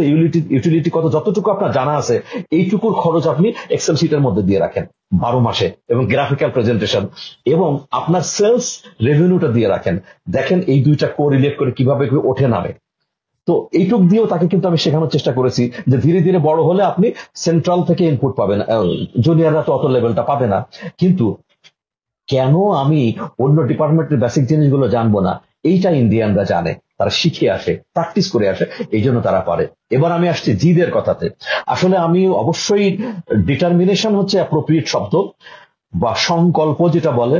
ইউটিলিটি কত, যতটুকু আপনার জানা আছে এইটুকুর খরচ আপনি এক্সেল শিটের মধ্যে দিয়ে রাখেন 12 মাসে, এবং গ্রাফিক্যাল প্রেজেন্টেশন, এবং আপনার সেলস রেভিনিউটা দিয়ে রাখেন। দেখেন এই দুইটা কোরিলেট করে কিভাবে ওঠে নামে। তো এইটুক দিয়েও তাকে কিন্তু আমি শেখানোর চেষ্টা করেছি যে ধীরে ধীরে বড় হলে আপনি সেন্ট্রাল থেকে ইনপুট পাবেন, জুনিয়ররা তো অত লেভেলটা পাবে না। কিন্তু কেন আমি অন্য ডিপার্টমেন্টের বেসিক জিনিসগুলো জানবো না? এইটা ইন্ডিয়ানরা জানে, তারা শিখে আসে, প্র্যাকটিস করে আসে, এই জন্য তারা পারে। এবার আমি আসছি জিদের কথাতে। আসলে আমি অবশ্যই, ডিটারমিনেশন হচ্ছে অ্যাপ্রোপ্রিয়েট শব্দ, বা সংকল্প যেটা বলে,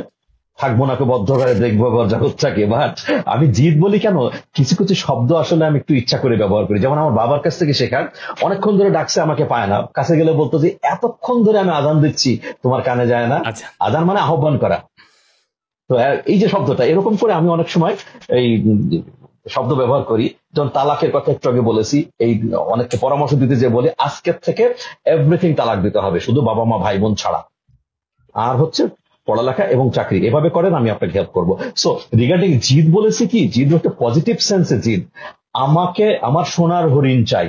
থাকবো না বদ্ধ করে দেখবো জগৎটাকে। বাট আমি জিদ বলি কেন, কিছু কিছু শব্দ আসলে আমি একটু ইচ্ছা করে ব্যবহার করি। যেমন আমার বাবার কাছ থেকে শেখার, অনেকক্ষণ ধরে ডাকছে, আমাকে পায় না, কাছে গেলে বলতো যে এতক্ষণ ধরে আমি আজান দিচ্ছি তোমার কানে যায় না। আজান মানে আহ্বান করা। তো এই যে শব্দটা, এরকম করে আমি অনেক সময় এই শব্দ ব্যবহার করি। যেমন তালাকের কথা একটু আগে বলেছি, এই অনেককে পরামর্শ দিতে যে বলে আজকের থেকে এভরিথিং তালাক দিতে হবে, শুধু বাবা মা ভাই বোন ছাড়া, আর হচ্ছে পড়ালেখা এবং চাকরি, এভাবে করেন, আমি আপনাকে হেল্প করবো। সো রিগার্ডিং জিদ বলেছি কি, জিদ হচ্ছে পজিটিভ সেন্সে জিদ, আমাকে আমার সোনার হরিণ চাই,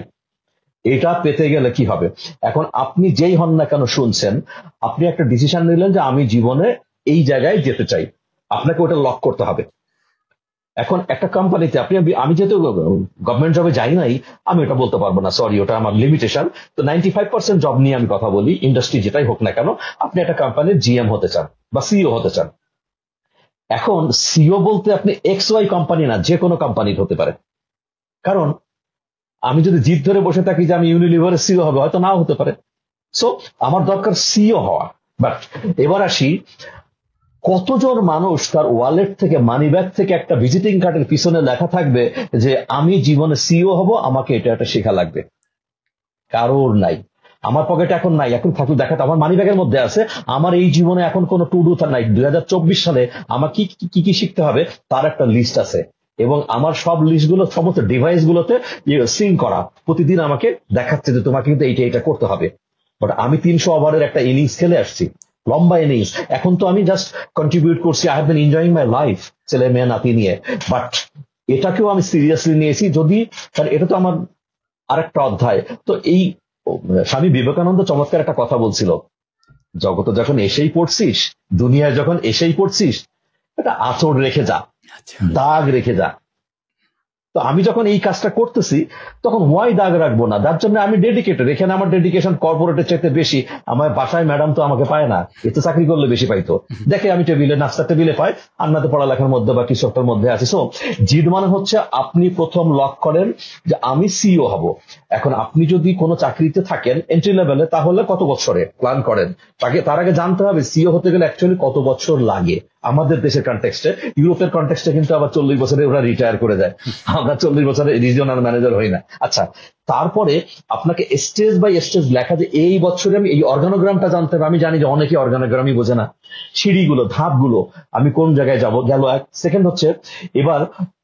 এটা পেতে গেলে কি হবে? এখন আপনি যেই হন না কেন শুনছেন, আপনি একটা ডিসিশন নিলেন যে আমি জীবনে এই জায়গায় যেতে চাই, আপনাকে ওটা লক করতে হবে। এখন একটা কোম্পানিতে আমি যেহেতু গভর্নমেন্ট জবে যাই নাই, আমি ওটা বলতে পারবো না, সরি, ওটা আমার লিমিটেশন। তো 95% জব নিয়ে আমি কথা বলি, ইন্ডাস্ট্রি যেটাই হোক না কেন। আপনি একটা কোম্পানির জিএম হতে চান বা সিইও হতে চান, এখন সিইও বলতে আপনি XY কোম্পানি না, যে কোনো কোম্পানির হতে পারে। কারণ আমি যদি জিদ ধরে বসে থাকি যে আমি ইউনিলিভারের সিইও হবে, হয়তো নাও হতে পারে। সো আমার দরকার সিইও হওয়া। বাট এবার আসি, কতজন মানুষ তার ওয়ালেট থেকে, মানি ব্যাগ থেকে একটা ভিজিটিং কার্ডের পিছনে লেখা থাকবে যে আমি জীবনে সিইও হব, আমাকে এটা শেখা লাগবে? কারোর নাই। আমার পকেটে এখন নাই, এখন থাকলে দেখাতে আমার মানি ব্যাগের মধ্যে আছে। আমার এই জীবনে এখন কোনো টু ডু নাই। 2024 সালে আমার কি কি কি শিখতে হবে তার একটা লিস্ট আছে, এবং আমার সব লিস্ট গুলো সমস্ত ডিভাইস গুলোতে সিঙ্ক করা, প্রতিদিন আমাকে দেখাচ্ছে যে তোমাকে কিন্তু এইটা এটা করতে হবে। বাট আমি 300 ওভারের একটা ইনিংস খেলে আসছি, লম্বা ইনিংস। এখন তো আমি জাস্ট কন্ট্রিবিউট করছি, I have been enjoying my life ছেলে মেয়ে নাতি নিয়ে। বাট এটাকেও আমি সিরিয়াসলি নিয়েছি, যদি কারণ এটা তো আমার আরেকটা অধ্যায়। তো এই স্বামী বিবেকানন্দ চমৎকার একটা কথা বলছিল, জগতে যখন এসেই পড়ছিস, দুনিয়ায় যখন এসেই পড়ছিস, একটা আঁচড় রেখে যা, আচ্ছা দাগ রেখে যা। তো আমি যখন এই কাজটা করতেছি তখন ওয়াই দাগ রাখবো না, যার জন্য আমি ডেডিকেটেড। এখানে আমার ডেডিকেশন কর্পোরেটের চাইতে বেশি। আমার বাসায় ম্যাডাম তো আমাকে পায় না, এতে চাকরি করলে বেশি পাইতো। দেখে আমি টেবিলে নাস্তা টেবিলে পাই, আন্নাতে পড়ালেখার মধ্যে বা কিছু একটার মধ্যে আছি। সো জিড মানে হচ্ছে আপনি প্রথম লক করেন যে আমি সিইও হব। এখন আপনি যদি কোনো চাকরিতে থাকেন এন্ট্রি লেভেলে, তাহলে কত বছরে প্ল্যান করেন, তার আগে জানতে হবে সিইও হতে গেলে অ্যাকচুয়ালি কত বছর লাগে। আমাদের দেশের কনটেক্সটে, ইউরোপের কনটেক্সটে কিন্তু আবার 40 বছরে ওরা রিটায়ার করে যায়, আমরা 40 বছরে রিজিওনাল ম্যানেজার হই না। আচ্ছা, তারপরে আপনাকে স্টেজ বাই স্টেজ লেখা, যে এই বছরে আমি এই অর্গানোগ্রামটা জানতে হবে। আমি জানি যে অনেকে অর্গানোগ্রামই বোঝে না, সিঁড়িগুলো ধাপগুলো, আমি কোন জায়গায় যাব গেল এক। সেকেন্ড হচ্ছে এবার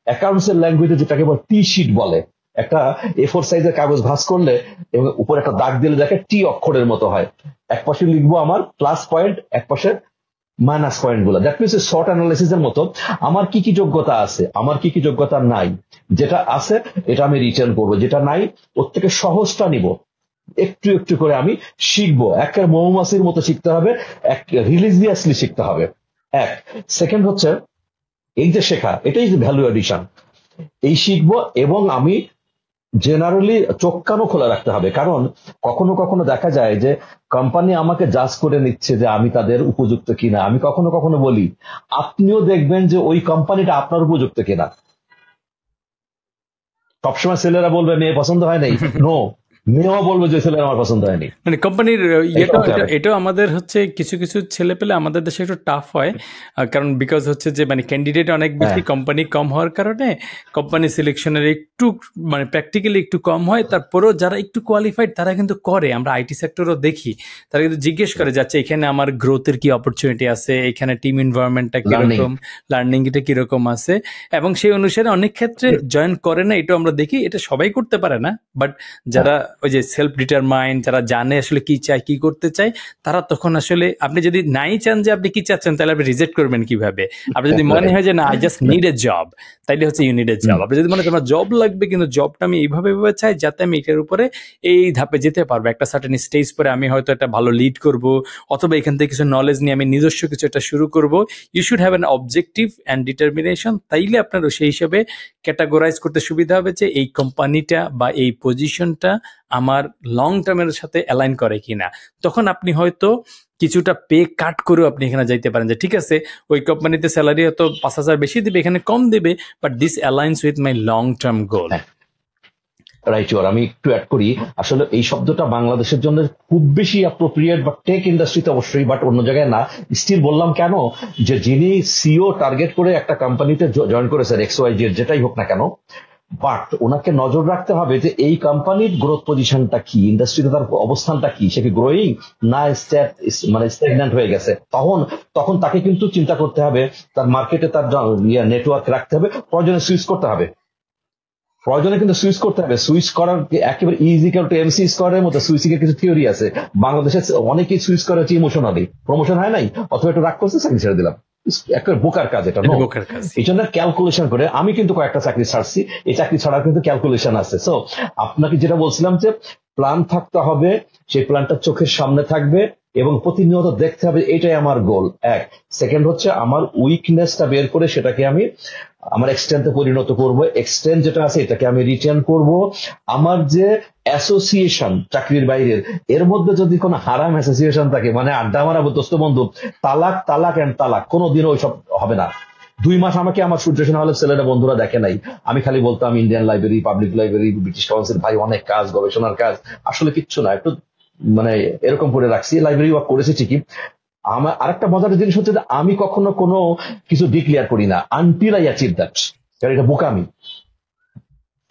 অ্যাকাউন্টস এর ল্যাঙ্গুয়েজে যেটাকে টি শিট বলে, একটা A4 সাইজের কাগজ ভাঁজ করলে এবং উপরে একটা দাগ দিলে দেখে টি অক্ষরের মতো হয়। এক পাশে লিখবো আমার প্লাস পয়েন্ট, এক পাশে মাইনাস পয়েন্ট গুলো। দ্যাট মিনস শর্ট অ্যানালাইসিস এর মতো আমার কি কি যোগ্যতা আছে, আমার কি কি যোগ্যতা নাই। যেটা আছে এটা আমি রিটার্ন করবো, যেটা নাই ওর থেকে সহজটা নিব, একটু একটু করে আমি শিখবো। একটা মৌমাছির মতো শিখতে হবে, এক রিলিজিয়াসলি শিখতে হবে। এক সেকেন্ড হচ্ছে এই যে শেখা, এটাই ভ্যালু এডিশন। এই শিখবো এবং আমি জেনারেলি চোখ কানও খোলা রাখতে হবে, কারণ কখনো কখনো দেখা যায় যে কোম্পানি আমাকে জাজ করে নিচ্ছে যে আমি তাদের উপযুক্ত কিনা। আমি কখনো কখনো বলি আপনিও দেখবেন যে ওই কোম্পানিটা আপনার উপযুক্ত কিনা। সবসময় ছেলেরা বলবে মেয়ে পছন্দ হয় নাই, নো, মেয়েও বলবে যে ছেলেরা আমার পছন্দ হয়নি। মানে কোম্পানির এটাও আমাদের হচ্ছে কিছু কিছু ছেলে পেলে আমাদের দেশে একটু টাফ হয়, কারণ বিকজ হচ্ছে যে মানে ক্যান্ডিডেট অনেক বেশি, কোম্পানি কম হওয়ার কারণে কোম্পানি সিলেকশনের একটু মানে প্র্যাকটিক্যালি একটু কম হয়। তারপরেও যারা একটু কোয়ালিফাইড তারা কিন্তু করে, আমরা আইটি সেক্টরও দেখি, তারা কিন্তু জিজ্ঞেস করে যাচ্ছে এখানে আমার গ্রোথের কি অপরচুনিটি আছে, এখানে টিম এনভায়রনমেন্টটা কিরকম, লার্নিং এটা কিরকম আছে, এবং সেই অনুসারে অনেক ক্ষেত্রে জয়েন করে না। এটাও আমরা দেখি, এটা সবাই করতে পারে না, বাট যারা ওই যে সেলফ ডিটারমাইন্ড, যারা জানে আসলে কি চায় কি করতে চায়, তারা তখন আসলে, আপনি যদি নাই চান যে আপনি কি চাচ্ছেন, তাহলে আপনি রিজেক্ট করবেন কিভাবে? আপনি যদি মনে হয় যে না I just need a job, তাইলে হচ্ছে ইউ নিড এ জব। আপনি যদি মনে করেন জব লাগবে, কিন্তু জবটা আমি এইভাবে চাই যাতে আমি এটার উপরে এই ধাপে যেতে পারবো, একটা সার্টেন স্টেজ পরে আমি হয়তো একটা ভালো লিড করব, অথবা এখান থেকে কিছু নলেজ নিয়ে আমি নিজস্ব কিছু একটা শুরু করব। You should have an objective and determination. তাইলে আপনার সেই হিসাবে ক্যাটাগরাইজ করতে সুবিধা হবে যে এই কোম্পানিটা বা এই পজিশনটা আমার লং টার্মের সাথে অ্যালাইন করে কিনা। তখন আপনি হয়তো কিছুটা পে কাট করেও আপনি এখানে যাইতে পারেন, যে ঠিক আছে ওই কোম্পানিতে স্যালারি হয়তো 5,000 বেশি দিবে, এখানে কম দিবে, but this aligns with my long term goal. Right, আমি একটু অ্যাড করি। আসলে এই শব্দটা বাংলাদেশের জন্য খুব বেশি অ্যাপ্রোপ্রিয়েট, বা টেক ইন্ডাস্ট্রিতে অবশ্যই, বাট অন্য জায়গায় না। স্টিল বললাম কেন, যে যিনি সিও টার্গেট করে একটা কোম্পানিতে জয়েন করেছেন, XYZ যেটাই হোক না কেন, বাট ওনাকে নজর রাখতে হবে যে এই কোম্পানির গ্রোথ পজিশনটা কি, ইন্ডাস্ট্রিতে তার অবস্থানটা কি, সে কি গ্রোয়িং না মানে স্ট্যাগন্যান্ট হয়ে গেছে। তখন তাকে কিন্তু চিন্তা করতে হবে, তার মার্কেটে তার নেটওয়ার্ক রাখতে হবে, প্রয়োজনে সুইচ করতে হবে, কিন্তু সুইচ করতে হবে। সুইচ করার একেবারে ইজিক্যাল টু MC স্কোয়ারের মতো সুইচিং এর কিছু থিওরি আছে। বাংলাদেশে অনেকেই সুইচ করে হচ্ছে ইমোশনালি, প্রমোশন হয় নাই অথবা একটু রাগ করছে, চাকরি ছেড়ে দিলাম। একটা বোকার কাজ এটা, এই জন্য ক্যালকুলেশন করে। আমি কিন্তু কয়েকটা চাকরি ছাড়ছি, এই চাকরি ছাড়ার কিন্তু ক্যালকুলেশন আছে। সো আপনাকে যেটা বলছিলাম যে প্ল্যান থাকতে হবে, সেই প্ল্যানটা চোখের সামনে থাকবে এবং প্রতিনিয়ত দেখতে হবে এটাই আমার গোল। এক সেকেন্ড হচ্ছে আমার উইকনেসটা বের করে সেটাকে আমি আমার এক্সটেন্টে পরিণত করব, এক্সটেন্ট যেটা আছে এটাকে আমি রিটার্ন করব। আমার যে অ্যাসোসিয়েশন চাকরির বাইরের, এর মধ্যে যদি কোনো হারাম অ্যাসোসিয়েশন থাকে, মানে আড্ডা মারাবো দোস্ত বন্ধু, তালাক তালাক এন্ড তালাক, কোনোদিনও ওইসব হবে না। 2 মাস আমাকে আমার সূর্যসেন হলে ছেলেরা বন্ধুরা দেখে নাই, আমি খালি বলতাম Indian library, public library, British council, ভাই অনেক কাজ, গবেষণার কাজ, আসলে কিচ্ছু না, একটু মানে এরকম করে রাখছি। লাইব্রেরি ওয়ার্ক করেছি ঠিকই। আমার আরেকটা মজার জিনিস হচ্ছে যে আমি কখনো কোনো কিছু ডিক্লেয়ার করি না আনটিল আই অ্যাচিভ দ্যাট, কারণ এটা বোকামি।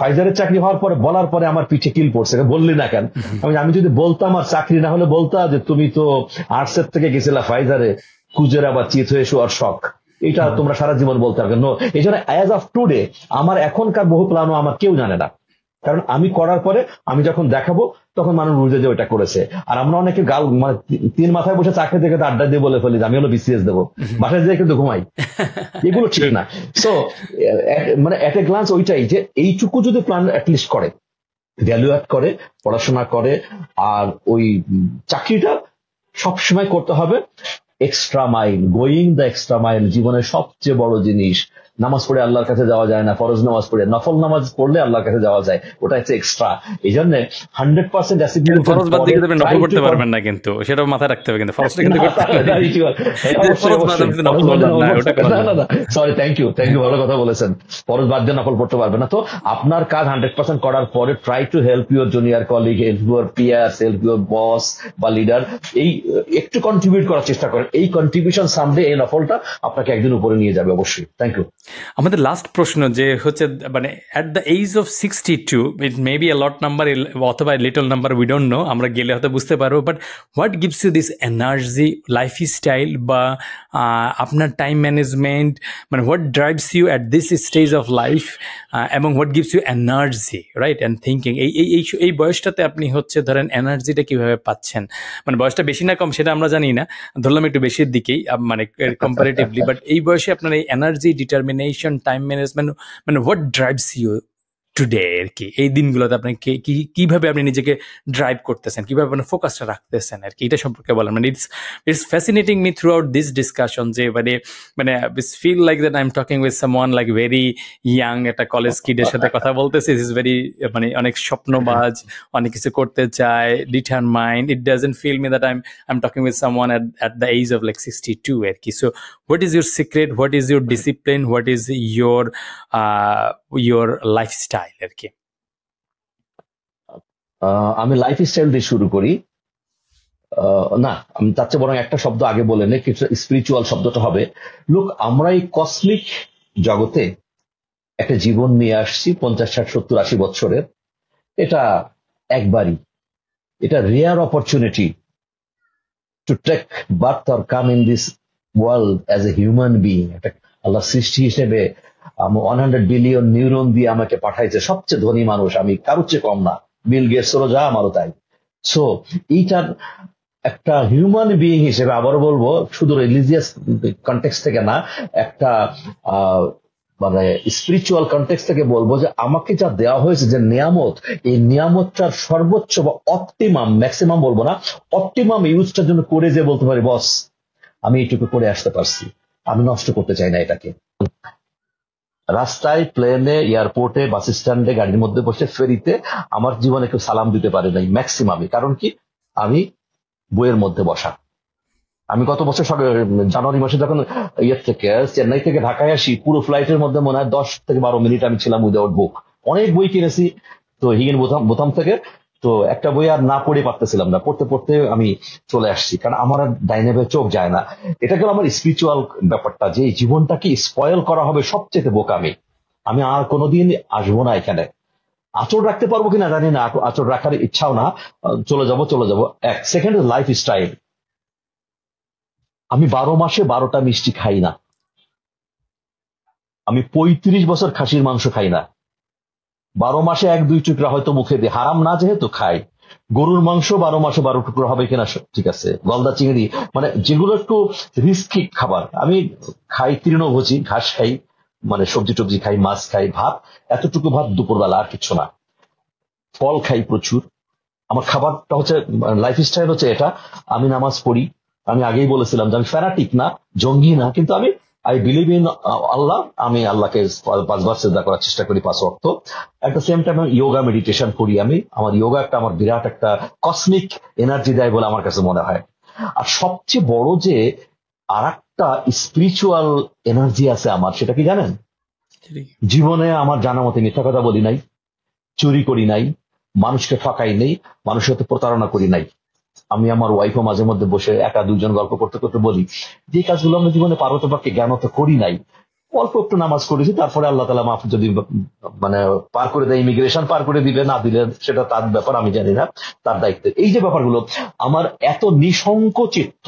ফাইজারের চাকরি হওয়ার পরে বলার পরে আমার পিঠে কিল পড়ছে, বললি না কেন? আমি যদি বলতাম আর চাকরি না হলে বলতা যে তুমি তো আর্টসের থেকে গেছিলা ফাইজারে, কুজের আবার চিত হয়ে শোয়ার শখ, এটা তোমরা সারা জীবন বলতে পারবে। এই জন্য অ্যাজ অফ টুডে আমার এখনকার বহু প্ল্যানও আমার কেউ জানে না, কারণ আমি করার পরে আমি যখন দেখাবো তখন মানুষ বুঝে যে ওইটা করেছে। আর আমরা অনেকে গাল মানে তিন মাথায় বসে চাকরি থেকে আড্ডা দিয়ে বলে ফেলি আমি হলো বিসিএস দেবো, বাসায় যেয়ে কিন্তু ঘুমাই, এগুলো ঠিক না। সো মানে এট এ গ্লান্স ওইটাই যে এইটুকু যদি প্ল্যান অ্যাটলিস্ট করে, ভ্যালু অ্যাড করে, পড়াশোনা করে, আর ওই চাকরিটা সবসময় করতে হবে extra mile, going the extra mile জীবনের সবচেয়ে বড় জিনিস। নামাজ পড়ে আল্লাহর কাছে যাওয়া যায় না, ফরজ নামাজ পড়ে, নফল নামাজ পড়লে আল্লাহর কাছে যাওয়া যায়, ওটা হচ্ছে এক্সট্রা। এই জন্য 100% ফরজ বাদ দিয়ে আপনি নফল করতে পারবেন না, কিন্তু সেটাও মাথায় রাখতে হবে, কিন্তু ফরজটা কিন্তু করতে হবে। সরি, থ্যাংক ইউ, ভালো কথা বলেছেন, ফরজ বাদ দিয়ে নফল পড়তে পারবে না। তো আপনার কাজ 100% করার পরে try to help your junior colleague, help your peers, help your boss বা লিডার, এই একটু কন্ট্রিবিউট করার চেষ্টা করেন। এই কন্ট্রিবিউশন সামডে এই নফলটা আপনাকে একদিন উপরে নিয়ে যাবে অবশ্যই। Thank you. আমাদের লাস্ট প্রশ্ন যে হচ্ছে, মানে at the age of 62, it may be a lot number অথবা little number, we don't know, আমরা গেলে হয়তো বুঝতে পারবো, but what gives you this energy, lifestyle বা আপনার টাইম ম্যানেজমেন্ট, মানে what drives you at this stage of life, এবং what gives you energy, right, and thinking, এই বয়সটাতে আপনি হচ্ছে ধরেন এনার্জিটা কিভাবে পাচ্ছেন? মানে বয়সটা বেশি না কম সেটা আমরা জানি না, ধরলাম একটু বেশির দিকেই মানে কম্পারেটিভলি, বাট এই বয়সে আপনার এই এনার্জি, ডিটারমিনেশন, টাইম ম্যানেজমেন্ট, মানে হোয়াট ড্রাইভস ইউ টুডে আর কি, এই দিনগুলোতে আপনি কিভাবে আপনি নিজেকে ড্রাইভ করতেছেন, কিভাবে আপনার ফোকাসটা রাখতেছেন আর কি, এটা সম্পর্কে বলেন। মানে it's fascinating me throughout this discussion, যে মানে feel like that I am talking with someone like very young, একটা কলেজ কিডের সাথে কথা বলতেছি। ইজ ভেরি, মানে অনেক স্বপ্নবাজ, অনেক কিছু করতে চায়, determined. It doesn't feel me that I am talking with someone at the age of like 62 আর কি। So what is your secret, what is your discipline, what is your lifestyle আর কি? আমি লাইফস্টাইল দিয়ে শুরু করি। না, আমি তার চেয়ে বরং একটা শব্দ আগে বলে নে, কিছু স্পিরিচুয়াল শব্দটা হবে। লোক, আমরা এই কসমিক জগতে একটা জীবন নিয়ে আসছি 50, 60, 70, 80 বছরের। এটা একবারই, এটা rare opportunity to take birth or come in this world as a human being. একটা আল্লাহ সৃষ্টি হিসেবে 100 বিলিয়ন নিউরন দিয়ে আমাকে পাঠাইছে, সবচেয়ে ধনী মানুষ আমি, কারোর চেয়ে কম না। বিল গেটসেরও যা, আমারও তাই। সো এইটার একটা হিউম্যান বিইং হিসেবে, আবারও বলবো, শুধু রিলিজিয়াস কনটেক্সট থেকে না, একটা মানে স্পিরিচুয়াল কনটেক্সট থেকে বলবো যে আমাকে যা দেওয়া হয়েছে, যে নিয়ামত, এই নিয়ামতটার সর্বোচ্চ বা অপটিমাম, ম্যাক্সিমাম বলবো না, অপটিমাম ইউজটার জন্য করে যে বলতে পারি বস আমি এইটুকু করে আসতে পারছি, আমি নষ্ট করতে চাই না এটাকে। রাস্তায়, প্লেনে, এয়ারপোর্টে, বাস স্ট্যান্ডে, গাড়ির মধ্যে বসে, ফেরিতে আমার জীবনে কেউ সালাম দিতে পারে নাই ম্যাক্সিমামই। কারণ কি? আমি বইয়ের মধ্যে বসা। আমি গত বছর জানুয়ারি মাসে যখন ইয়ের থেকে চেন্নাই থেকে ঢাকায় আসি, পুরো ফ্লাইটের মধ্যে মনে হয় 10 থেকে 12 মিনিট আমি ছিলাম উইদাউট বুক। অনেক বই কিনেছি তো হিগিন বোতাম থেকে, তো একটা বই আর না পড়ে পারতেছিলাম না, পড়তে পড়তে আমি চলে আসছি, কারণ আমার আর ডাইনেভে চোখ যায় না। এটা গেল আমার স্পিরিচুয়াল ব্যাপারটা, যে এই জীবনটাকে স্পয়েল করা হবে সবচেয়ে বোকামি। আমি আর কোনোদিন আসবো না এখানে। আচর রাখতে পারবো কিনা জানি না, আচর রাখার ইচ্ছাও না, চলে যাব। এক সেকেন্ড লাইফ স্টাইল, আমি 12 মাসে 12টা মিষ্টি খাই না। আমি 35 বছর খাসির মাংস খাই না। 12 মাসে 1-2 টুকরা হয়তো মুখে দিয়ে, হারাম না যেহেতু খাই। গরুর মাংস 12 মাসে 12 টুকরা হবে কিনা ঠিক আছে। গলদা চিংড়ি, মানে যেগুলো একটু রিস্কি খাবার, আমি খাই। তৃণভোজী, ঘাস খাই, মানে সবজি টবজি খাই, মাছ খাই, ভাত, এতটুকু ভাত দুপুরবেলা, আর কিছু না। ফল খাই প্রচুর। আমার খাবারটা হচ্ছে, লাইফস্টাইল হচ্ছে এটা। আমি নামাজ পড়ি। আমি আগেই বলেছিলাম যে আমি ফ্যানাটিক না, জঙ্গি না, কিন্তু আমি আই বিলিভ ইন আল্লাহ। আমি আল্লাহকে 5 বার সিজদা করার চেষ্টা করি, 5 ওয়াক্ত। এট দ্য সেম টাইম আমি যোগা মেডিটেশন করি। আমার যোগা একটা আমার বিরাট একটা কসমিক এনার্জি দেয় বলে আমার কাছে মনে হয়। আর সবচেয়ে বড় যে আর একটা স্পিরিচুয়াল এনার্জি আছে আমার, সেটা কি জানেন? জীবনে আমার জানা মতে মিথ্যা কথা বলি নাই, চুরি করি নাই, মানুষকে ঠকাই নেই, মানুষের সাথে প্রতারণা করি নাই। আমি আমার ওয়াইফও মাঝে মধ্যে বসে 1-2 জন গল্প করতে করতে বলি যে কাজগুলো আমরা জীবনে পার্বত্যপক্ষে জ্ঞানত করি নাই, অল্প একটু নামাজ করেছি, তারপরে আল্লাহ তাআলা মাফ যদি মানে পার করে দেয়, ইমিগ্রেশন পার করে দিবে, না দিলে সেটা তার ব্যাপার, আমি জানি না, তার দায়িত্ব। এই যে ব্যাপারগুলো, আমার এত নিঃসংক চিত্ত,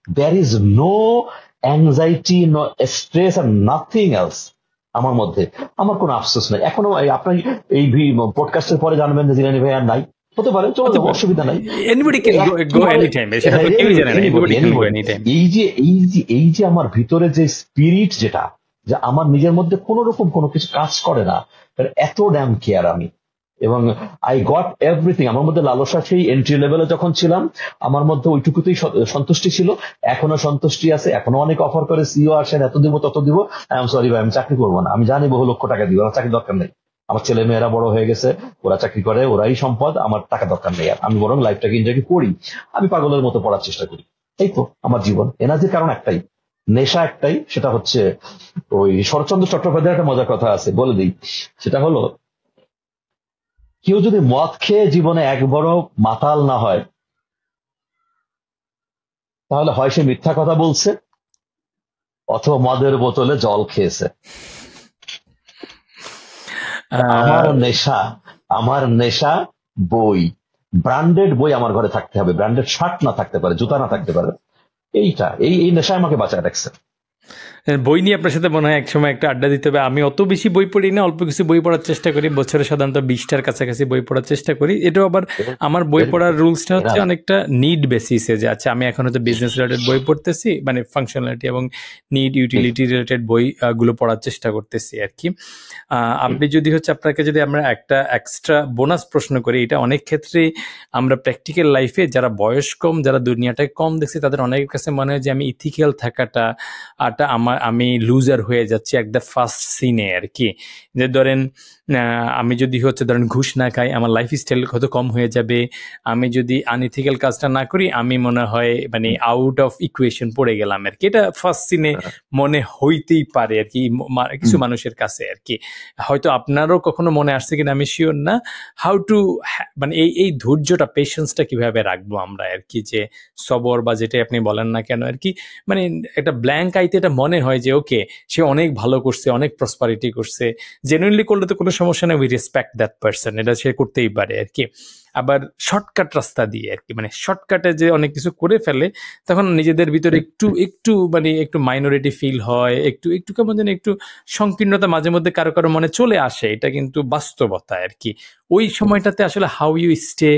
there is no anxiety, no stress আর নাথিং এলস আমার মধ্যে, আমার কোনো আফসোস নাই এখনো। আপনার এই পডকাস্টের পরে জানবেন যে জিলানী ভাই আর নাই, হতে পারে, চলে যাবো, অসুবিধা নাই। Anybody can go anytime, সেটা তো কেউই জানে না, anybody can go anytime. এই যে আমার ভিতরে যে স্পিরিট, যেটা যে আমার নিজের মধ্যে কোন রকম কোনো কিছু কাজ করে না, এত ড্যাম কেয়ার আমি, এবং আই গট এভরিথিং। আমার মধ্যে লালসা সেই এন্ট্রি লেভেলে যখন ছিলাম আমার মধ্যে ওইটুকুতেই সন্তুষ্টি ছিল, এখনো সন্তুষ্টি আছে, এখনো অনেক অফার করে, সিও আসেন, এত দিব তত দিব, আই এম সরি ভাই, আমি চাকরি করবো না, আমি জানি বহু লক্ষ টাকা দিব, আমার চাকরি দরকার নেই, আমার ছেলে মেয়েরা বড় হয়ে গেছে, ওরা চাকরি করে, ওরাই সম্পদ, আমার টাকা দরকার নেই, আমি বরং লাইফটাকে এনজয় করি, আমি পাগলের মতো পড়ার চেষ্টা করি। এই তো আমার জীবন। এনার্জির কারণ একটাই, নেশা একটাই, সেটা হচ্ছে ওই শরৎচন্দ্র চট্টোপাধ্যায়ের একটা মজার কথা আছে, বলে দিই। সেটা হলো, কেউ যদি মদ খেয়ে জীবনে একবারও মাতাল না হয়, তাহলে হয় সে মিথ্যা কথা বলছে, অথবা মদের বোতলে জল খেয়েছে। আমার নেশা বই, ব্র্যান্ডেড বই আমার ঘরে থাকতে হবে, ব্র্যান্ডেড শার্ট না থাকতে পারে, জুতা না থাকতে পারে, এইটা এই নেশা আমাকে বাঁচায় রাখছে। বই নিয়ে আপনার সাথে মনে হয় একসময় একটা আড্ডা দিতে হবে। আমি অত বেশি বই পড়ি না, অল্প কিছু বই পড়ার চেষ্টা করি, বছরে সাধারণত 20টার কাছাকাছি বই পড়ার চেষ্টা করি। এটাও আবার আমার বই পড়ার রুলসটা হচ্ছে অনেকটা নিড বেসিসে, যে আচ্ছা আমি এখন হয়তো বিজনেস রিলেটেড বই পড়তেছি, মানে ফাংশনালিটি এবং নিড ইউটিলিটি রিলেটেড বই গুলো পড়ার চেষ্টা করতেছি আর কি। আপনি যদি হচ্ছে, আপনাকে যদি আমরা একটা এক্সট্রা বোনাস প্রশ্ন করি, এটা অনেক ক্ষেত্রেই আমরা প্র্যাকটিক্যাল লাইফে যারা বয়স কম, যারা দুনিয়াটাকে কম দেখছি, তাদের অনেকের কাছে মনে হয় যে আমি ইথিক্যাল থাকাটা আমি লুজার হয়ে যাচ্ছি এক দ্য ফার্স্ট সিনে আর কি। যে ধরেন আমি যদি হচ্ছে ধরেন ঘুষ না খাই, আমার লাইফ স্টাইল হয়তো কম হয়ে যাবে। আমি যদি আনইথিক্যাল কাজটা না করি, আমি মনে হয় মানে আউট অফ ইকুয়েশন পড়ে গেলাম আর কি। এটা ফার্স্ট সিনে মনে হইতেই পারে আর কি কিছু মানুষের কাছে আর কি। হয়তো আপনারও কখনো মনে আসছে কিনা আমি শিওর না। হাউ টু, মানে এই ধৈর্যটা, পেশেন্সটা কিভাবে রাখবো আমরা আর কি, যে সবর বা যেটাই আপনি বলেন না কেন আর কি, মানে একটা ব্ল্যাঙ্ক আইতে এটা মনে হয় যে ওকে সে অনেক ভালো করছে, অনেক প্রসপারিটি করছে, জেনুইনলি করলে তো কোনো সমস্যা নেই, উই রেসপেক্ট দ্যাট পারসন, এটা সে করতেই পারে আর কি। আবার শর্টকাট রাস্তা দিয়ে আর কি, মানে শর্টকাটে যে অনেক কিছু করে ফেলে, তখন নিজেদের ভিতরে একটু মাইনরিটি ফিল হয়, একটু কেমন যেন একটু সংকীর্ণতা মাঝে মধ্যে কারো কারো মনে চলে আসে। এটা কিন্তু বাস্তবতা আর কি। ওই সময়টাতে আসলে how you stay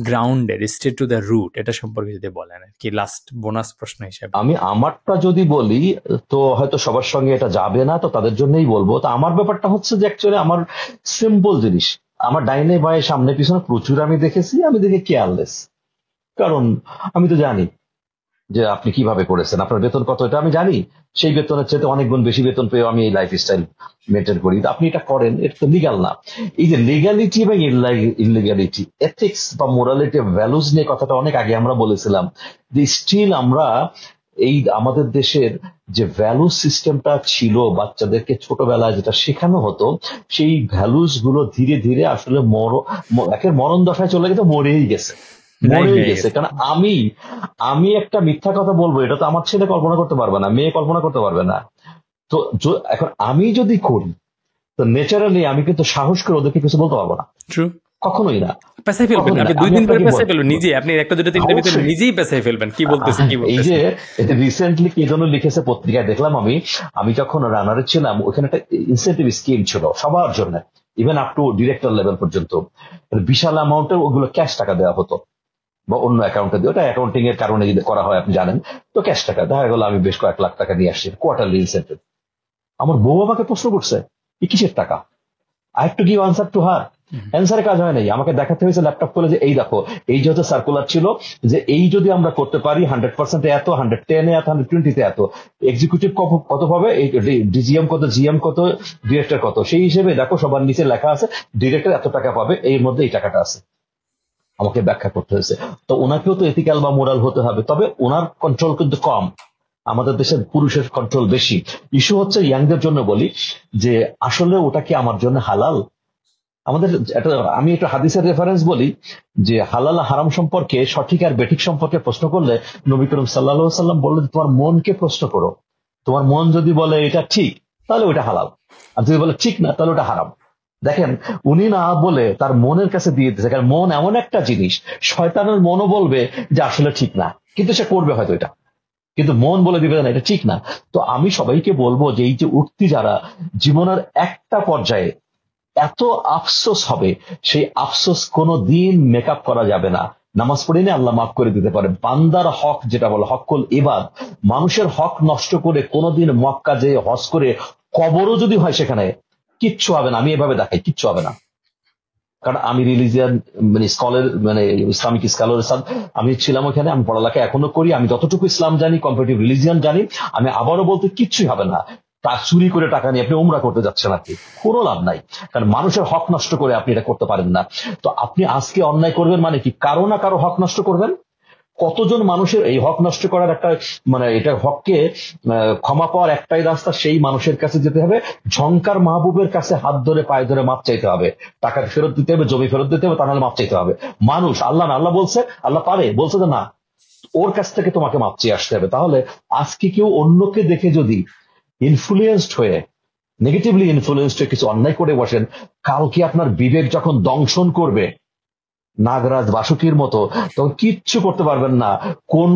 grounded, stay to the root, এটা সম্পর্কে যদি বলেন আর কি, লাস্ট বোনাস প্রশ্ন হিসেবে। আমি আমারটা যদি বলি তো হয়তো সবার সঙ্গে এটা যাবে না, তো তাদের জন্যই বলবো। তো আমার ব্যাপারটা হচ্ছে যে অ্যাকচুয়ালি আমার সিম্পল জিনিস, আমার ডাইনে বায়ে সামনে পিছনে প্রচুর আমি দেখেছি, আমি দেখে কেয়ারলেস। কারণ আমি তো জানি যে আপনি কিভাবে করেছেন, আপনার বেতন কত এটা আমি জানি, সেই বেতনের চেয়ে অনেক গুণ বেশি বেতন পেয়ে আমি এই লাইফ স্টাইল মেনটেন করি। আপনি এটা করেন, এটা তো লিগাল না। এই যে লিগালিটি এবং ইলিগালিটি, এথিক্স বা মোরালিটি, ভ্যালুজ নিয়ে কথাটা অনেক আগে আমরা বলেছিলাম, যে স্টিল আমরা এই আমাদের দেশের যে ভ্যালু সিস্টেমটা ছিল, বাচ্চাদেরকে ছোটবেলায় যেটা শেখানো হতো, সেই ভ্যালুজ গুলো ধীরে ধীরে আসলে একের মরণ দশায় চলে গেছে, মরেই গেছে। কারণ আমি একটা মিথ্যা কথা বলবো, এটা তো আমার ছেলে কল্পনা করতে পারবে না, মেয়ে কল্পনা করতে পারবে না। তো এখন আমি যদি করি, তো ন্যাচারালি আমি কিন্তু সাহস করে ওদেরকে কিছু বলতে পারবো না, কখনোই না। পেছাই ফেলবেন, আপনি 2 দিন পরে পেছাই ফেলবেন নিজে, আপনি একটা দুটো তিনটা ভিতরে নিজেই পেছাই ফেলবেন কি বলতেছেন। এই যে রিসেন্টলি কে যেন লিখেছে পত্রিকায় দেখলাম, আমি যখন রানারে ছিলাম, ওখানে একটা ইনসেন্টিভ স্কিম ছিল সবার জন্য, even up to director level পর্যন্ত, বিশাল অ্যামাউন্টের ওগুলো ক্যাশ টাকা দেওয়া হতো, বা অন্য অ্যাকাউন্টে দিয়ে, ওটা অ্যাকাউন্টিং এর কারণে যদি করা হয় আপনি জানেন। তো ক্যাশ টাকা দেখা গেল আমি বেশ কয়েক লাখ টাকা নিয়ে আসছি, কোয়ার্টারলি ইনসেন্টিভ। আমার বউ আমাকে প্রশ্ন করছে এই কিসের টাকা, I have to give answer to her. অ্যান্সারে কাজ হয় নাই, আমাকে দেখাতে হয়েছে ল্যাপটপ খুলে যে এই দেখো, এই যেহেতু সার্কুলার ছিল যে এই যদি আমরা করতে পারি 100% এত, 110 এত, 120 এত, এক্সিকিউটিভ কত পাবে, ডিজিএম কত, জিএম কত, ডিরেক্টর কত, সেই হিসেবে দেখো সবার নিচে লেখা আছে ডিরেক্টর এত টাকা পাবে, এর মধ্যে এই টাকাটা আছে। আমাকে ব্যাখ্যা করতে হয়েছে। তো ওনাকেও তো এথিক্যাল বা মোরাল হতে হবে, তবে ওনার কন্ট্রোল কিন্তু কম, আমাদের দেশের পুরুষের কন্ট্রোল বেশি। ইস্যু হচ্ছে ইয়াংদের জন্য বলি, যে আসলে ওটা কি আমার জন্য হালাল। আমাদের আমি একটু হাদিসের রেফারেন্স বলি, যে হালাল হারাম সম্পর্কে, সঠিক আর বেঠিক সম্পর্কে প্রশ্ন করলে নবী করিম সাল্লাল্লাহু আলাইহি ওয়াসাল্লাম বললেন তোমার মনকে প্রশ্ন করো, তোমার মন যদি বলে এটা ঠিক, তাহলে ওইটা হালাল, আর যদি বলে ঠিক না তাহলে ওটা হারাম। দেখেন, উনি না বলে তার মনের কাছে দিয়ে দিতেছে, কারণ মন এমন একটা জিনিস, শয়তানের মনও বলবে যে আসলে ঠিক না, কিন্তু সে করবে হয়তো এটা, কিন্তু মন বলে দিবে না এটা ঠিক না। তো আমি সবাইকে বলবো যে এই যে উঠতি যারা, জীবনের একটা পর্যায়ে এত আফসোস হবে, সেই আফসোস কোনো দিন মেকআপ করা যাবে না। নামাজ পড়িনি আল্লাহ মাফ করে দিতে পারে, বান্দার হক যেটা বলে হকুল ইবাদ, মানুষের হক নষ্ট করে কোনোদিন মক্কা যে হজ করে কবরও যদি হয় সেখানে, কিচ্ছু হবে না। আমি এভাবে দেখাই, কিচ্ছু হবে না। কারণ আমি রিলিজিয়ান মানে স্কলার, মানে ইসলামিক স্কলার, আমি ছিলাম ওখানে, আমি পড়ালেখা এখনো করি, আমি যতটুকু ইসলাম জানি, কম্পারেটিভ রিলিজিয়ান জানি, আমি আবারও বলতে কিচ্ছুই হবে না। তা চুরি করে টাকা নিয়ে আপনি উমরা করতে যাচ্ছেন আর কি, কোনো লাভ নাই। কারণ মানুষের হক নষ্ট করে আপনি এটা করতে পারেন না। তো আপনি আজকে অন্যায় করবেন মানে কি, কারো না কারো হক নষ্ট করবেন। কতজন মানুষের এই হক নষ্ট করার একটা, মানে এটা হককে ক্ষমা পাওয়ার একটাই রাস্তা, সেই মানুষের কাছে যেতে হবে, ঝংকার মাহবুবের কাছে হাত ধরে পায়ে ধরে মাপ চাইতে হবে, টাকা ফেরত দিতে হবে, জমি ফেরত দিতে হবে, তা নাহলে মাপ চাইতে হবে। মানুষ, আল্লাহ না, আল্লাহ বলছে, আল্লাহ পারে, বলছে যে না, ওর কাছ থেকে তোমাকে মাপ চেয়ে আসতে হবে। তাহলে আজকে কেউ অন্যকে দেখে যদি ইনফ্লুয়েন্সড হয়ে, নেগেটিভলি ইনফ্লুয়েন্সড হয়ে কিছু অন্যায় করে বসেন, কালকে আপনার বিবেক যখন দংশন করবে নাগরাজ বাসুকির মতো, তখন কিচ্ছু করতে পারবেন না। কোন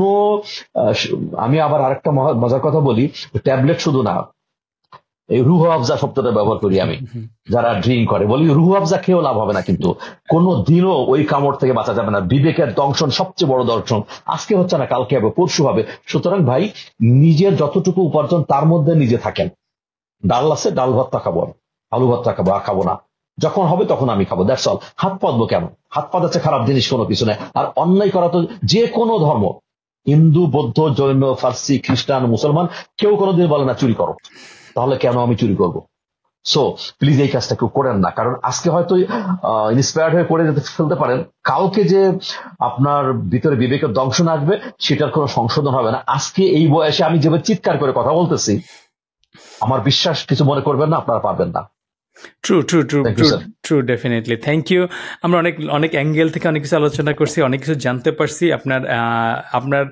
আমি আবার আরেকটা মজার কথা বলি, ট্যাবলেট শুধু না, এই রুহ আফজা শব্দটা ব্যবহার করি আমি, যারা ড্রিঙ্ক করে বলি রুহ আফজা খেয়েও লাভ হবে না, কিন্তু কোনো দিনও ওই কামড় থেকে বাঁচা যাবে না। বিবেকের দংশন সবচেয়ে বড় দংশন, আজকে হচ্ছে না কালকে হবে, পরশু হবে। সুতরাং ভাই, নিজের যতটুকু উপার্জন তার মধ্যে নিজে থাকেন। ডাল আছে, ডাল ভর্তা খাবো, আলু ভর্তা খাবো, খাবো না, যখন হবে তখন আমি খাবো, দ্যাটস অল। হাত পাতবো কেন? হাত পাতাচ্ছে খারাপ জিনিস কোনো কিছু নেই। আর অন্যায় করা তো যে কোনো ধর্ম, হিন্দু, বৌদ্ধ, জৈন, ফার্সি, খ্রিস্টান, মুসলমান, কেউ কোনোদিন বলে না চুরি করো। তাহলে কেন আমি চুরি করব? সো প্লিজ এই কাজটা কেউ করেন না, কারণ আজকে হয়তো ইন্সপায়ার্ড হয়ে করে যেতে ফেলতে পারেন, কালকে যে আপনার ভিতরে বিবেকের দংশন আসবে সেটার কোনো সংশোধন হবে না। আজকে এই বয়সে আমি যেভাবে চিৎকার করে কথা বলতেছি, আমার বিশ্বাস কিছু মনে করবেন না, আপনারা পারবেন না। True true true true true definitely, thank you. আমরা অনেক অ্যাঙ্গেল থেকে অনেক কিছু আলোচনা করছি, অনেক কিছু জানতে পারছি। আপনার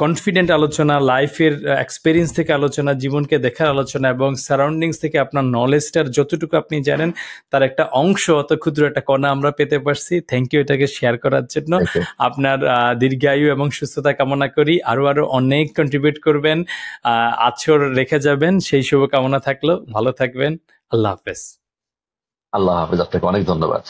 কনফিডেন্ট আলোচনা, লাইফের এক্সপিরিয়েন্স থেকে আলোচনা, জীবনকে দেখার আলোচনা এবং সারাউন্ডিংস থেকে আপনার নলেজটার যতটুকু আপনি জানেন তার একটা অংশ, অত ক্ষুদ্র একটা কণা আমরা পেতে পারছি। থ্যাংক ইউ এটাকে শেয়ার করার জন্য। আপনার দীর্ঘায়ু এবং সুস্থতা কামনা করি, আরো অনেক কন্ট্রিবিউট করবেন, আছর রেখে যাবেন, সেই শুভকামনা থাকলো। ভালো থাকবেন, আল্লাহ হাফেজ। আল্লাহ হাফেজ, আপনাকে অনেক ধন্যবাদ।